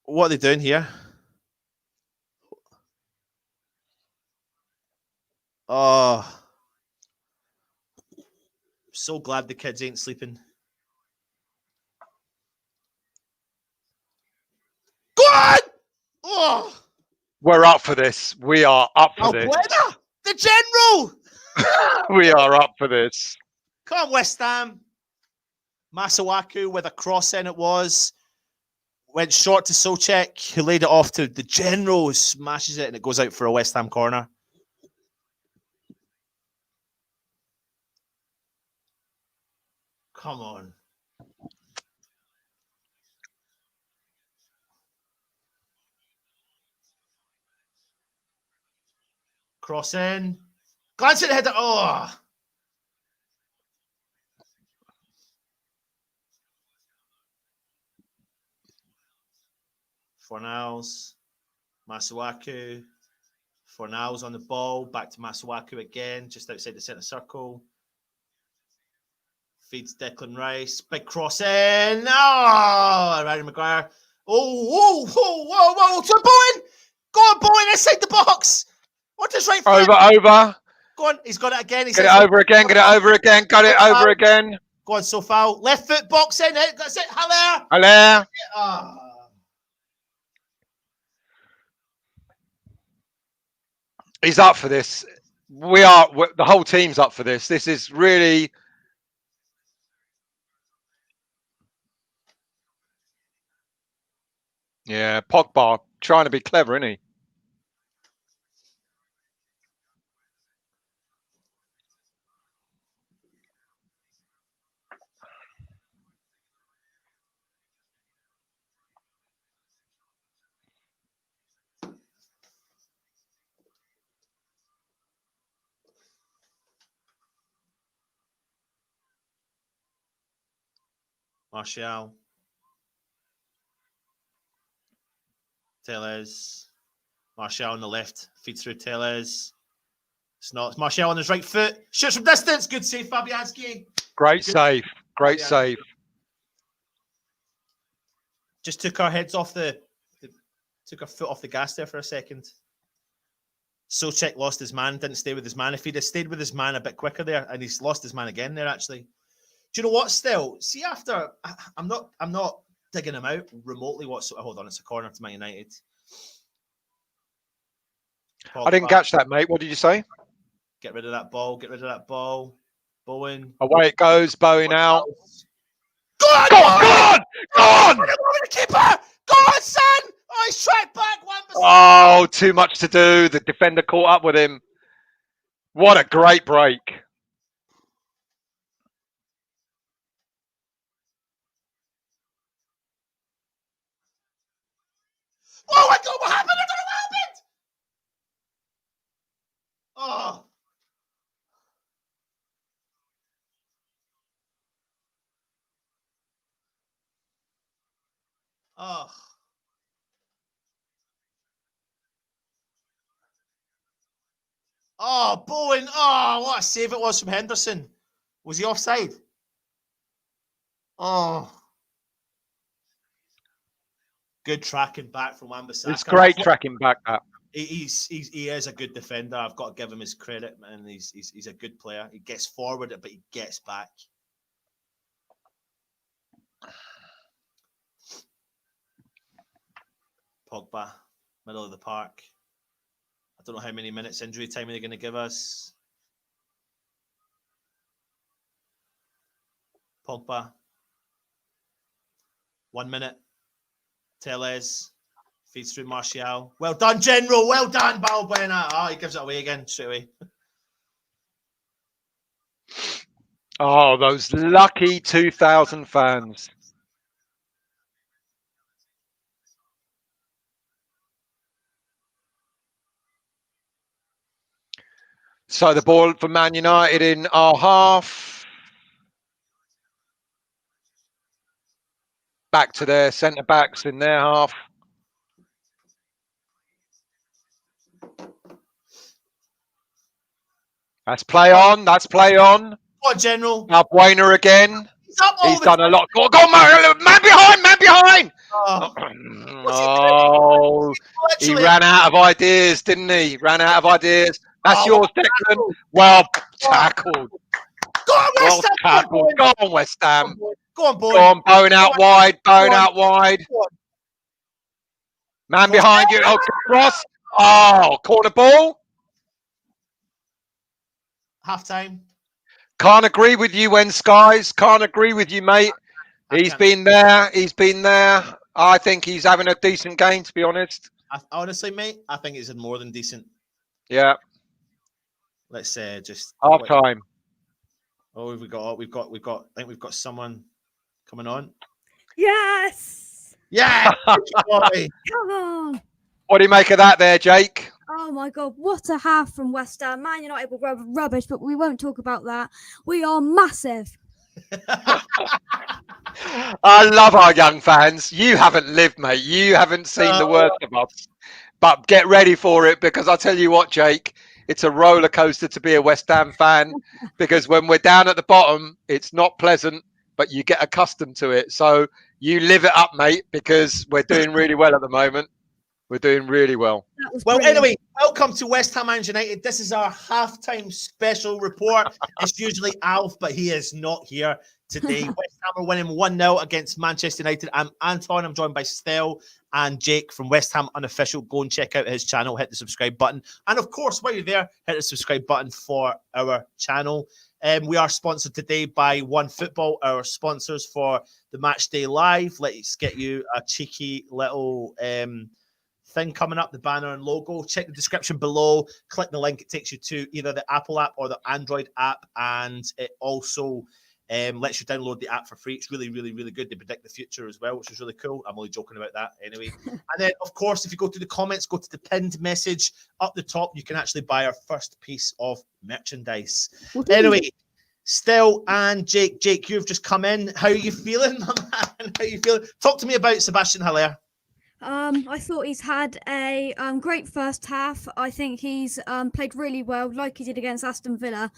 What are they doing here? Oh. So glad the kids ain't sleeping. Go on! Oh. We're up for this. We are up for this. Balbuena! The general! We are up for this. Come on, West Ham. Masuaku with a cross in it was. Went short to Souček, who laid it off to the general, who smashes it, and it goes out for a West Ham corner. Come on. Cross in. Glance at the header. Oh. Fornals. Masuaku. Fornals on the ball. Back to Masuaku again, just outside the centre circle. Feeds Declan Rice. Big cross in. Oh, Harry Maguire. Oh, whoa. To Bowen. Go on, Bowen, inside the box. What does right foot? Over. Go on, he's got it again. Get it over again. Got it over again. Go on, so foul. Left foot box in. That's it. Haller. Oh. He's up for this. The whole team's up for this. This is really. Yeah, Pogba trying to be clever, isn't he? Martial. Tellez. Martial on the left. Feeds through Tellez. It's not. It's Martial on his right foot. Shoots from distance. Good save, Fabianski. Great save. Great save. Just took our heads off took our foot off the gas there for a second. Souček lost his man, didn't stay with his man. If he'd have stayed with his man a bit quicker there, and he's lost his man again there, actually. Do you know what? Still, see, after I'm not digging him out remotely. Hold on, it's a corner to Man United. I didn't catch that, mate. What did you say? Get rid of that ball. Get rid of that ball. Bowen. Away it goes. Bowen out. Go on! Go on! Go on! Go on! The keeper! Go on, son! Oh, he's tracked back. Oh, too much to do. The defender caught up with him. What a great break. Oh my God, what happened? I don't know what happened. Oh. Oh. Oh, Bowen. Oh, what a save it was from Henderson. Was he offside? Oh. Good tracking back from Wan-Bissaka. It's great tracking back that. He is a good defender. I've got to give him his credit, man. He's a good player. He gets forward, but he gets back. Pogba, middle of the park. I don't know how many minutes injury time they're going to give us. Pogba. 1 minute. Tellez. Feeds through Martial. Well done, General. Well done, Balbuena. Oh, he gives it away again straight away. Oh, those lucky 2,000 fans. So the ball for Man United in our half. Back to their centre-backs in their half. That's play on. That's play on. What, General? Now Buena again. He's done a lot. Go on, man behind, man behind. Oh, he ran out of ideas, didn't he? Ran out of ideas. That's yours, Declan. Well tackled. Go on, West Ham. Tackled. Go on, West Ham. Go on, boy. Go on, Bowen out wide. Bowen out wide. Man behind you. Oh, cross. Oh, corner ball. Half time. Can't agree with you, Wen Skies. Can't agree with you, mate. He's been there. He's been there. I think he's having a decent game, to be honest. Honestly, mate, I think it's more than decent. Yeah. Let's just half time. Oh, we've got. I think we've got someone coming on. Yes. Yeah. Come on. What do you make of that, there, Jake? Oh my God, what a half from West Ham. Man United were rubbish, but we won't talk about that. We are massive. I love our young fans. You haven't lived, mate. You haven't seen the worst of us. But get ready for it, because I'll tell you what, Jake, it's a roller coaster to be a West Ham fan, because when we're down at the bottom, it's not pleasant, but you get accustomed to it. So you live it up, mate, because we're doing really well at the moment. We're doing really well. Well, anyway, welcome to West Ham and United. This is our halftime special report. It's usually Alf, but he is not here today. West Ham are winning 1-0 against Manchester United. I'm Anton. I'm joined by Stel and Jake from West Ham Unofficial. Go and check out his channel. Hit the subscribe button. And of course, while you're there, hit the subscribe button for our channel. We are sponsored today by OneFootball, our sponsors for the Match Day Live. Let's get you a cheeky little thing coming up, the banner and logo. Check the description below. Click the link. It takes you to either the Apple app or the Android app, and it also lets you download the app for free. It's really, really, really good. They predict the future as well, which is really cool. I'm only joking about that anyway. And then, of course, if you go to the comments, go to the pinned message up the top, you can actually buy our first piece of merchandise. Anyway, Stel and Jake. Jake, you've just come in. How are you feeling, my man? How are you feeling? Talk to me about Sebastian Haller. I thought he's had a great first half. I think he's played really well, like he did against Aston Villa.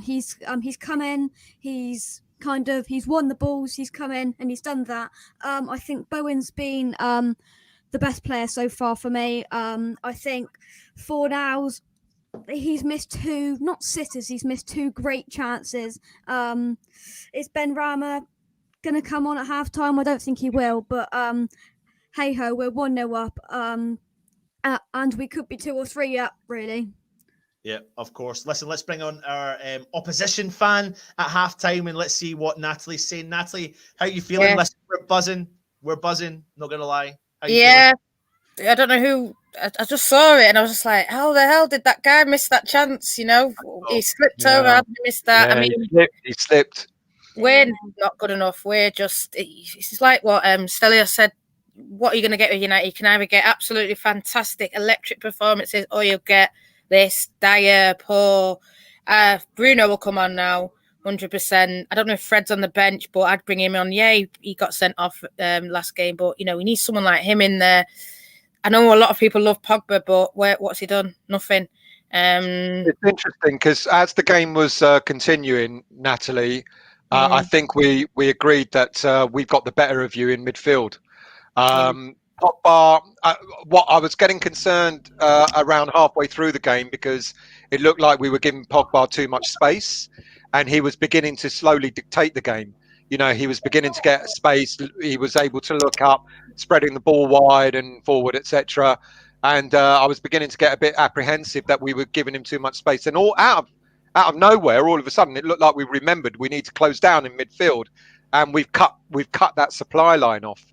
He's come in, he's won the balls, he's come in and he's done that. I think Bowen's been the best player so far for me. I think Fornals he's missed two, not sitters, he's missed two great chances. Is Ben Rama going to come on at half-time? I don't think he will, but hey-ho, we're 1-0 up, and we could be 2 or 3 up, really. Yeah, of course. Listen, let's bring on our opposition fan at halftime and let's see what Natalie's saying. Natalie, how are you feeling? Yeah. Listen, we're buzzing. We're buzzing, not going to lie. How you Yeah. I don't know who. I just saw it and I was just like, how the hell did that guy miss that chance? You know, he slipped over. How did he miss that? Yeah, I mean, he slipped. we're not good enough. We're just. It's like what Stelia said. What are you going to get with United? You can either get absolutely fantastic electric performances, or you'll get this dire, poor. Bruno will come on now, 100%. I don't know if Fred's on the bench, but I'd bring him on. Yeah, he got sent off last game, but you know we need someone like him in there. I know a lot of people love Pogba, but what's he done? Nothing. It's interesting because as the game was continuing, Natalie, I think we agreed that we've got the better of you in midfield. Pogba, what I was getting concerned around halfway through the game because it looked like we were giving Pogba too much space, and he was beginning to slowly dictate the game. You know, he was beginning to get space. He was able to look up, spreading the ball wide and forward, etc. And I was beginning to get a bit apprehensive that we were giving him too much space. And all out of nowhere, all of a sudden, it looked like we remembered we need to close down in midfield, and we've cut that supply line off.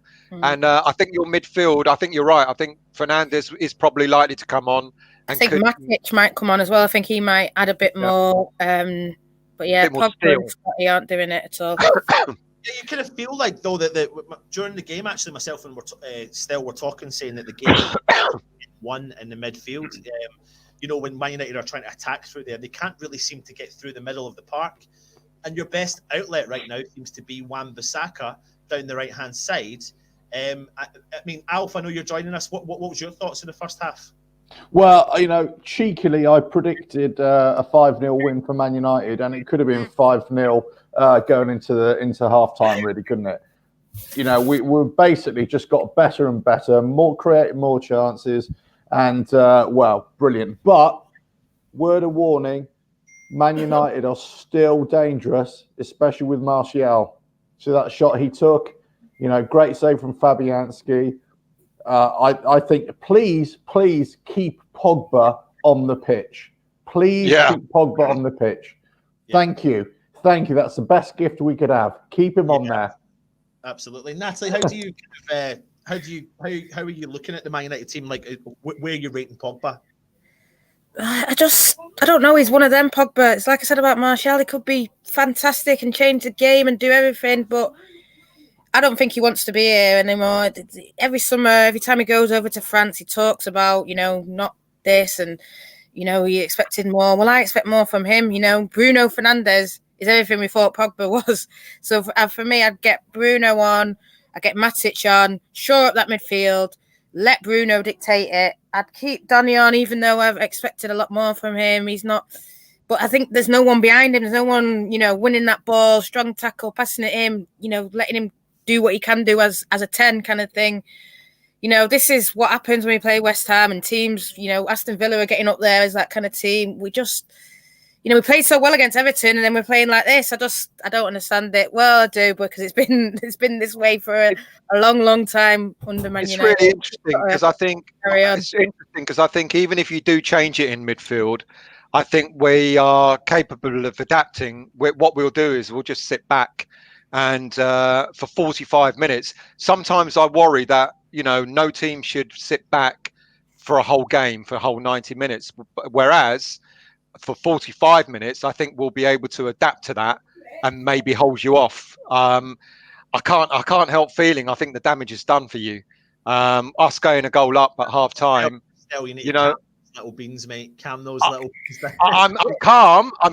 And I think your midfield, I think you're right. I think Fernandes is probably likely to come on. I think Matic might come on as well. I think he might add a bit more. But yeah, Pogba and Scotty aren't doing it at all. Yeah, you kind of feel like though that during the game, actually, myself and Stell were talking, saying that the game won in the midfield. You know, when Man United are trying to attack through there, they can't really seem to get through the middle of the park. And your best outlet right now seems to be Wan-Bissaka down the right-hand side. I mean, Alf, I know you're joining us. What was your thoughts in the first half? Well, you know, cheekily, I predicted a 5-0 win for Man United, and it could have been 5-0 going into half-time, really, couldn't it? You know, we've basically just got better and better, more creative, more chances, and, well, brilliant. But, word of warning, Man United are still dangerous, especially with Martial. So that shot he took, you know, great save from Fabianski. I think, please keep Pogba on the pitch. Please keep Pogba on the pitch. Yeah. Thank you. That's the best gift we could have. Keep him on there. Absolutely, Natalie. How are you looking at the Man United team? Like, where are you rating Pogba? I don't know. He's one of them, Pogba. It's like I said about Martial. He could be fantastic and change the game and do everything, but I don't think he wants to be here anymore. Every summer, every time he goes over to France, he talks about, you know, not this and, you know, he expected more. Well, I expect more from him. You know, Bruno Fernandes is everything we thought Pogba was. So for me, I'd get Bruno on, I'd get Matic on, shore up that midfield, let Bruno dictate it. I'd keep Donny on, even though I've expected a lot more from him. He's not, but I think there's no one behind him. There's no one, you know, winning that ball, strong tackle, passing it in, you know, letting him do what he can do as a 10 kind of thing. You know, this is what happens when we play West Ham and teams, you know, Aston Villa are getting up there as that kind of team. We just, you know, we played so well against Everton and then we're playing like this. I don't understand it. Well, I do, because it's been this way for a long time under Man United. It's really interesting because I think even if you do change it in midfield, I think we are capable of adapting. What we'll do is we'll just sit back and for 45 minutes. Sometimes I worry that, you know, no team should sit back for a whole game, for a whole 90 minutes. Whereas for 45 minutes, I think we'll be able to adapt to that and maybe hold you off. I can't help feeling I think the damage is done for you. Us going a goal up at half time, you know, little beans, mate. Calm those little beans. I'm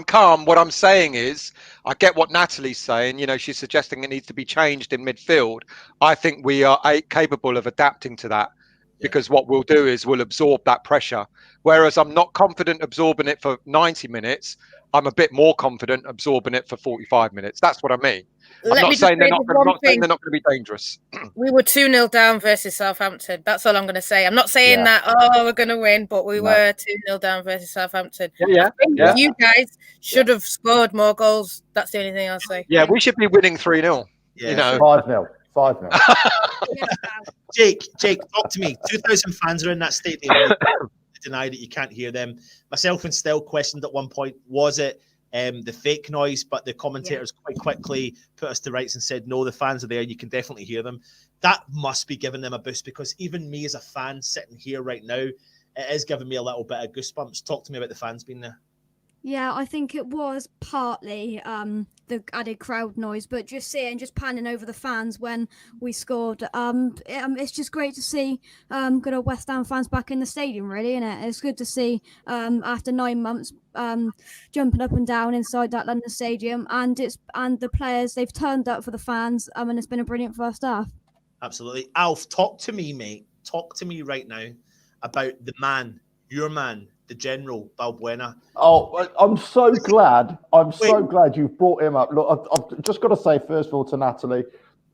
calm. What I'm saying is, I get what Natalie's saying. You know, she's suggesting it needs to be changed in midfield. I think we are capable of adapting to that, because what we'll do is we'll absorb that pressure. Whereas I'm not confident absorbing it for 90 minutes. I'm a bit more confident absorbing it for 45 minutes. That's what I mean. I'm Let not me saying they're just not say going one thing. to be dangerous. We were 2-0 down versus Southampton. That's all I'm going to say. I'm not saying that, we're going to win, but we were 2-0 down versus Southampton. Yeah. I think you guys should have scored more goals. That's the only thing I'll say. Yeah, we should be winning 3-0. Yeah. You know, 5-0. 5-0. Jake, talk to me. 2,000 fans are in that stadium. Deny that you can't hear them. Myself and Still questioned at one point, was it the fake noise? But the commentators quite quickly put us to rights and said, no, the fans are there. You can definitely hear them. That must be giving them a boost, because even me as a fan sitting here right now, it is giving me a little bit of goosebumps. Talk to me about the fans being there. Yeah, I think it was partly the added crowd noise, but just panning over the fans when we scored. It's just great to see good old West Ham fans back in the stadium, really, isn't it? It's good to see after 9 months jumping up and down inside that London stadium, and the players, they've turned up for the fans, and it's been a brilliant first half. Absolutely. Alf, talk to me, mate. Talk to me right now about the man, your man, the General, Balbuena. Oh, I'm so glad. So glad you've brought him up. Look, I've just got to say, first of all, to Natalie,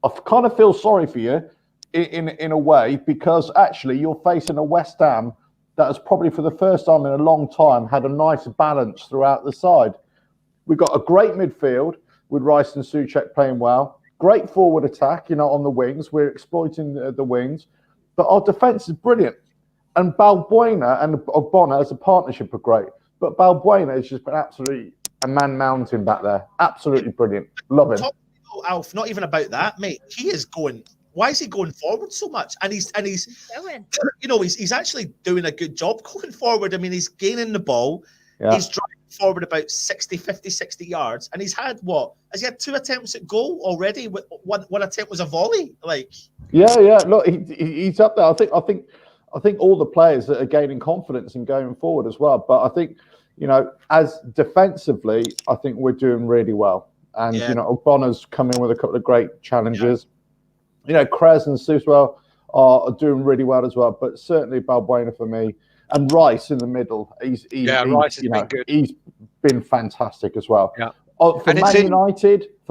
I kind of feel sorry for you in a way, because actually you're facing a West Ham that has probably for the first time in a long time had a nice balance throughout the side. We've got a great midfield with Rice and Souček playing well. Great forward attack, on the wings. We're exploiting the wings. But our defence is brilliant. And Balbuena and Ogbonna as a partnership are great. But Balbuena has just been absolutely a man mountain back there. Absolutely brilliant. Love him. Alf, not even about that, mate. He is going. Why is he going forward so much? And he's going. He's actually doing a good job going forward. I mean, he's gaining the ball. Yeah. He's driving forward about 60 yards. And he's had what? Has he had 2 attempts at goal already? One attempt was a volley. Yeah. Look, he's up there. I think all the players that are gaining confidence and going forward as well. But I think, as defensively, I think we're doing really well. And, Ogbonna's come in with a couple of great challenges. Yeah. Krez and Suswell are doing really well as well. But certainly Balbuena for me. And Rice in the middle. Rice has been good. He's been fantastic as well. Yeah. For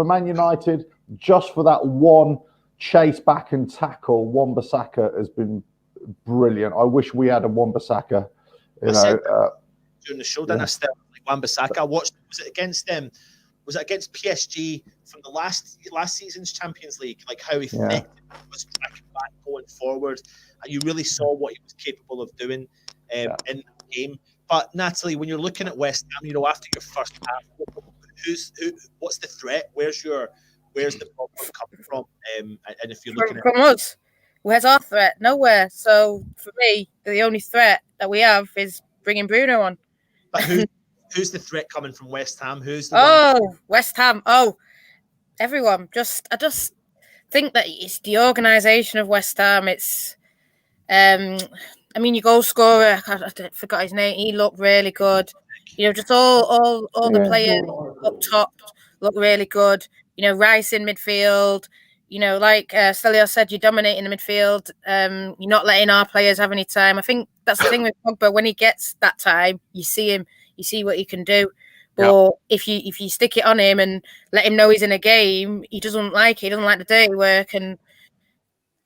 Man United, just for that one chase back and tackle, Wan-Bissaka has been brilliant. I wish we had a Wan-Bissaka. During the show, didn't I? Still, Wan-Bissaka. I watched. Was it against them? Was it against PSG from the last season's Champions League? How effective he was tracking back, going forward, and you really saw what he was capable of doing in the game. But Natalie, when you're looking at West Ham, after your first half, what's the threat? Where's the problem coming from? And if you're looking from us. Where's our threat? Nowhere. So for me, the only threat that we have is bringing Bruno on. But who's the threat coming from West Ham? Who's the one? West Ham. Everyone. I just think that it's the organisation of West Ham. It's, your goal scorer. I forgot his name. He looked really good. Just all the players up top look really good. Rice in midfield. Like Stelio said, you're dominating the midfield. You're not letting our players have any time. I think that's the thing with Pogba. When he gets that time, you see him. You see what he can do. But if you stick it on him and let him know he's in a game, he doesn't like it. He doesn't like the dirty work. And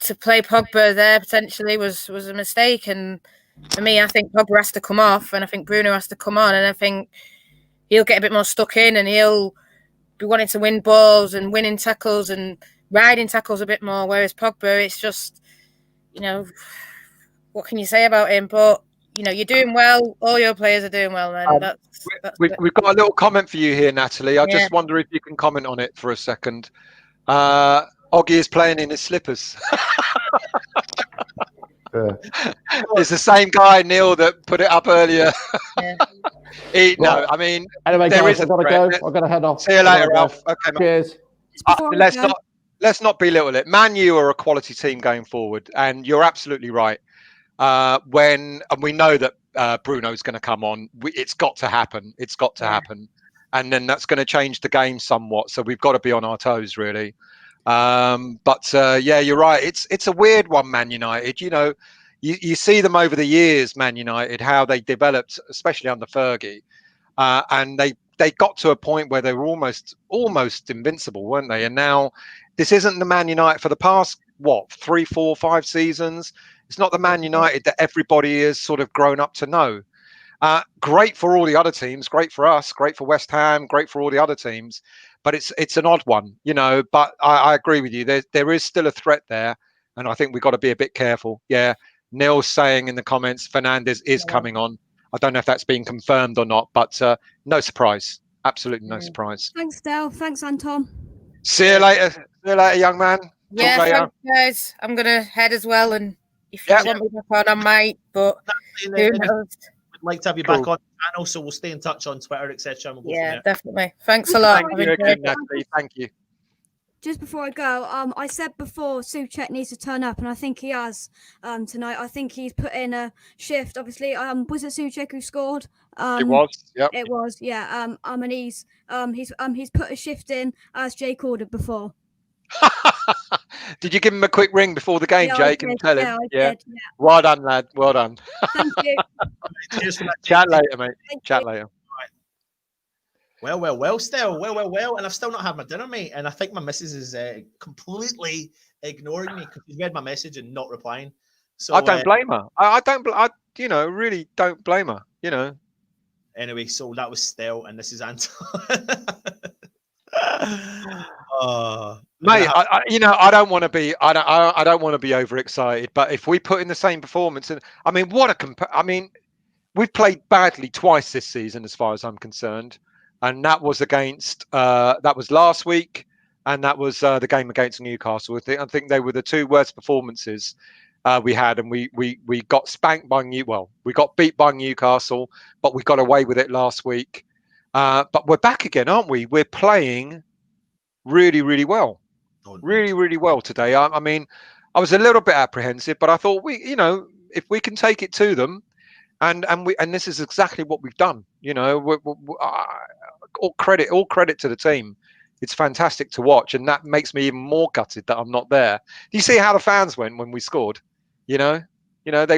to play Pogba there potentially was a mistake. And for me, I think Pogba has to come off, and I think Bruno has to come on. And I think he'll get a bit more stuck in, and he'll be wanting to win balls and winning tackles and riding tackles a bit more, whereas Pogba, it's just, what can you say about him? But, you're doing well. All your players are doing well, man. We've got a little comment for you here, Natalie. I just wonder if you can comment on it for a second. Oggy is playing in his slippers. It's the same guy, Neil, that put it up earlier. Anyway, guys, I've got to go. I've got to head off. See you later, Ralph. Okay, cheers. Let's not belittle it. Man U are a quality team going forward, and you're absolutely right. And we know that Bruno's going to come on. It's got to happen. It's got to happen, and then that's going to change the game somewhat. So we've got to be on our toes, really. But you're right. It's a weird one, Man United. You see them over the years, Man United, how they developed, especially under Fergie, and they they got to a point where they were almost invincible, weren't they? And now this isn't the Man United for the past, 3, 4, 5 seasons. It's not the Man United that everybody has sort of grown up to know. Great for all the other teams, great for us, great for West Ham, great for all the other teams, but it's an odd one, But I agree with you. There is still a threat there, and I think we've got to be a bit careful. Yeah, Neil's saying in the comments, Fernandes is coming on. I don't know if that's been confirmed or not, but no surprise. Absolutely no surprise. Thanks, Dale. Thanks, Anton. See you later. See you later, young man. Yeah, Talk later. thanks, guys. I'm gonna head as well, and if you want me back on, I might. But who knows? We'd like to have you back on the channel, so we'll stay in touch on Twitter, etc. And we'll go from there. Definitely. Thanks a lot. Thank you again, Natalie. Thank you. Just before I go, I said before Souček needs to turn up, and I think he has tonight. I think he's put in a shift. Obviously, was it Souček who scored? It was. Yep. It was. Yeah. And he's put a shift in as Jake ordered before. Did you give him a quick ring before the game, Jake, and tell him? I did, yeah. Well done, lad. Well done. Thank you. Cheers for that. Chat later, mate. Chat later. Well, still. Well. And I've still not had my dinner, mate. And I think my missus is completely ignoring me because she's read my message and not replying. So I don't blame her. I really don't blame her, Anyway, so that was Stell, and this is Anton. Mate, I don't want to be. I don't want to be overexcited. But if we put in the same performance, and we've played badly twice this season, as far as I'm concerned, and that was that was last week, and that was the game against Newcastle. I think they were the two worst performances we had, and we got spanked by we got beat by Newcastle, but we got away with it last week. But we're back again, aren't we? We're playing really, really well. Really, really well today. I was a little bit apprehensive, but I thought if we can take it to them, and this is exactly what we've done. All credit to the team. It's fantastic to watch, and that makes me even more gutted that I'm not there. Do you see how the fans went when we scored? They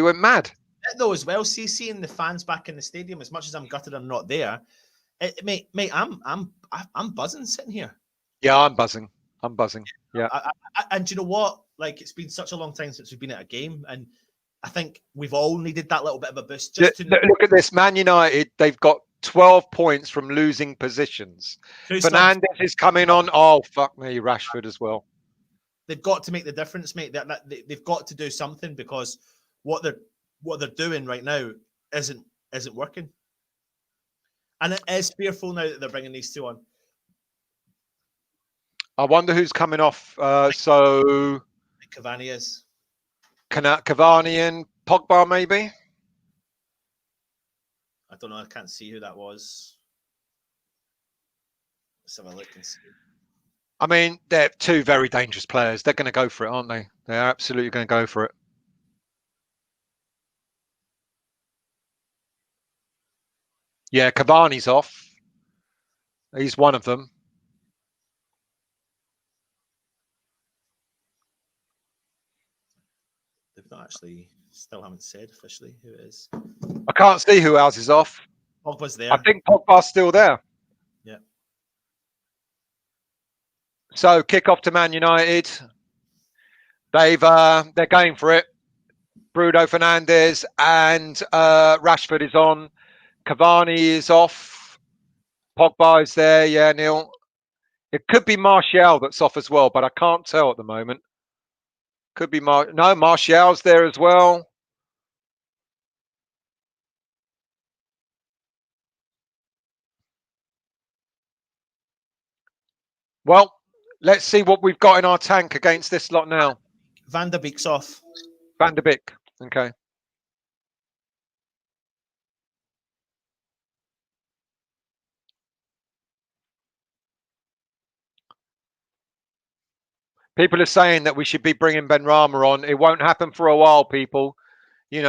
went mad. Though as well, seeing the fans back in the stadium, as much as I'm gutted I'm not there, mate, I'm buzzing sitting here. Yeah, I'm buzzing. Yeah. And do you know what? Like, it's been such a long time since we've been at a game, and I think we've all needed that little bit of a boost. Look at this, Man United. They've got 12 points from losing positions. Fernandes is coming on. Oh, fuck me, Rashford as well. They've got to make the difference, mate. They've got to do something, because what they're doing right now isn't working, and it is fearful now that they're bringing these two on. I wonder who's coming off. So Cavani is. Cavani and Pogba, maybe. I don't know. I can't see who that was. Let's have a look and see. They're two very dangerous players. They're going to go for it, aren't they? They're absolutely going to go for it. Yeah, Cavani's off. He's one of them. They've not actually, still haven't said officially who it is. I can't see who else is off. Pogba's there. I think Pogba's still there. Yeah. So kick off to Man United. They're going for it. Bruno Fernandes and Rashford is on. Cavani is off. Pogba is there. Yeah, Neil. It could be Martial that's off as well, but I can't tell at the moment. Could be Martial's there as well. Well, let's see what we've got in our tank against this lot now. Van der Beek's off. Van der Beek. Okay. People are saying that we should be bringing Benrahma on. It won't happen for a while, people. It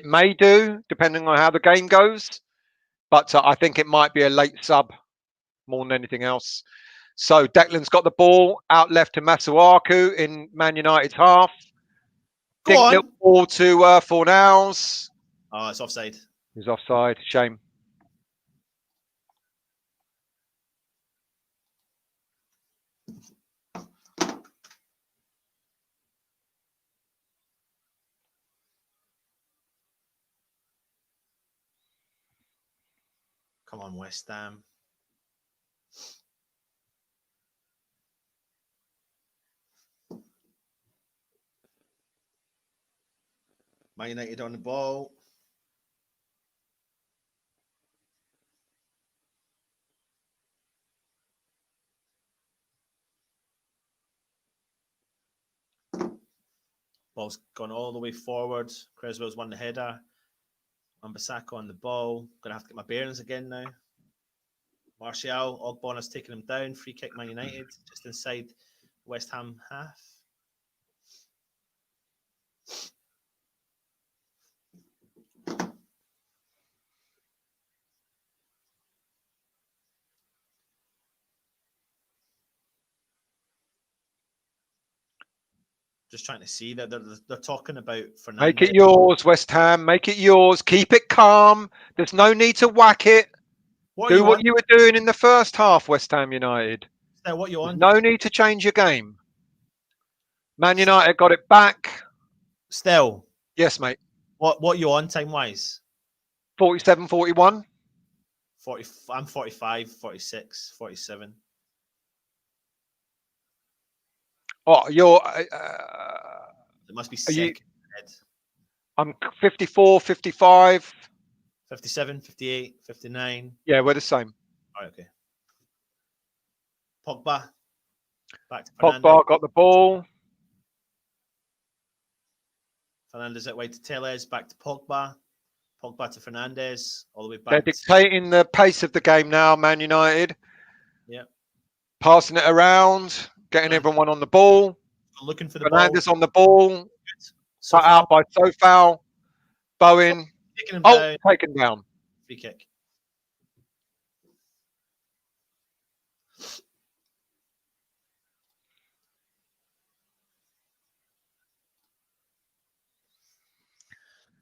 may do, depending on how the game goes. But I think it might be a late sub more than anything else. So Declan's got the ball out left to Masuaku in Man United's half. Little ball to Fornals. Oh, it's offside. He's offside. Shame. Come on, West Ham. Man United on the ball. Ball's gone all the way forward. Creswell's won the header. Wan-Bissaka on the ball. Gonna have to get my bearings again now. Martial, Ogbonna's taking him down. Free kick, Man United, just inside West Ham half. Just trying to see that they're talking about Fernandes. Make it yours, West Ham. Make it yours. Keep it calm. There's no need to whack it. Do what you were doing in the first half, West Ham United. What you on? There's no need to change your game. Man United got it back. Still. Yes, mate. What you on time-wise? 47, 41. 40, I'm 45, 46, 47. Oh, you're... it must be second. I'm 54, 55. 57, 58, 59. Yeah, we're the same. All right, okay. Pogba. Back to Fernandes. Pogba Got the ball. Fernandes out wide to Tellez. Back to Pogba. Pogba to Fernandes. All the way back. They're dictating the pace of the game now, Man United. Yeah. Passing it around. Getting everyone on the ball. Looking for the Fernandes ball. on the ball. Cut out by Sofal. Bowen. Taken down. Free kick.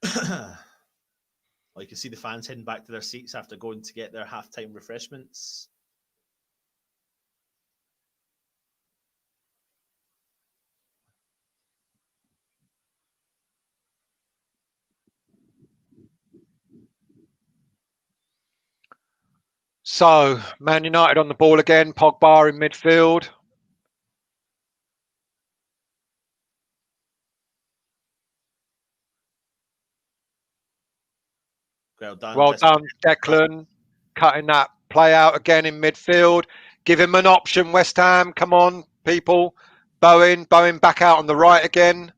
Well, you can see the fans heading back to their seats after going to get their halftime refreshments. So, Man United on the ball again. Pogba in midfield. Well done, Declan. Cutting that play out again in midfield. Give him an option, West Ham. Come on, people. Bowen back out on the right again.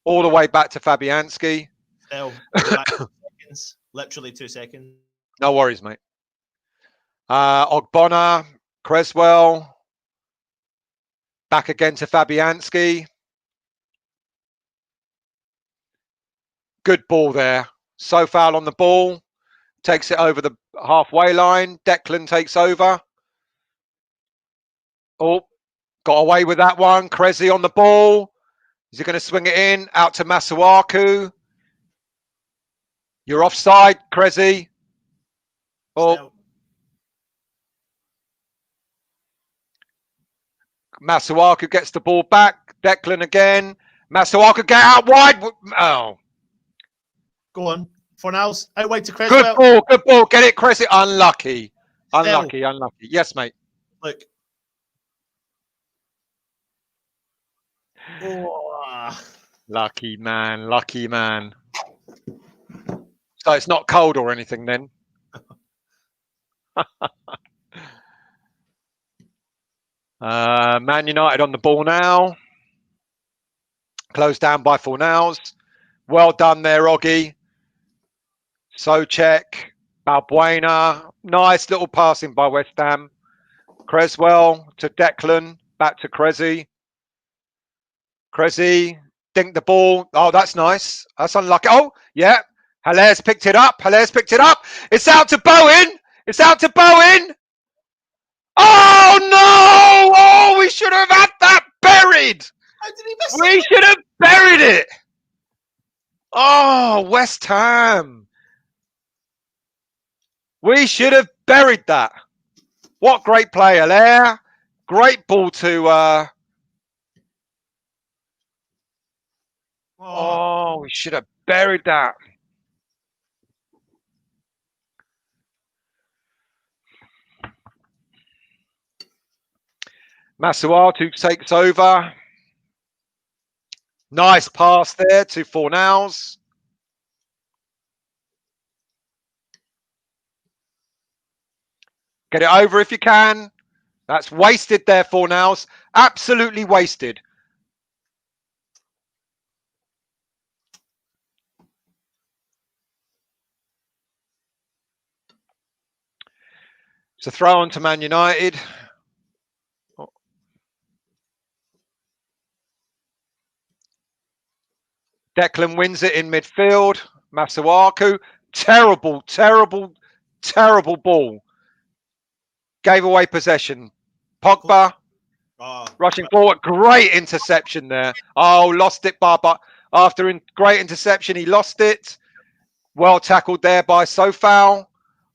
All the way back to Fabianski. Still, back 2 seconds. Literally 2 seconds. No worries, mate. Ogbonna, Creswell. Back again to Fabianski. Good ball there. Sofal on the ball. Takes it over the halfway line. Declan takes over. Oh, got away with that one. Krezi on the ball. Is he going to swing it in? Out to Masuaku. You're offside, Krezi. Oh. Masuaku gets the ball back. Declan again. Masuaku get out wide. Oh. Go on. Fornals out wide to Creswell. Good ball. Get it, Krezi. Unlucky. Unlucky. Yes, mate. Look. Oh. Lucky man. So it's not cold or anything then? Man United on the ball now. Closed down by Fornals. Well done there, Oggy. Socek, Balbuena. Nice little passing by West Ham. Creswell to Declan. Back to Krezi. Krezi, dink the ball. Oh, that's nice. That's unlucky. Oh, yeah. Haller's picked it up. It's out to Bowen. Oh, no. Oh, we should have had that buried. How did he miss it? We should have buried it. Oh, West Ham. We should have buried that. What great player there. Great ball to... Oh, we should have buried that. Masuaku takes over. Nice pass there to Fornals. Get it over if you can. That's wasted there, Fornals. Absolutely wasted. It's a throw on to Man United. Declan wins it in midfield. Masuaku. Terrible, terrible, terrible ball. Gave away possession. Pogba rushing forward. Great interception there. Oh, lost it, Baba. After great interception, he lost it. Well tackled there by Sofal.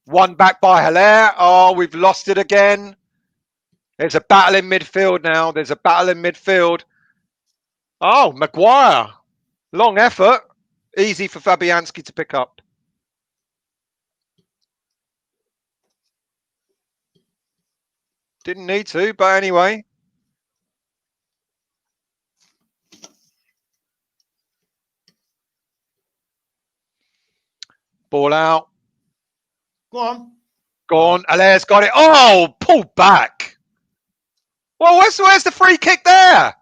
One back by Hilaire. Oh, we've lost it again. There's a battle in midfield now. There's a battle in midfield. Oh, Maguire. Long effort. Easy for Fabianski to pick up. Didn't need to, but anyway. Ball out. Go on. Go on. Alaire's got it. Oh, pull back. Well, where's the free kick there?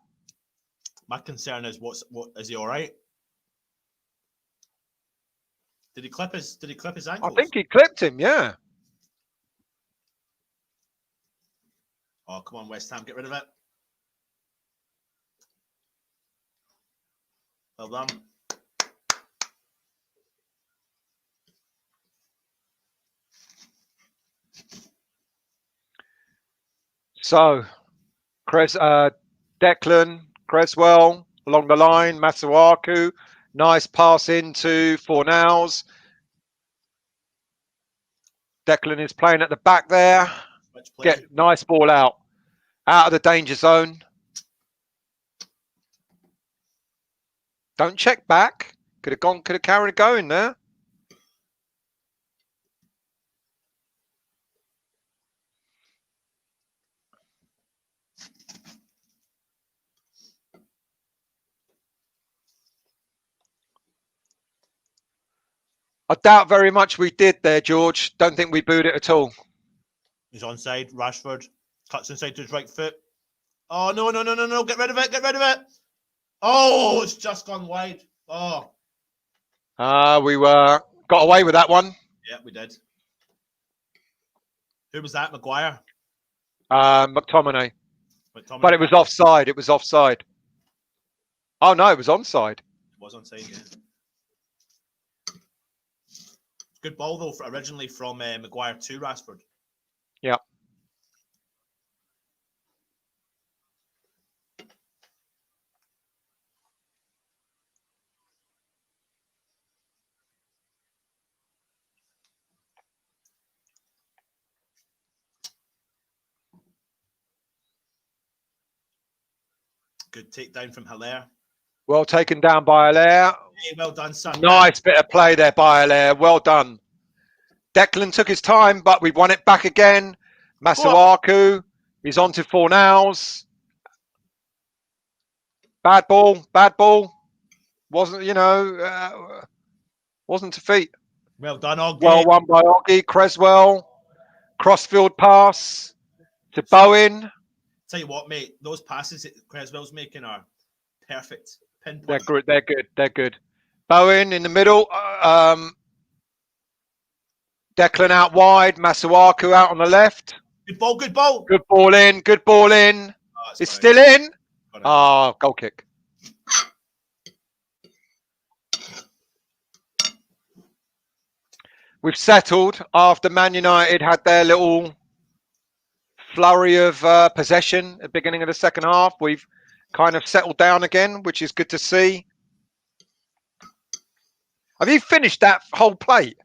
My concern is what is he all right? Did he clip his ankles? I think he clipped him, yeah. Oh, come on, West Ham, get rid of it. Well done. So, Declan, Creswell along the line, Masuaku, nice pass into Fornals. Declan is playing at the back there. Get nice ball out of the danger zone. Don't check back. Could have carried it going there. I doubt very much we did there, George. Don't think we booed it at all. He's onside. Rashford cuts inside to his right foot. Oh, no. Get rid of it. Get rid of it. Oh, it's just gone wide. Oh. We got away with that one. Yeah, we did. Who was that? Maguire? McTominay. But it was offside. It was offside. Oh, no, it was onside. It was onside, yeah. Good ball, though, originally from Maguire to Rashford. Yeah. Good takedown from Hilaire. Well taken down by Hilaire. Hey, well done, son. Nice bit of play there by Hilaire. Well done. Declan took his time, but we've won it back again. Masuaku is on to Fornals. Bad ball. Wasn't to feet. Well done, Oggy. Well won by Oggy. Creswell. Crossfield pass to Bowen. Tell you what, mate, those passes that Creswell's making are perfect. Pinpoint. They're good. Bowen in the middle. Declan out wide. Masuaku out on the left. Good ball. Good ball in. Oh, it's still in. Oh, goal kick. We've settled after Man United had their little flurry of possession at the beginning of the second half. We've kind of settled down again, which is good to see. Have you finished that whole plate?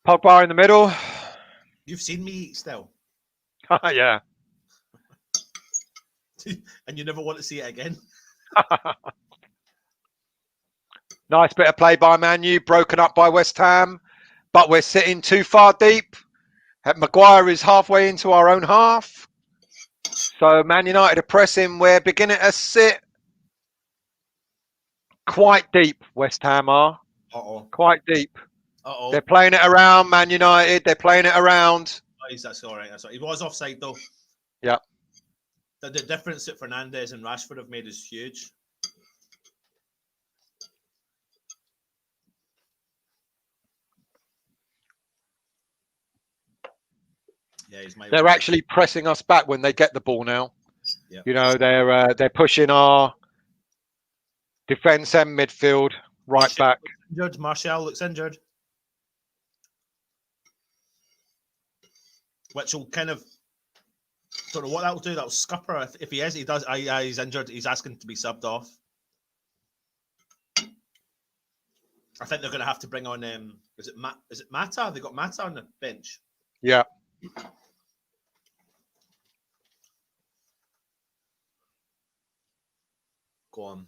Pogba in the middle. You've seen me eat still. Yeah. And you never want to see it again. Nice bit of play by Man U, broken up by West Ham, but we're sitting too far deep. Maguire is halfway into our own half. So Man United are pressing. We're beginning to sit quite deep, West Ham are. Uh-oh. Quite deep. Uh-oh. They're playing it around, Man United. They're playing it around. Oh, that's all right. That's all right. He was offside, though. Yeah. The difference that Fernandes and Rashford have made is huge. Yeah, they're actually pressing us back when they get the ball now. Yeah. You know, they're pushing our defence and midfield right back. Injured. Martial looks injured. Which will kind of, don't know what that will do. That'll scupper if he is. He does. He's injured. He's asking to be subbed off. I think they're going to have to bring on. Is it Mata? They got Mata on the bench. Yeah. Go on.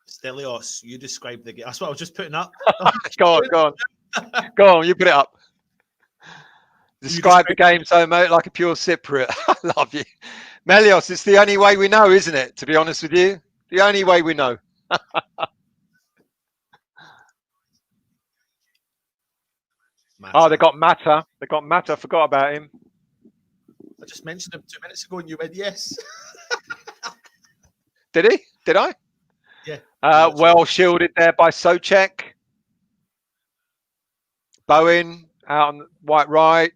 Stelios, you described the game. That's what I was just putting up. Go on. Go on, you put it up. Describe the game so much like a pure Cypriot. I love you. Melios, it's the only way we know, isn't it? To be honest with you. The only way we know. Oh, they got Mata. Forgot about him. I just mentioned him 2 minutes ago and you went, yes. Did he? Did I? Yeah. Well shielded there by Socek. Bowen out on the right.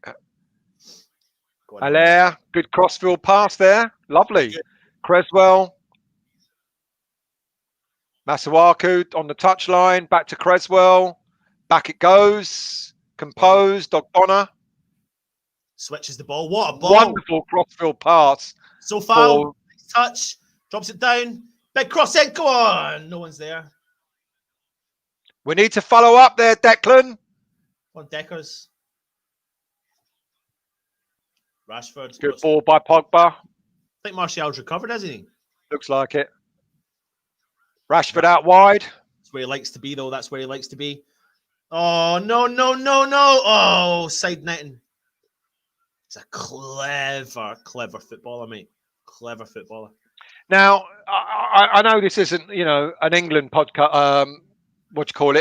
Allaire, good crossfield pass there. Lovely. Creswell. Masuaku on the touchline. Back to Creswell. Back it goes. Composed. Ogbonna. Switches the ball. What a ball. Wonderful crossfield pass. So foul. Touch. Drops it down. Big cross in. Go on. No one's there. We need to follow up there, Declan. On Deckers. Rashford. Good ball by Pogba. I think Martial's recovered, hasn't he? Looks like it. Rashford out wide. That's where he likes to be, though. That's where he likes to be. Oh, no. Oh, side netting. He's a clever footballer, mate. Clever footballer. Now, I know this isn't, an England podcast,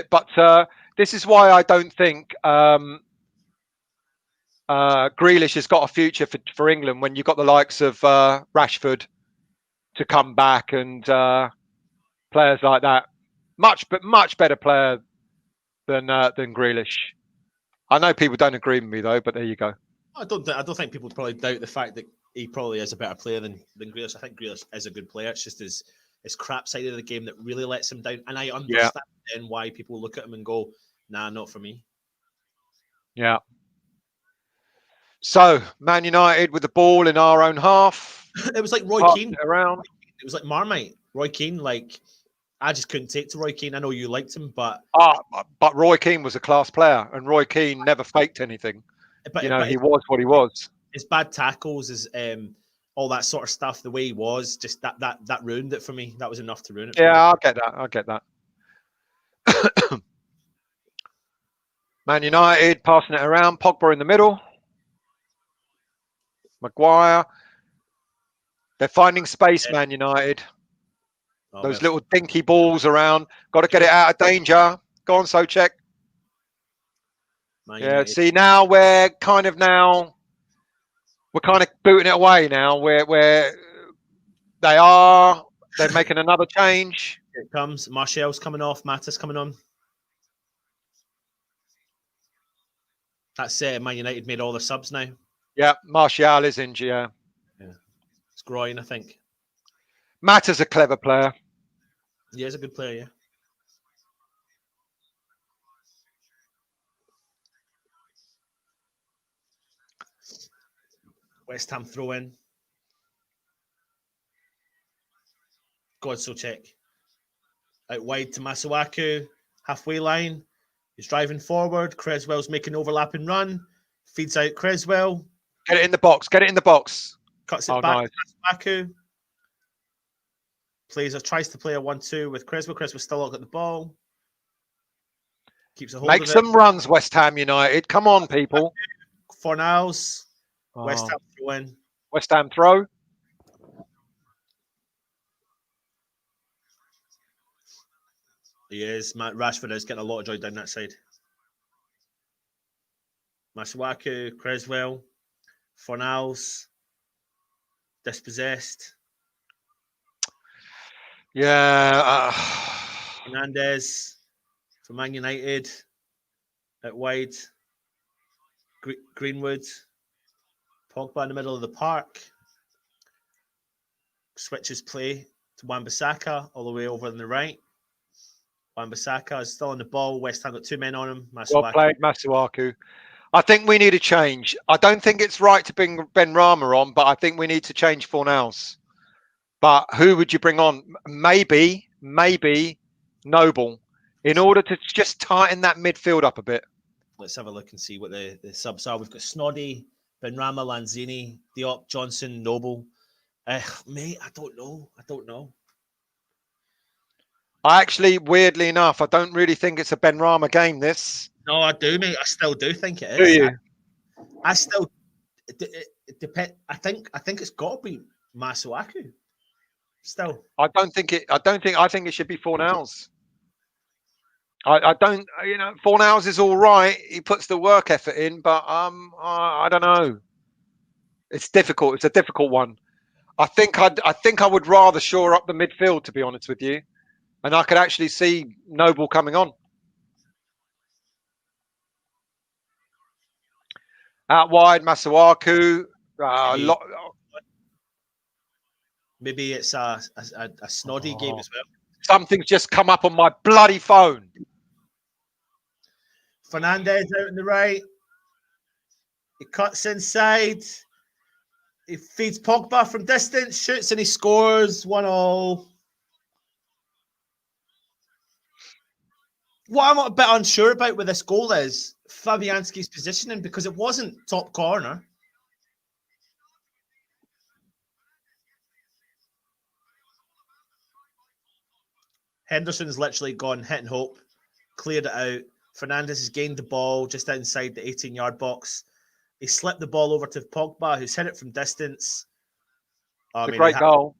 but this is why I don't think Grealish has got a future for England when you've got the likes of Rashford to come back and players like that. Much better player than Grealish. I know people don't agree with me though, but there you go. I don't think people probably doubt the fact that he probably is a better player than Grealish. I think Grealish is a good player. It's just his crap side of the game that really lets him down. And I understand then why people look at him and go, nah, not for me. Yeah. So, Man United with the ball in our own half. It was like Roy Keane. It was like Marmite. Roy Keane, I just couldn't take to Roy Keane. I know you liked him, but... But Roy Keane was a class player, and Roy Keane never faked anything. But he was what he was. His bad tackles, his all that sort of stuff, the way he was, just that ruined it for me. That was enough to ruin it for me. Yeah, I'll get that. Man United passing it around. Pogba in the middle. Maguire. They're finding space, Man United. Those little dinky balls around. Got to get it out of danger. Go on, Socek. Yeah, see, now we're kind of booting it away now. Where they're making another change. Here it comes. Martial's coming off. Mata's coming on. That's it. Man United made all the subs now. Yeah, Martial is injured. Yeah. It's groin, I think. Mata's a clever player. Yeah, he's a good player, yeah. West Ham throw in. Godsell out wide to Masuaku, halfway line. He's driving forward. Creswell's making an overlapping run. Feeds out Creswell. Get it in the box. Get it in the box. Cuts it back nice. to Masuaku. Tries to play a 1-2 with Creswell. Creswell still got the ball. Keeps a hold Make of some runs, West Ham United. Come on, people. Fornals. West Ham throw in. West Ham throw. He is. Rashford is getting a lot of joy down that side. Masuaku, Creswell, Fornals, dispossessed. Yeah. Hernandez for Man United out wide. Greenwood. Pogba in the middle of the park. Switches play to Wan-Bissaka all the way over on the right. Wan-Bissaka is still on the ball. West Ham got 2 men on him. Well played, Masuaku. I think we need a change. I don't think it's right to bring Ben Rama on, but I think we need to change Fornals. But who would you bring on? Maybe Noble, in order to just tighten that midfield up a bit. Let's have a look and see what the subs are. We've got Snoddy, Benrahma, Lanzini, Diop, Johnson, Noble. Mate, I don't know. I actually, weirdly enough, I don't really think it's a Benrahma game, this. No, I do, mate. I still do think it is. Do you? I still... It depends. I think it's got to be Masuaku. Still. I think it should be Fornals. I don't, Fornals is all right. He puts the work effort in, but I don't know. It's difficult. It's a difficult one. I think I would rather shore up the midfield, to be honest with you, and I could actually see Noble coming on. Out wide, Masuaku. Maybe it's a Snoddy game as well. Something's just come up on my bloody phone. Fernandez out on the right. He cuts inside. He feeds Pogba from distance, shoots and he scores 1-1. What I'm a bit unsure about with this goal is Fabianski's positioning, because it wasn't top corner. Henderson's literally gone hit and hope, cleared it out. Fernandez has gained the ball just inside the 18-yard box. He slipped the ball over to Pogba, who's hit it from distance. It's a great goal.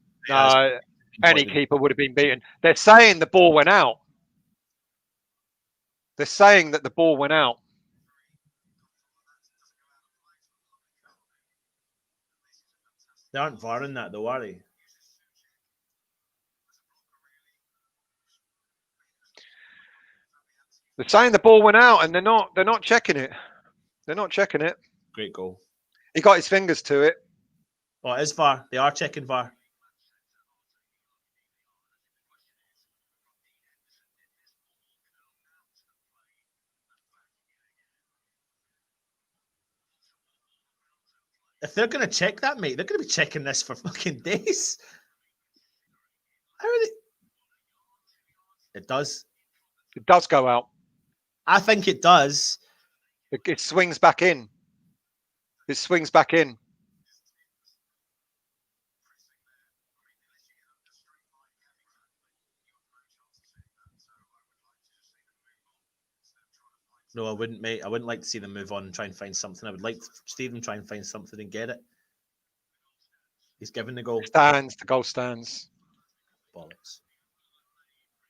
Any keeper would have been beaten. They're saying the ball went out. They're saying that the ball went out. They aren't VARing that, though, are they? They're saying the ball went out, and they're not checking it. They're not checking it. Great goal. He got his fingers to it. Oh, it is VAR. They are checking VAR. If they're going to check that, mate, they're going to be checking this for fucking days. How are they? It does. It does go out. I think it does. It swings back in. It swings back in. No, I wouldn't, mate. I wouldn't like to see them move on and try and find something. I would like to see them try and find something and get it. He's given the goal. The goal stands. Bollocks.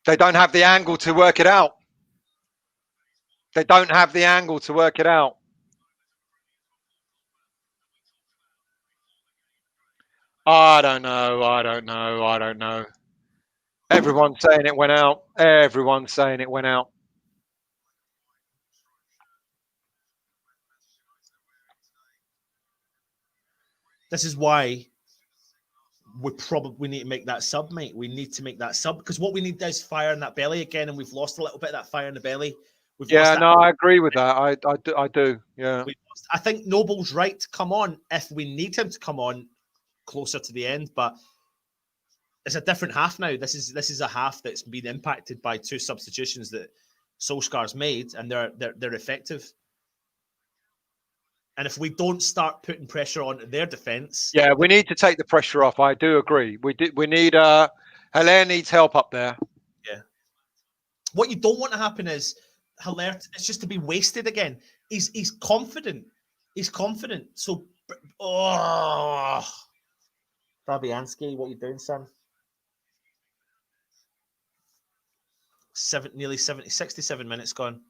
They don't have the angle to work it out. They don't have the angle to work it out. I don't know. Everyone's saying it went out. Everyone's saying it went out. This is why we need to make that sub, mate. We need to make that sub, because what we need is fire in that belly again, and we've lost a little bit of that fire in the belly. Yeah, no, I agree with that. I do. Yeah. I think Noble's right to come on if we need him to come on closer to the end, but it's a different half now. This is a half that's been impacted by 2 substitutions that Solskjaer's made, and they're effective. And if we don't start putting pressure on their defence, yeah, we need to take the pressure off. I do agree. We need Hilaire needs help up there. Yeah. What you don't want to happen is Hilaire. It's just to be wasted again. He's confident. He's confident. So, Fabianski, what are you doing, son? Nearly 67 minutes gone.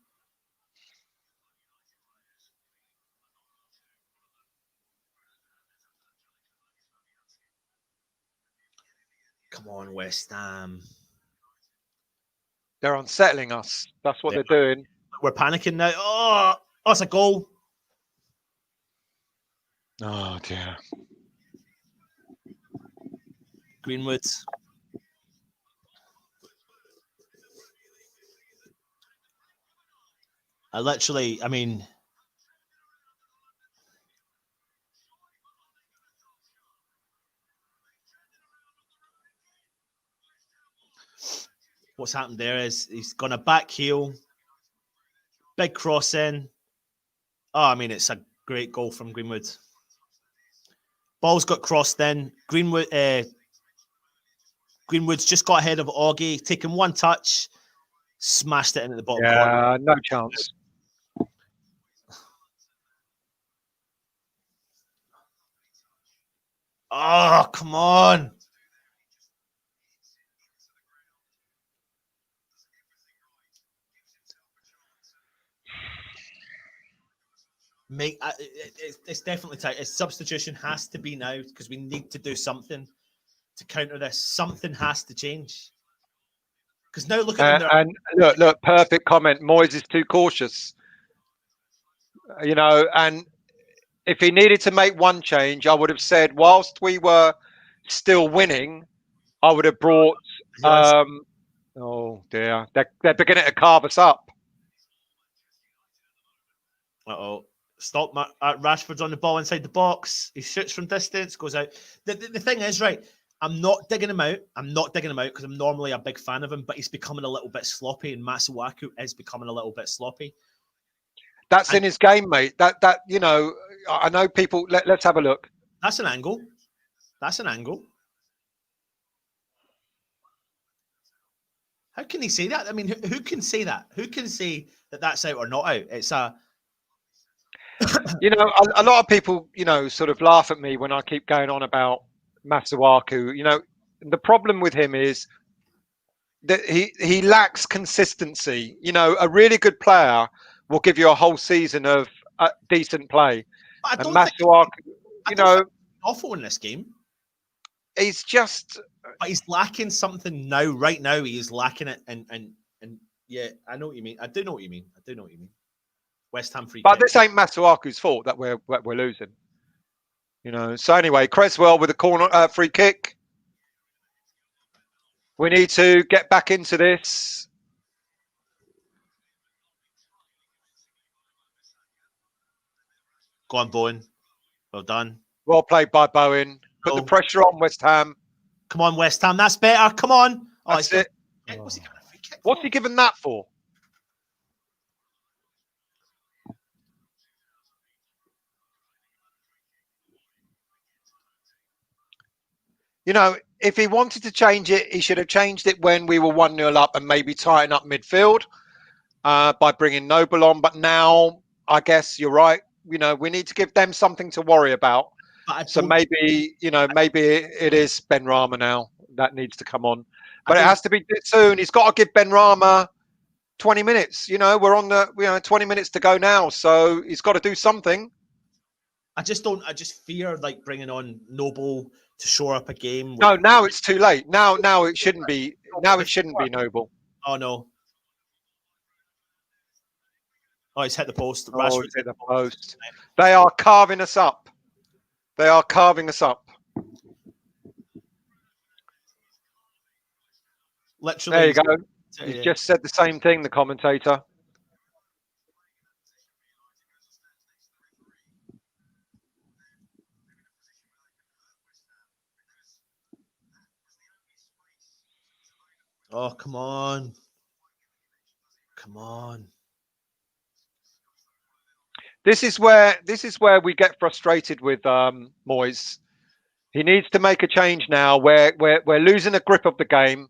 Come on, West Ham. They're unsettling us. That's what they're doing. We're panicking now. Oh, it's a goal. Oh, dear. Greenwood. I mean, what's happened there is he's gone a back heel, big cross in. Oh, I mean, it's a great goal from Greenwood. Ball's got crossed in. Greenwood's just got ahead of Augie, taken one touch, smashed it into the bottom corner. Yeah, no chance. Oh, come on. It's definitely tight. A substitution has to be now because we need to do something to counter this. Something has to change. Because now look at them. And look, perfect comment. Moyes is too cautious. You know, and if he needed to make one change, I would have said, whilst we were still winning, I would have brought. Oh dear, they're beginning to carve us up. Stop. Rashford's on the ball inside the box. He shoots from distance, goes out. The thing is, right, I'm not digging him out. Because I'm normally a big fan of him, but he's becoming a little bit sloppy, and Masuaku is becoming a little bit sloppy. That's in his game, mate. That you know, I know people. Let's have a look. That's an angle. How can he say that? I mean, who can say that? Who can say that that's out or not out? It's a. You know, a lot of people, you know, sort of laugh at me when I keep going on about Masuaku. You know, the problem with him is that he lacks consistency. You know, a really good player will give you a whole season of decent play. And Masuaku, you know, awful in this game. He's just. But he's lacking something now. Right now, he is lacking it, and yeah, I know what you mean. I do know what you mean. West Ham free. But this ain't Masuaku's fault that we're losing. You know. So anyway, Cresswell with a corner free kick. We need to get back into this. Go on, Bowen. Well done. Well played by Bowen. Put the pressure on West Ham. Come on, West Ham. That's better. Come on. That's it. What's he giving a free kick? What's he giving that for? You know, if he wanted to change it, he should have changed it when we were 1-0 up and maybe tighten up midfield by bringing Noble on. But now, I guess you're right. You know, we need to give them something to worry about. So maybe, you know, maybe it is Benrahma now that needs to come on. But it has to be soon. He's got to give Benrahma 20 minutes. You know, we're on 20 minutes to go now. So he's got to do something. I just fear like bringing on Noble to shore up a game. No, now it's too late. Now it shouldn't be. Now it shouldn't be Noble. Oh no. Oh, he's hit the post. Oh, he's hit the post. They are carving us up. Literally. There you go. He's just said the same thing, the commentator. Oh, come on. Come on. This is where we get frustrated with Moyes. He needs to make a change now. We're losing a grip of the game.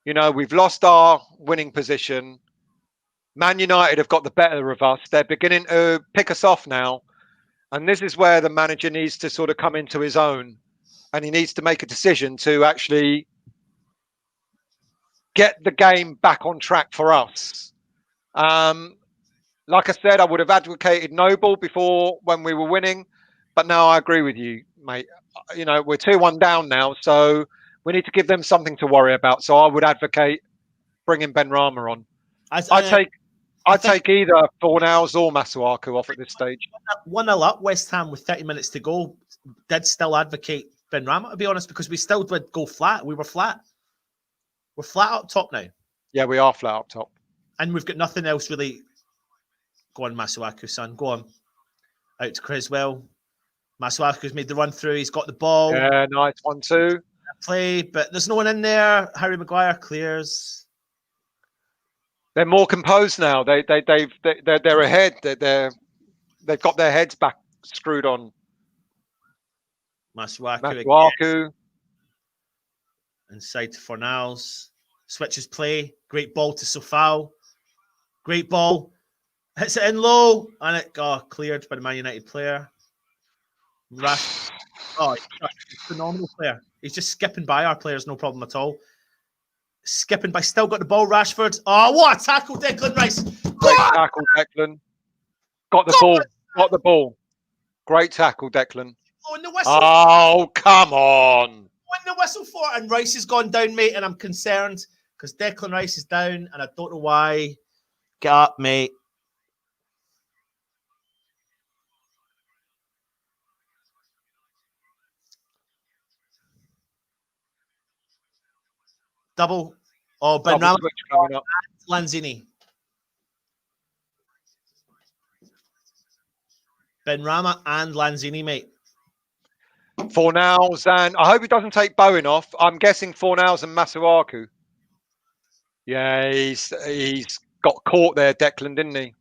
You know, we've lost our winning position. Man United have got the better of us. They're beginning to pick us off now. And this is where the manager needs to sort of come into his own. And he needs to make a decision to actually get the game back on track for us. Like I said, I would have advocated Noble before when we were winning. But now I agree with you, mate. You know, we're 2-1 down now. So we need to give them something to worry about. So I would advocate bringing Ben Rama on. I'd take either Fornals or Masuaku off at this stage. 1-0 up, West Ham with 30 minutes to go. Did still advocate Ben Rama, to be honest, because we still did go flat. We were flat. We're flat up top now. Yeah, we are flat up top. And we've got nothing else really. Go on, Masuaku, son. Go on. Out to Criswell. Masuaku's made the run through. He's got the ball. Yeah, nice 1-2. Play, but there's no one in there. Harry Maguire clears. They're more composed now. They're ahead. They've got their heads back screwed on. Masuaku. Inside to Fornals. Switches play. Great ball to Sofao. Great ball. Hits it in low. And it got cleared by the Man United player. He's a phenomenal player. He's just skipping by our players, no problem at all. Skipping by, still got the ball, Rashford. Oh, what a tackle, Declan Rice. Great tackle, Declan. Got the ball. Got the ball. Great tackle, Declan. Oh, and the whistle. Oh, come on. When the whistle for it, and Rice has gone down, mate, and I'm concerned because Declan Rice is down, and I don't know why. Get up, mate. Double. Oh, Ben Rama. Lanzini. Ben Rama and Lanzini, mate. Fornals, and I hope he doesn't take Bowen off. I'm guessing Fornals and Masuaku. Yeah, he's got caught there, Declan, didn't he?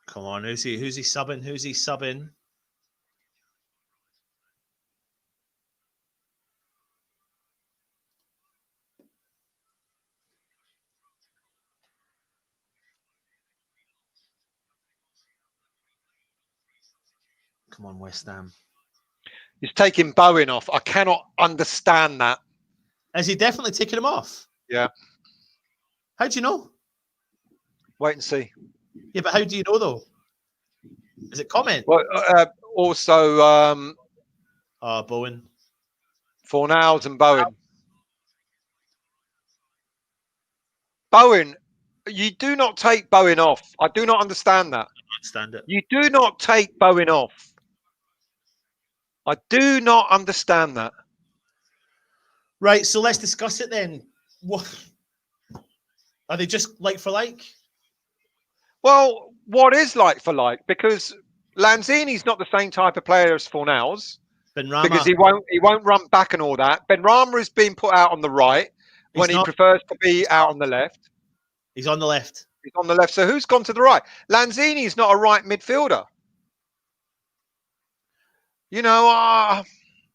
Come on, who's he subbing? Who's he subbing? Come on, West Ham. He's taking Bowen off. I cannot understand that. Is he definitely taking him off? Yeah. How do you know? Wait and see. Yeah, but how do you know, though? Is it comment? Well, also... Bowen. Fornals and Bowen. Bowen, you do not take Bowen off. I do not understand that. Understand it. You do not take Bowen off. I do not understand that. Right, so let's discuss it then. What are they just like for like? Well, what is like for like? Because Lanzini's not the same type of player as Fornals. Ben Rama. Because he won't run back and all that. Ben Rama is being put out on the right when he prefers to be out on the left. He's on the left. He's on the left. So who's gone to the right? Lanzini's not a right midfielder. You know,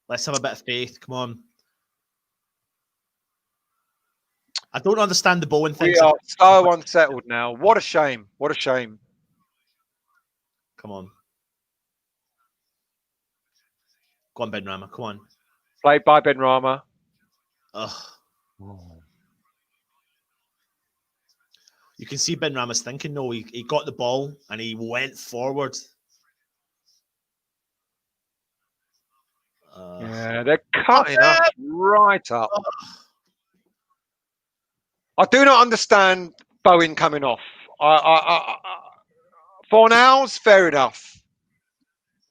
let's have a bit of faith. Come on. I don't understand the Bowen thing. We are so unsettled now. What a shame. What a shame. Come on. Go on, Ben Rama. Come on. Played by Ben Rama. Ugh. You can see Ben Rama's thinking, no, he got the ball and he went forward. Yeah, they're cutting us right up. I do not understand Bowen coming off. Fornals, fair enough.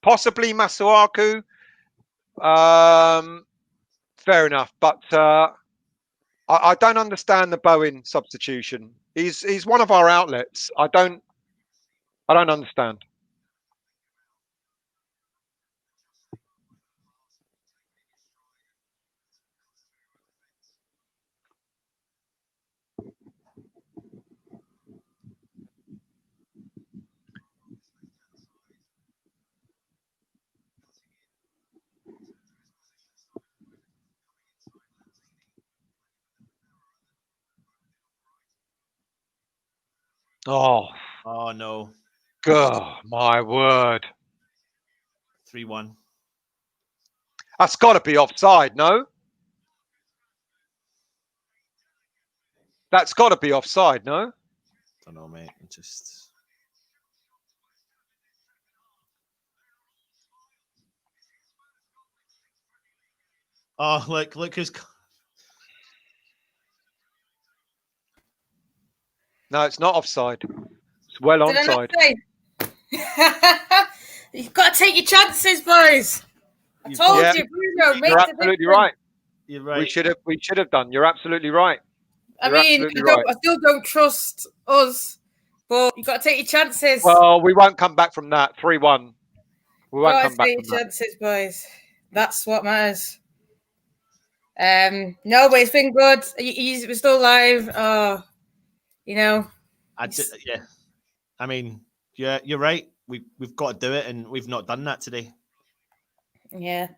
Possibly Masuaku, fair enough. But I don't understand the Bowen substitution. He's one of our outlets. I don't understand. Oh, Oh no, God, my word. 3-1. That's got to be offside, no? That's got to be offside, no? Don't know, mate. I'm just. Oh, look who's. No, it's not offside. It's well Did I not onside. say? You've got to take your chances, boys. I told Yeah. you, Bruno, make You're the absolutely difference. right. You're We right. should have done. You're absolutely right. I You're mean, absolutely right. I still don't trust us, but you got to take your chances. Well, we won't come back from that. 3-1. We won't Got come to back take from your that. chances, boys. That's what matters. No, but it's been good. We're still live. You know. Yeah. I mean, yeah, you're right. We've got to do it, and we've not done that today. Yeah.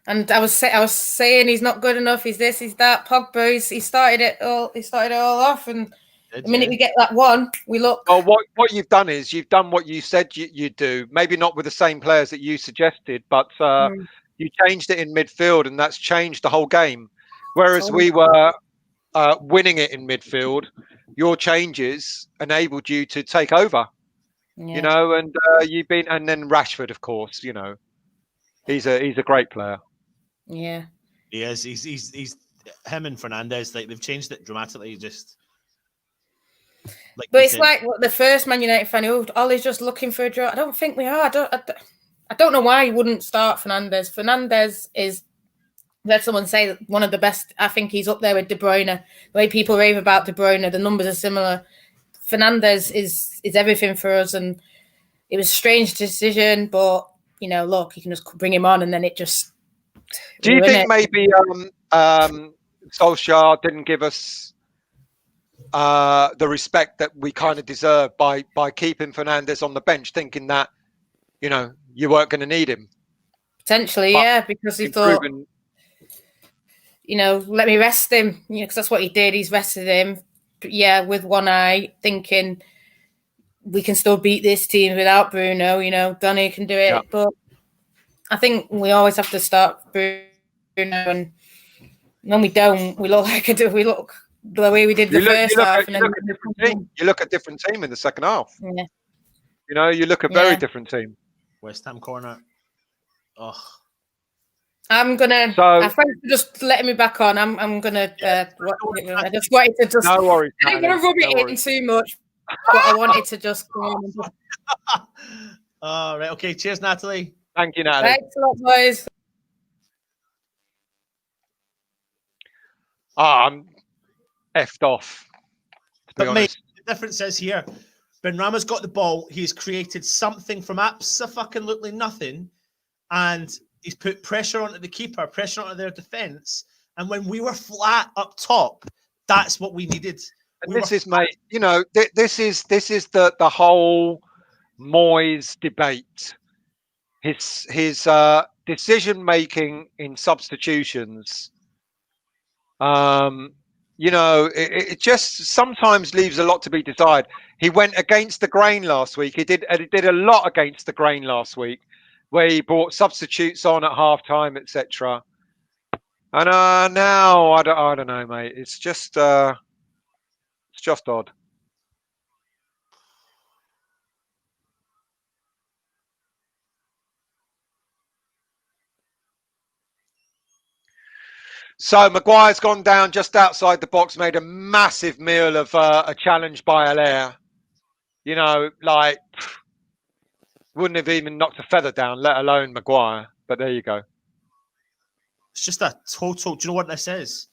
And I was saying he's not good enough. He's this, he's that. Pogba, he started it all. He started it all off, and the minute we get that one, we look. Well, what you've done is you've done what you said you'd do. Maybe not with the same players that you suggested, but you changed it in midfield, and that's changed the whole game. Whereas we were winning it in midfield, your changes enabled you to take over. Yeah. You know, and you've been, and then Rashford, of course. You know, he's a great player. Yeah. He is. He's him and Fernandez. Like they've changed it dramatically. Just. Like but it's like the first Man United fan who Ollie's just looking for a draw. I don't think we are. I don't know why he wouldn't start Fernandez. Fernandez is. Let someone say that one of the best. I think he's up there with De Bruyne. The way people rave about De Bruyne, the numbers are similar. Fernandez is everything for us, and it was a strange decision. But you know, look, you can just bring him on, and then it just. Do you think maybe Solskjaer didn't give us the respect that we kind of deserve by keeping Fernandez on the bench, thinking that you weren't going to need him? Potentially, yeah, because he thought, let me rest him, because that's what he did. He's rested him, with one eye, thinking we can still beat this team without Bruno. Donny can do it, but I think we always have to start Bruno, and when we don't, we look like we look the way we did the first half. You look a different team in the second half. Yeah. You look a very different team. West Ham corner. Oh. I'm gonna. Thanks for just letting me back on. I'm gonna. I just wanted to just. No worries. I didn't want to rub it in too much, but I wanted to just come on. All right. Okay. Cheers, Natalie. Thank you, Natalie. Thanks a lot, boys. I'm effed off. But mate, the difference is here. Benrahma's got the ball. He's created something from absolutely nothing, and he's put pressure onto the keeper, pressure onto their defence. And when we were flat up top, that's what we needed. And this is, mate. This is the whole Moyes debate. His decision making in substitutions. It just sometimes leaves a lot to be desired. He went against the grain last week. He did a lot against the grain last week, where he brought substitutes on at half time, etc. And now I don't know, mate. It's just odd. So Maguire's gone down just outside the box, made a massive meal of a challenge by Allaire. Wouldn't have even knocked a feather down, let alone Maguire. But there you go. It's just a total. Do you know what this is?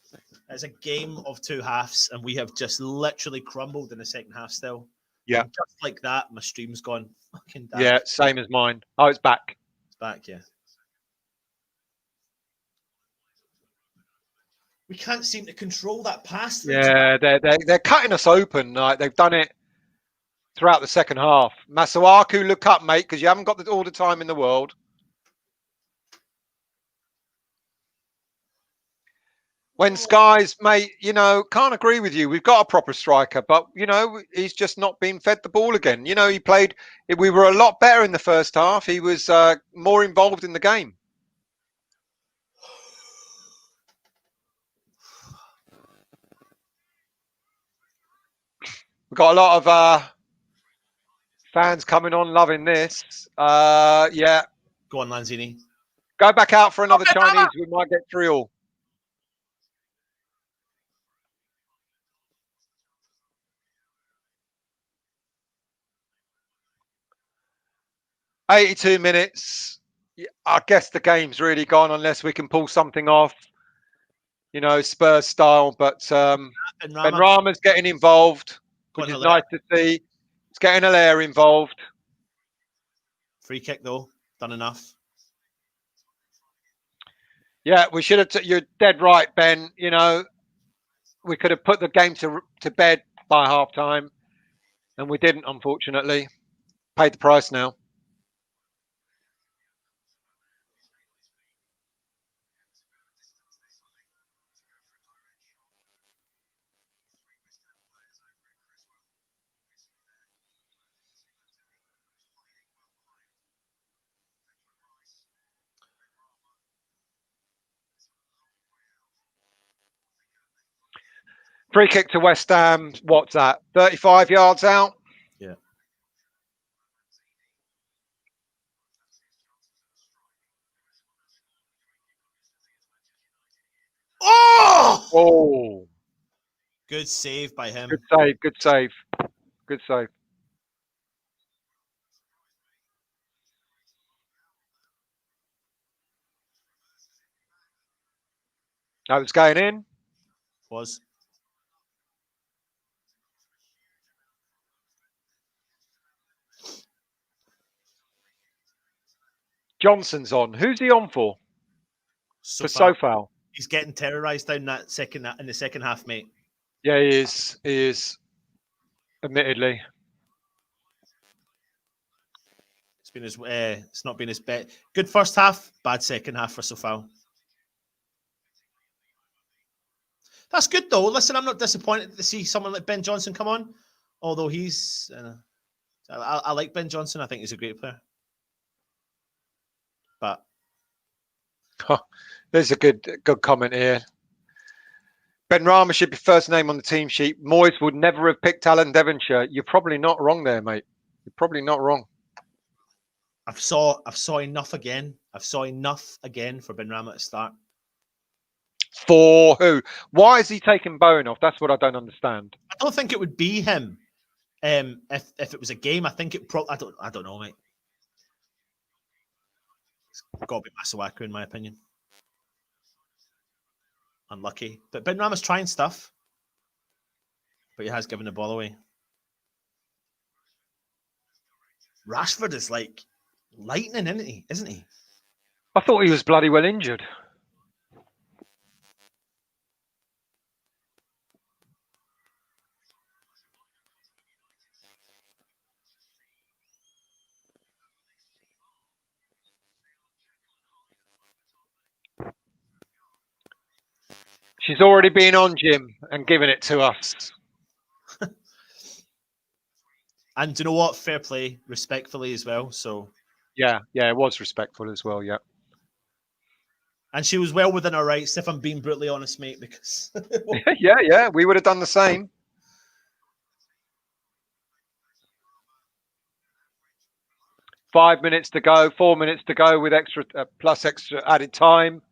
It's a game of two halves, and we have just literally crumbled in the second half still. Yeah. And just like that, my stream's gone fucking down. Yeah, same as mine. Oh, it's back. It's back, yeah. We can't seem to control that pass. Yeah, they're cutting us open. Like they've done it throughout the second half. Masuaku, look up, mate, because you haven't got all the time in the world. When Skies, mate, you know, can't agree with you. We've got a proper striker, but, you know, he's just not been fed the ball again. You know, he played, we were a lot better in the first half. He was more involved in the game. We've got a lot of fans coming on, loving this. Yeah. Go on, Lanzini. Go back out for another Chinese. We might get 3 all. "82 minutes. I guess the game's really gone unless we can pull something off, you know, Spurs style. But Benrahma's getting involved, which is nice to see. It's getting Allaire involved. Free kick, though. Done enough. Yeah, we should have. You're dead right, Ben. You know, we could have put the game to bed by half time, and we didn't, unfortunately. Paid the price now. Free kick to West Ham. What's that? 35 yards out? Yeah. Oh! Oh! Good save by him. Good save. Good save. Good save. That was going in. Was. Johnson's on. Who's he on for? For Sofal. He's getting terrorised down that in the second half, mate. Yeah, he is. He is. Admittedly. It's not been his best. Good first half, bad second half for Sofal. That's good though. Listen, I'm not disappointed to see someone like Ben Johnson come on. Although he's, I like Ben Johnson. I think he's a great player. But there's a good comment here. Benrahma should be first name on the team sheet. Moyes would never have picked Alan Devonshire. You're probably not wrong there, mate. You're probably not wrong. I've saw enough again. I've saw enough again for Benrahma to start. For who? Why is he taking Bowen off? That's what I don't understand. I don't think it would be him. If it was a game, I think it probably. I don't know, mate. It's got to be Masuaku, in my opinion. Unlucky, but Benrahma's trying stuff, but he has given the ball away. Rashford is like lightning, isn't he? I thought he was bloody well injured. She's already been on, Jim, and given it to us. And do you know what? Fair play, respectfully as well. So yeah, it was respectful as well. Yeah, and she was well within her rights, if I'm being brutally honest, mate. Because yeah, we would have done the same. Five minutes to go, 4 minutes to go with extra added time.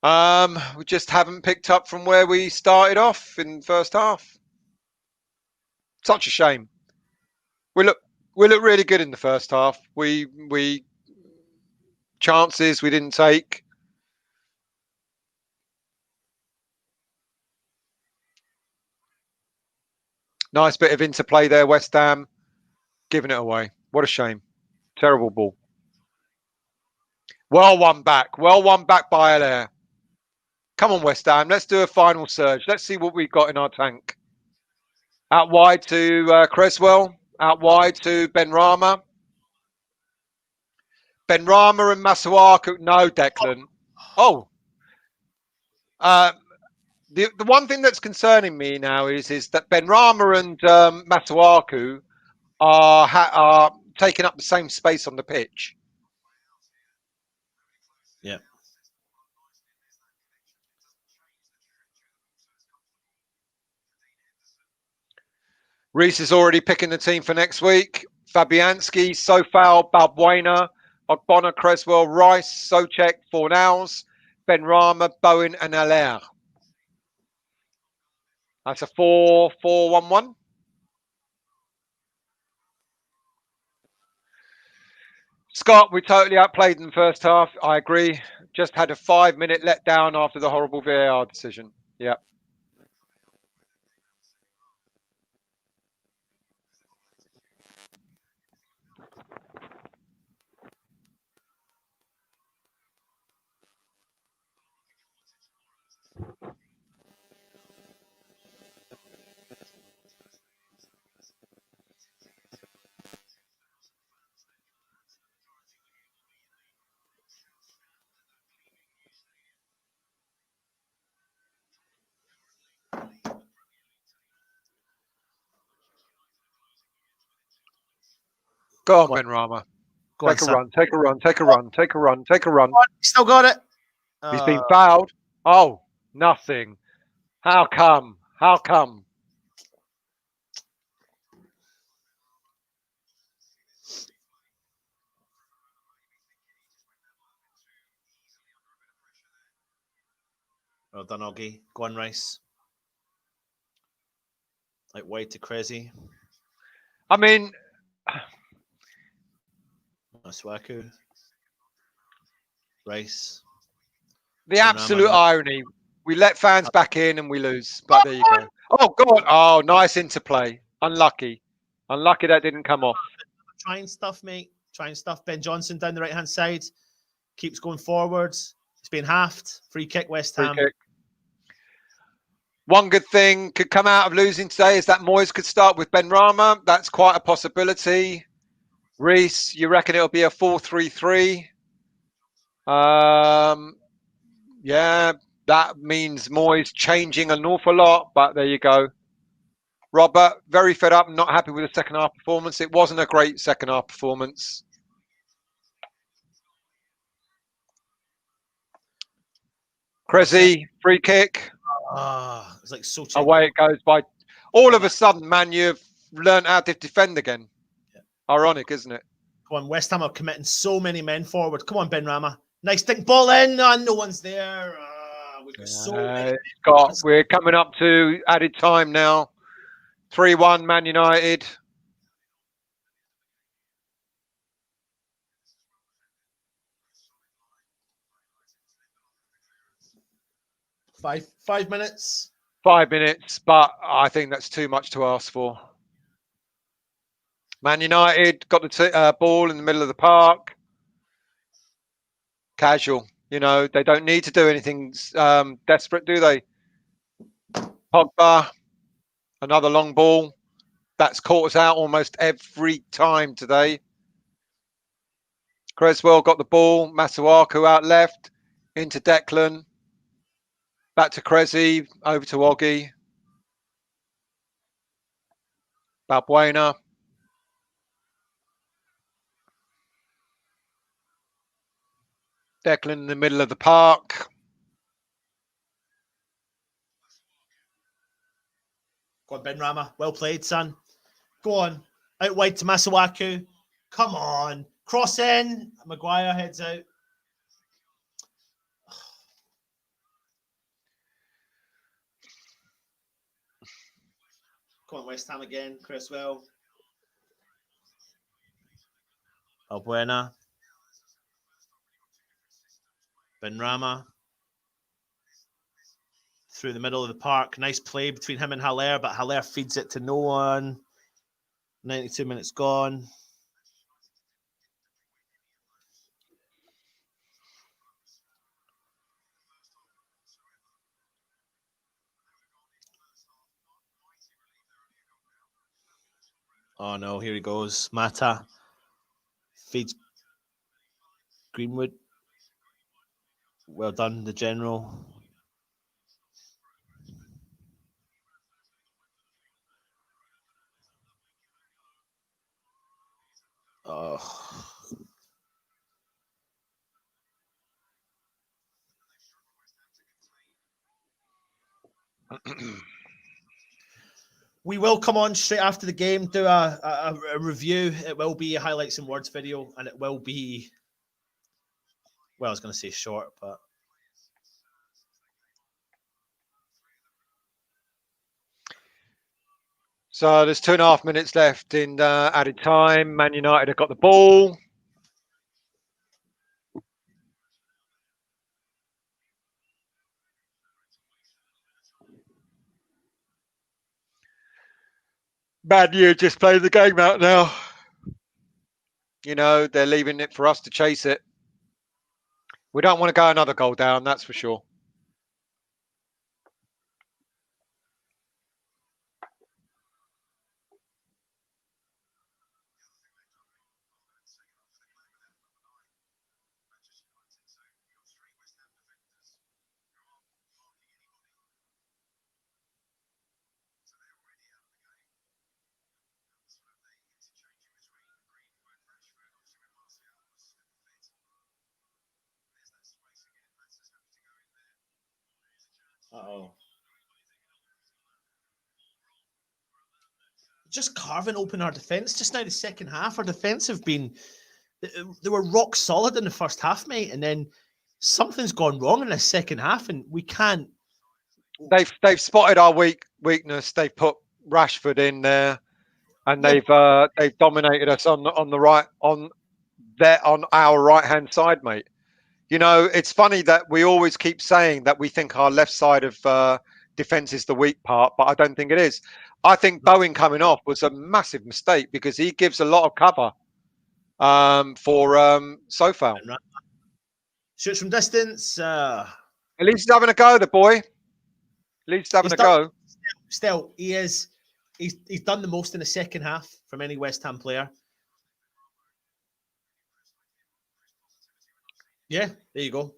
We just haven't picked up from where we started off in the first half. Such a shame. We look really good in the first half. We chances we didn't take. Nice bit of interplay there, West Ham. Giving it away. What a shame. Terrible ball. Well won back by Allaire. Come on, West Ham. Let's do a final surge. Let's see what we've got in our tank. Out wide to Creswell. Out wide to Benrahma. Benrahma and Masuaku. No, Declan. Oh. The one thing that's concerning me now is that Benrahma and Masuaku are taking up the same space on the pitch. Yeah. Reese is already picking the team for next week. Fabianski, Sofal, Balbuena, Ogbonna, Creswell, Rice, Soucek, Fornals, Benrahma, Bowen, and Allaire. That's a 4-4-1-1. Scott, we totally outplayed in the first half. I agree. Just had a 5-minute letdown after the horrible VAR decision. Yeah. Go on, Benrahma. Take a run, take a run, take a run, take a run, take a run. Still got it. He's been fouled. Oh, nothing. How come? How come? Well done, Oggy. Go on, Rice. Like wide to Crazy. I mean, Swaku. Rice. the absolute irony. We let fans back in and we lose. But there you go. Oh, God. Oh, nice interplay. Unlucky. Unlucky that didn't come off. Trying stuff, mate. Trying stuff. Ben Johnson down the right-hand side. Keeps going forwards. It's been halved. Free kick, West Ham. Free kick. One good thing could come out of losing today is that Moyes could start with Benrahma. That's quite a possibility. Reese, you reckon it'll be a 4-3-3? Yeah, that means Moyes changing an awful lot, but there you go. Robert, very fed up, not happy with the second half performance. It wasn't a great second half performance. Cressy, free kick. It's like so away it goes by. All of a sudden, Man U have learned how to defend again. Yeah. Ironic, isn't it? Come on, West Ham are committing so many men forward. Come on, Benrahma. Nice thick ball in. No one's there. We've got so many. Scott, we're coming up to added time now. 3-1 Man United. Five minutes. 5 minutes, but I think that's too much to ask for. Man United got the ball in the middle of the park. Casual. You know, they don't need to do anything desperate, do they? Pogba, another long ball. That's caught us out almost every time today. Creswell got the ball. Masuaku out left. Into Declan. Back to Cressy. Over to Oggy. Balbuena. Declan in the middle of the park. Go on, Benrahma. Well played, son. Go on. Out wide to Masuaku. Come on. Cross in. Maguire heads out. Come on, West Ham again. Creswell. Albuena. Benrahma. Through the middle of the park. Nice play between him and Haller, but Haller feeds it to no one. 92 minutes gone. Oh no, here he goes. Mata feeds Greenwood. Well done, the general. Oh. We will come on straight after the game, do a review. It will be a highlights and words video, and it will be, well, I was going to say short, but so there's 2.5 minutes left in added time. Man United have got the ball. Man U just playing the game out now. You know, they're leaving it for us to chase it. We don't want to go another goal down, that's for sure. uh-oh. Just carving open our defence. Just now, the second half, our defence have been, they were rock solid in the first half, mate, and then something's gone wrong in the second half, and we can't. They've spotted our weakness. They've put Rashford in there, and they've dominated us on the right on our right hand side, mate. You know, it's funny that we always keep saying that we think our left side of defence is the weak part, but I don't think it is. I think Bowen coming off was a massive mistake because he gives a lot of cover for Sofal. Shoots from distance. At least he's having a go, the boy. At least he's having a go. Still, he is. He's done the most in the second half from any West Ham player. Yeah, there you go.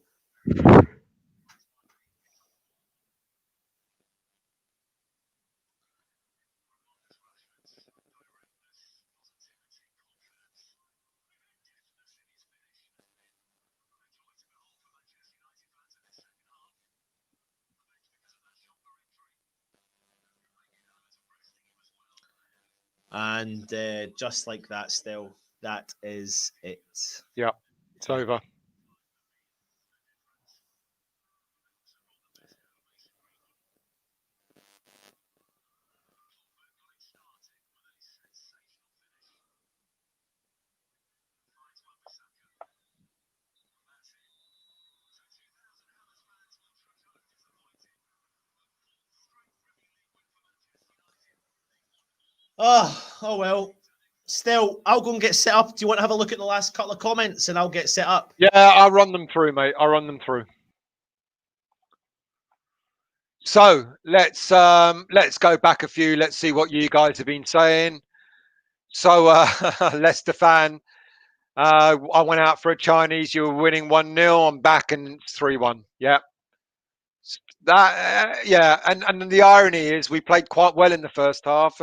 And just like that, still, that is it. Yeah, it's over. Oh well. Still, I'll go and get set up. Do you want to have a look at the last couple of comments and I'll get set up? Yeah, I'll run them through, mate. I'll run them through. So let's go back a few. Let's see what you guys have been saying. So Leicester fan, I went out for a Chinese. You were winning 1-0. I'm back and it's 3-1. Yeah. That yeah, and the irony is we played quite well in the first half,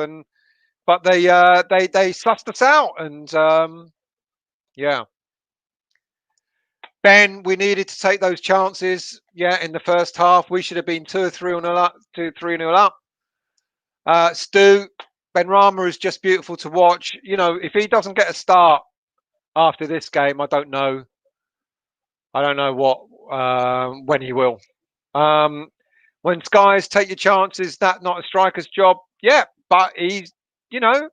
but they sussed us out, and yeah. Ben, we needed to take those chances. Yeah, in the first half, we should have been 2 or 3-0 up. Stu, Benrahma is just beautiful to watch. You know, if he doesn't get a start after this game, I don't know what when he will. When Skies take your chances, that not a striker's job. Yeah, but he's, you know,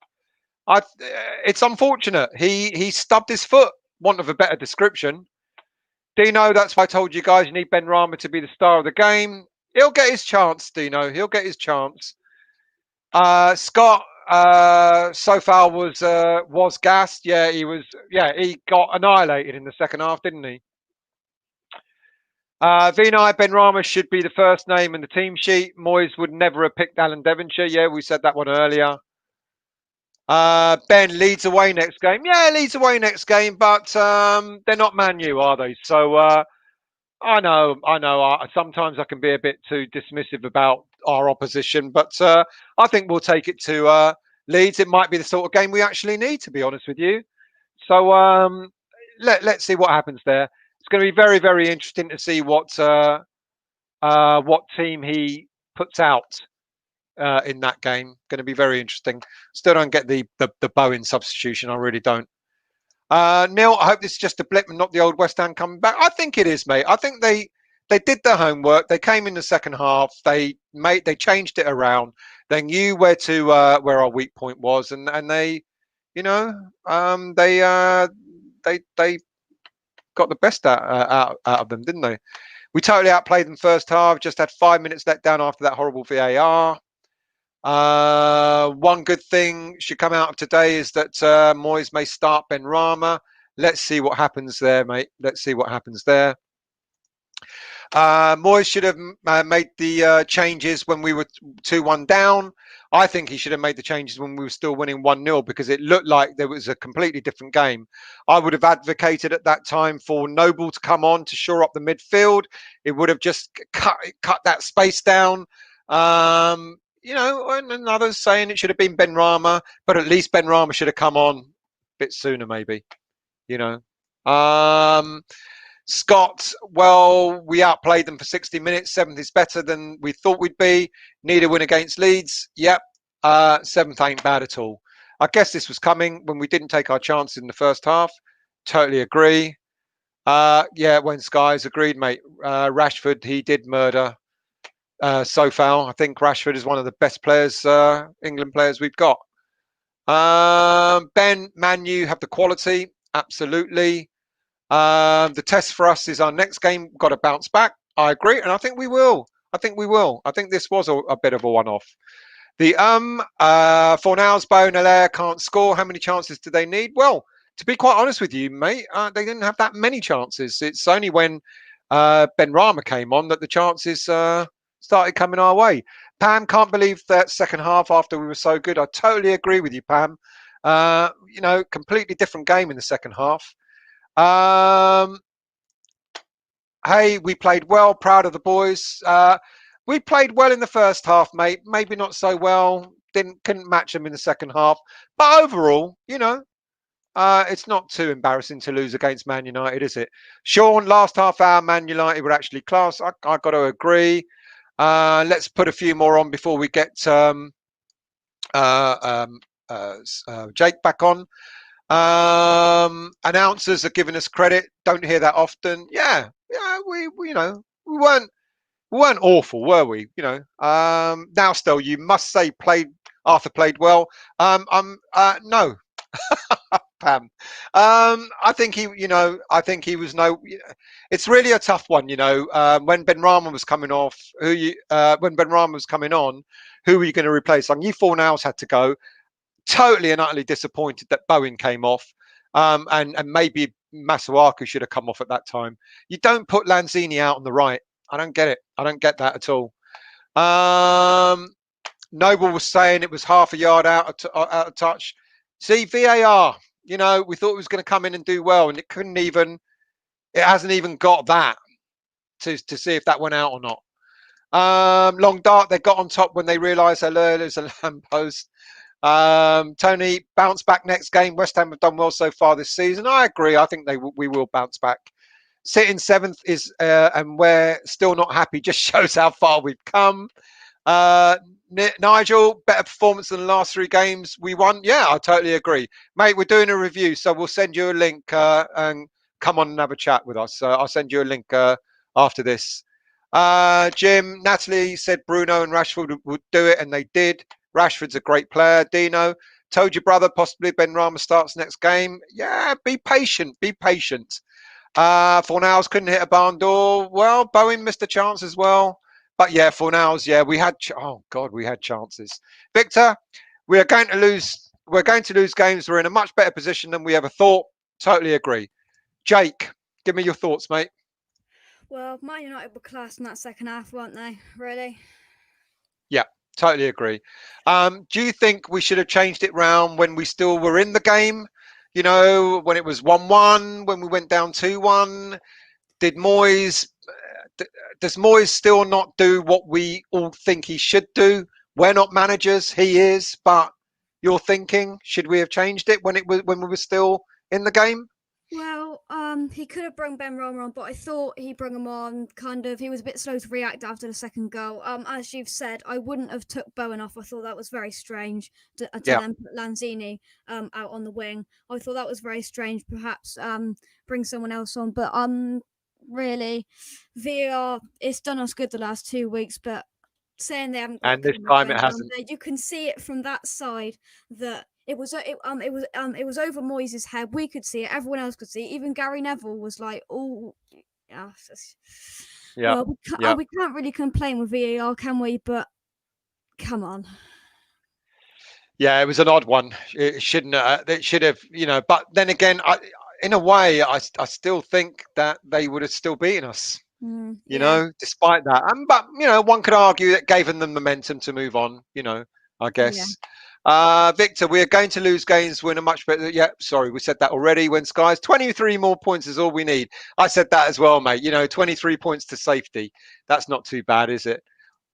it's unfortunate. He stubbed his foot. Want of a better description. Dino, that's why I told you guys you need Benrahma to be the star of the game. He'll get his chance, Dino. He'll get his chance. Scott, Sofal was gassed. Yeah, he was. Yeah, he got annihilated in the second half, didn't he? Vinay Benrahma should be the first name in the team sheet. Moyes would never have picked Alan Devonshire. Yeah, we said that one earlier. Ben, Leeds away next game. Yeah, Leeds away next game, but they're not Man U, are they? So I know. Sometimes I can be a bit too dismissive about our opposition, but I think we'll take it to Leeds. It might be the sort of game we actually need, to be honest with you. So let's see what happens there. It's going to be very, very interesting to see what team he puts out in that game. Going to be very interesting. Still don't get the Bowen substitution. I really don't. Neil, I hope this is just a blip and not the old West Ham coming back. I think it is, mate. I think they did their homework. They came in the second half. They changed it around. They knew where our weak point was, and they, they got the best out of them, didn't they? We totally outplayed them first half. Just had 5 minutes let down after that horrible VAR. One good thing should come out of today is that Moyes may start Benrahma. Let's see what happens there, mate. Let's see what happens there. Moyes should have made the changes when we were 2-1 down. I think he should have made the changes when we were still winning 1-0 because it looked like there was a completely different game. I would have advocated at that time for Noble to come on to shore up the midfield. It would have just cut that space down. And others saying it should have been Benrahma, but at least Benrahma should have come on a bit sooner, maybe. Scott, well, we outplayed them for 60 minutes. 7th is better than we thought we'd be. Need a win against Leeds. Yep. 7th ain't bad at all. I guess this was coming when we didn't take our chances in the first half. Totally agree. When Skies agreed, mate. Rashford, he did murder Sofal. I think Rashford is one of the best players, England players we've got. Ben, Man U have the quality. Absolutely. The test for us is our next game. Got to bounce back. I agree, and I think we will. I think this was a bit of a one-off. Fornals, Bowen, Allaire can't score. How many chances do they need? Well, to be quite honest with you, mate, they didn't have that many chances. It's only when Benrahma came on that the chances started coming our way. Pam, can't believe that second half after we were so good. I totally agree with you, Pam. Completely different game in the second half. Hey, we played well. Proud of the boys. We played well in the first half, mate. Maybe not so well. Couldn't match them in the second half. But overall, it's not too embarrassing to lose against Man United, is it? Sean, last half hour, Man United were actually class. I got to agree. Let's put a few more on before we get Jake back on. Announcers are giving us credit. Don't hear that often. Yeah, we weren't awful, were we? Now still, you must say Arthur played well. No, Pam. I think he was no. It's really a tough one, when Benrahma was coming off, when Benrahma was coming on, who were you going to replace? You Fornals had to go. Totally and utterly disappointed that Bowen came off, and maybe Masuaku should have come off at that time. You don't put Lanzini out on the right. I don't get it. I don't get that at all. Noble was saying it was half a yard out of touch. See, VAR, we thought it was going to come in and do well, and it hasn't even got that to see if that went out or not. Long dart, they got on top when they realised there's a lamppost. Tony, bounce back next game. West Ham have done well so far this season. I agree. I think we will bounce back. Sitting 7th is and we're still not happy. Just shows how far we've come. Nigel, better performance than the last 3 games we won. Yeah, I totally agree, mate. We're doing a review, so we'll send you a link and come on and have a chat with us. I'll send you a link after this. Jim, Natalie said Bruno and Rashford would do it, and they did. Rashford's a great player. Dino, told your brother possibly Benrahma starts next game. Yeah, be patient. Be patient. Fornals couldn't hit a barn door. Well, Bowen missed a chance as well. But yeah, Fornals, yeah, we had chances. Victor, we're going to lose games. We're in a much better position than we ever thought. Totally agree. Jake, give me your thoughts, mate. Well, Man United were class in that second half, weren't they? Really? Yeah. Totally agree. Do you think we should have changed it round when we still were in the game? When it was 1-1, when we went down 2-1? Does Moyes still not do what we all think he should do? We're not managers, he is. But you're thinking, should we have changed it when we were still in the game? Well, he could have brung Ben Rama on, but I thought he brung him on. Kind of, he was a bit slow to react after the second goal. As you've said, I wouldn't have took Bowen off. I thought that was very strange to then put Lanzini out on the wing. I thought that was very strange. Perhaps bring someone else on, but really, VAR, it's done us good the last 2 weeks, but saying they haven't got And this time it hasn't. you can see it from that side that it was over Moyes' head. We could see it. Everyone else could see it. Even Gary Neville was like, "Oh, yeah." Well, we can't really complain with VAR, can we? But come on. Yeah, it was an odd one. It shouldn't. It should have, But then again, in a way, I still think that they would have still beaten us. Despite that. But one could argue that gave them the momentum to move on. I guess. Yeah. Victor, we are going to lose games. Win a much better. Yeah, sorry, we said that already. When Sky's 23 more points is all we need. I said that as well, mate. 23 points to safety. That's not too bad, is it?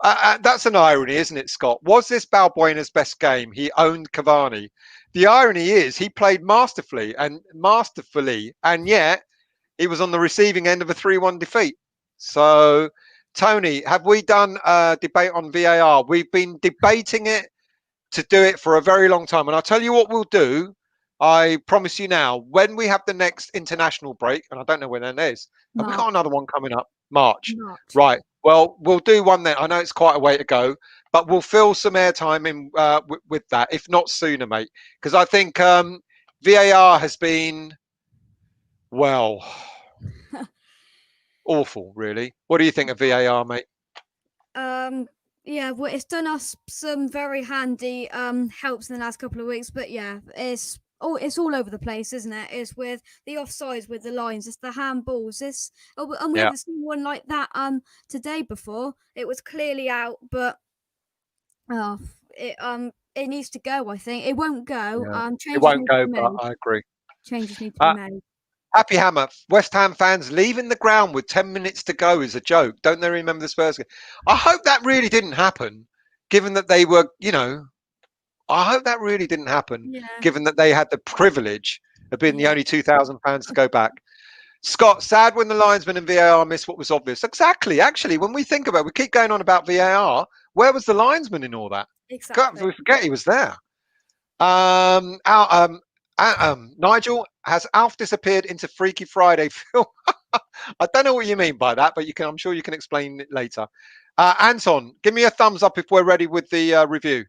That's an irony, isn't it, Scott? Was this Balbuena's best game? He owned Cavani. The irony is he played masterfully, and yet he was on the receiving end of a 3-1 defeat. So, Tony, have we done a debate on VAR? We've been debating it to do it for a very long time. And I'll tell you what we'll do. I promise you now, when we have the next international break, and I don't know when that is, have we got another one coming up? March. Right. Well, we'll do one then. I know it's quite a way to go, but we'll fill some airtime in with that, if not sooner, mate. Because I think VAR has been, well, awful, really. What do you think of VAR, mate? Yeah, well, it's done us some very handy helps in the last couple of weeks, but yeah, it's all over the place, isn't it? It's with the offsides, with the lines, it's the handballs. And we haven't seen one like that today before. It was clearly out, but it needs to go. I think it won't go. It won't go, but I agree. Changes need to be made. Happy Hammer, West Ham fans leaving the ground with 10 minutes to go is a joke. Don't they remember the Spurs game? I hope that really didn't happen, given that they were, I hope that really didn't happen, given that they had the privilege of being the only 2,000 fans to go back. Scott, sad when the linesman and VAR missed what was obvious. Exactly. Actually, when we think about it, we keep going on about VAR. Where was the linesman in all that? Exactly. We forget he was there. Nigel, has Alf disappeared into Freaky Friday film? I don't know what you mean by that, but I'm sure you can explain it later. Anton, give me a thumbs up if we're ready with the review.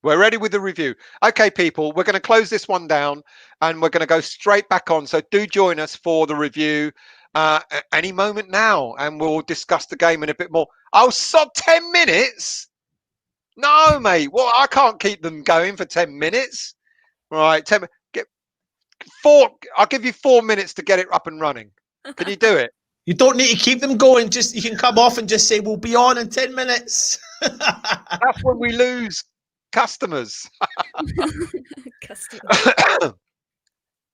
We're ready with the review. Okay, people, we're going to close this one down and we're going to go straight back on. So do join us for the review any moment now, and we'll discuss the game in a bit more. Oh, sub 10 minutes? No, mate. Well, I can't keep them going for 10 minutes. Right, 10. I'll give you 4 minutes to get it up and running. Can you do it? You don't need to keep them going. You can come off and just say we'll be on in 10 minutes. That's when we lose customers.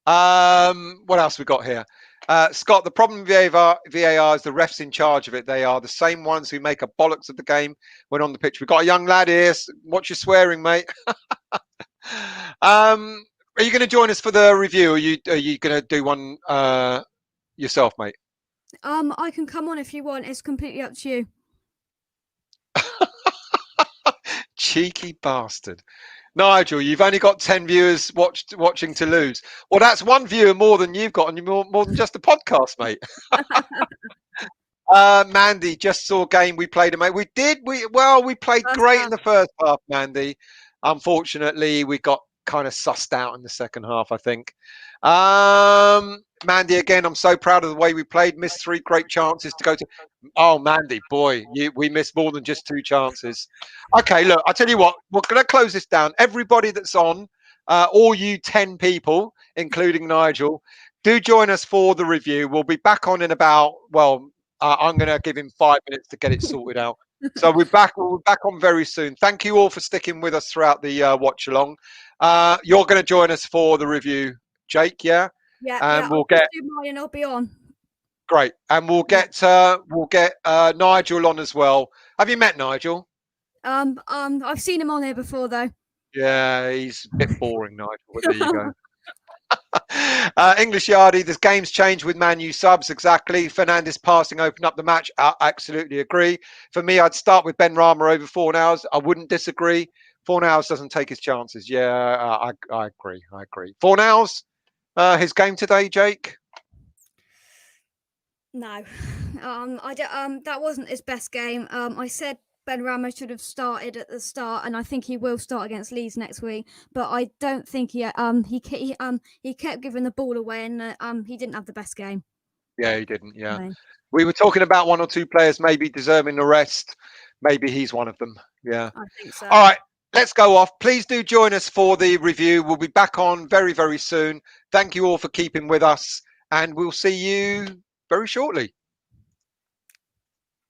What else we got here? Scott, the problem with VAR is the refs in charge of it. They are the same ones who make a bollocks of the game when on the pitch. We've got a young lad here. Watch your swearing, mate. Are you going to join us for the review? Or are you going to do one yourself, mate? I can come on if you want. It's completely up to you. Cheeky bastard. Nigel, you've only got 10 viewers watching to lose. Well, that's one viewer more than you've got, and you're more than just a podcast, mate. Mandy, just saw a game we played, mate. We played great in the first half, Mandy. Unfortunately, we got kind of sussed out in the second half, I think. Mandy, again, I'm so proud of the way we played. Missed 3 great chances to go to. Oh, Mandy, boy, we missed more than just 2 chances. Okay, look, I'll tell you what, we're going to close this down. Everybody that's on, all you 10 people, including Nigel, do join us for the review. We'll be back on in about, I'm going to give him 5 minutes to get it sorted out. So we'll be back on very soon. Thank you all for sticking with us throughout the watch along. You're going to join us for the review, Jake, yeah? Yeah, and we'll get mine and I'll be on. Great. And we'll get Nigel on as well. Have you met Nigel? I've seen him on here before though. Yeah, he's a bit boring, Nigel. But there you go. English Yardie, the game's changed with Man U subs, exactly. Fernandes passing opened up the match. I absolutely agree. For me, I'd start with Ben Rama over Fornals. I wouldn't disagree. Fornals doesn't take his chances. Yeah, I agree. I agree. Fornals, his game today, Jake? No, I don't, that wasn't his best game. I said Ben Rama should have started at the start, and I think he will start against Leeds next week. But I don't think he kept giving the ball away, and he didn't have the best game. Yeah, he didn't. Yeah, No. we were talking about one or two players maybe deserving a rest. Maybe he's one of them. Yeah. I think so. All right, let's go off. Please do join us for the review. We'll be back on very, very soon. Thank you all for keeping with us, and we'll see you very shortly.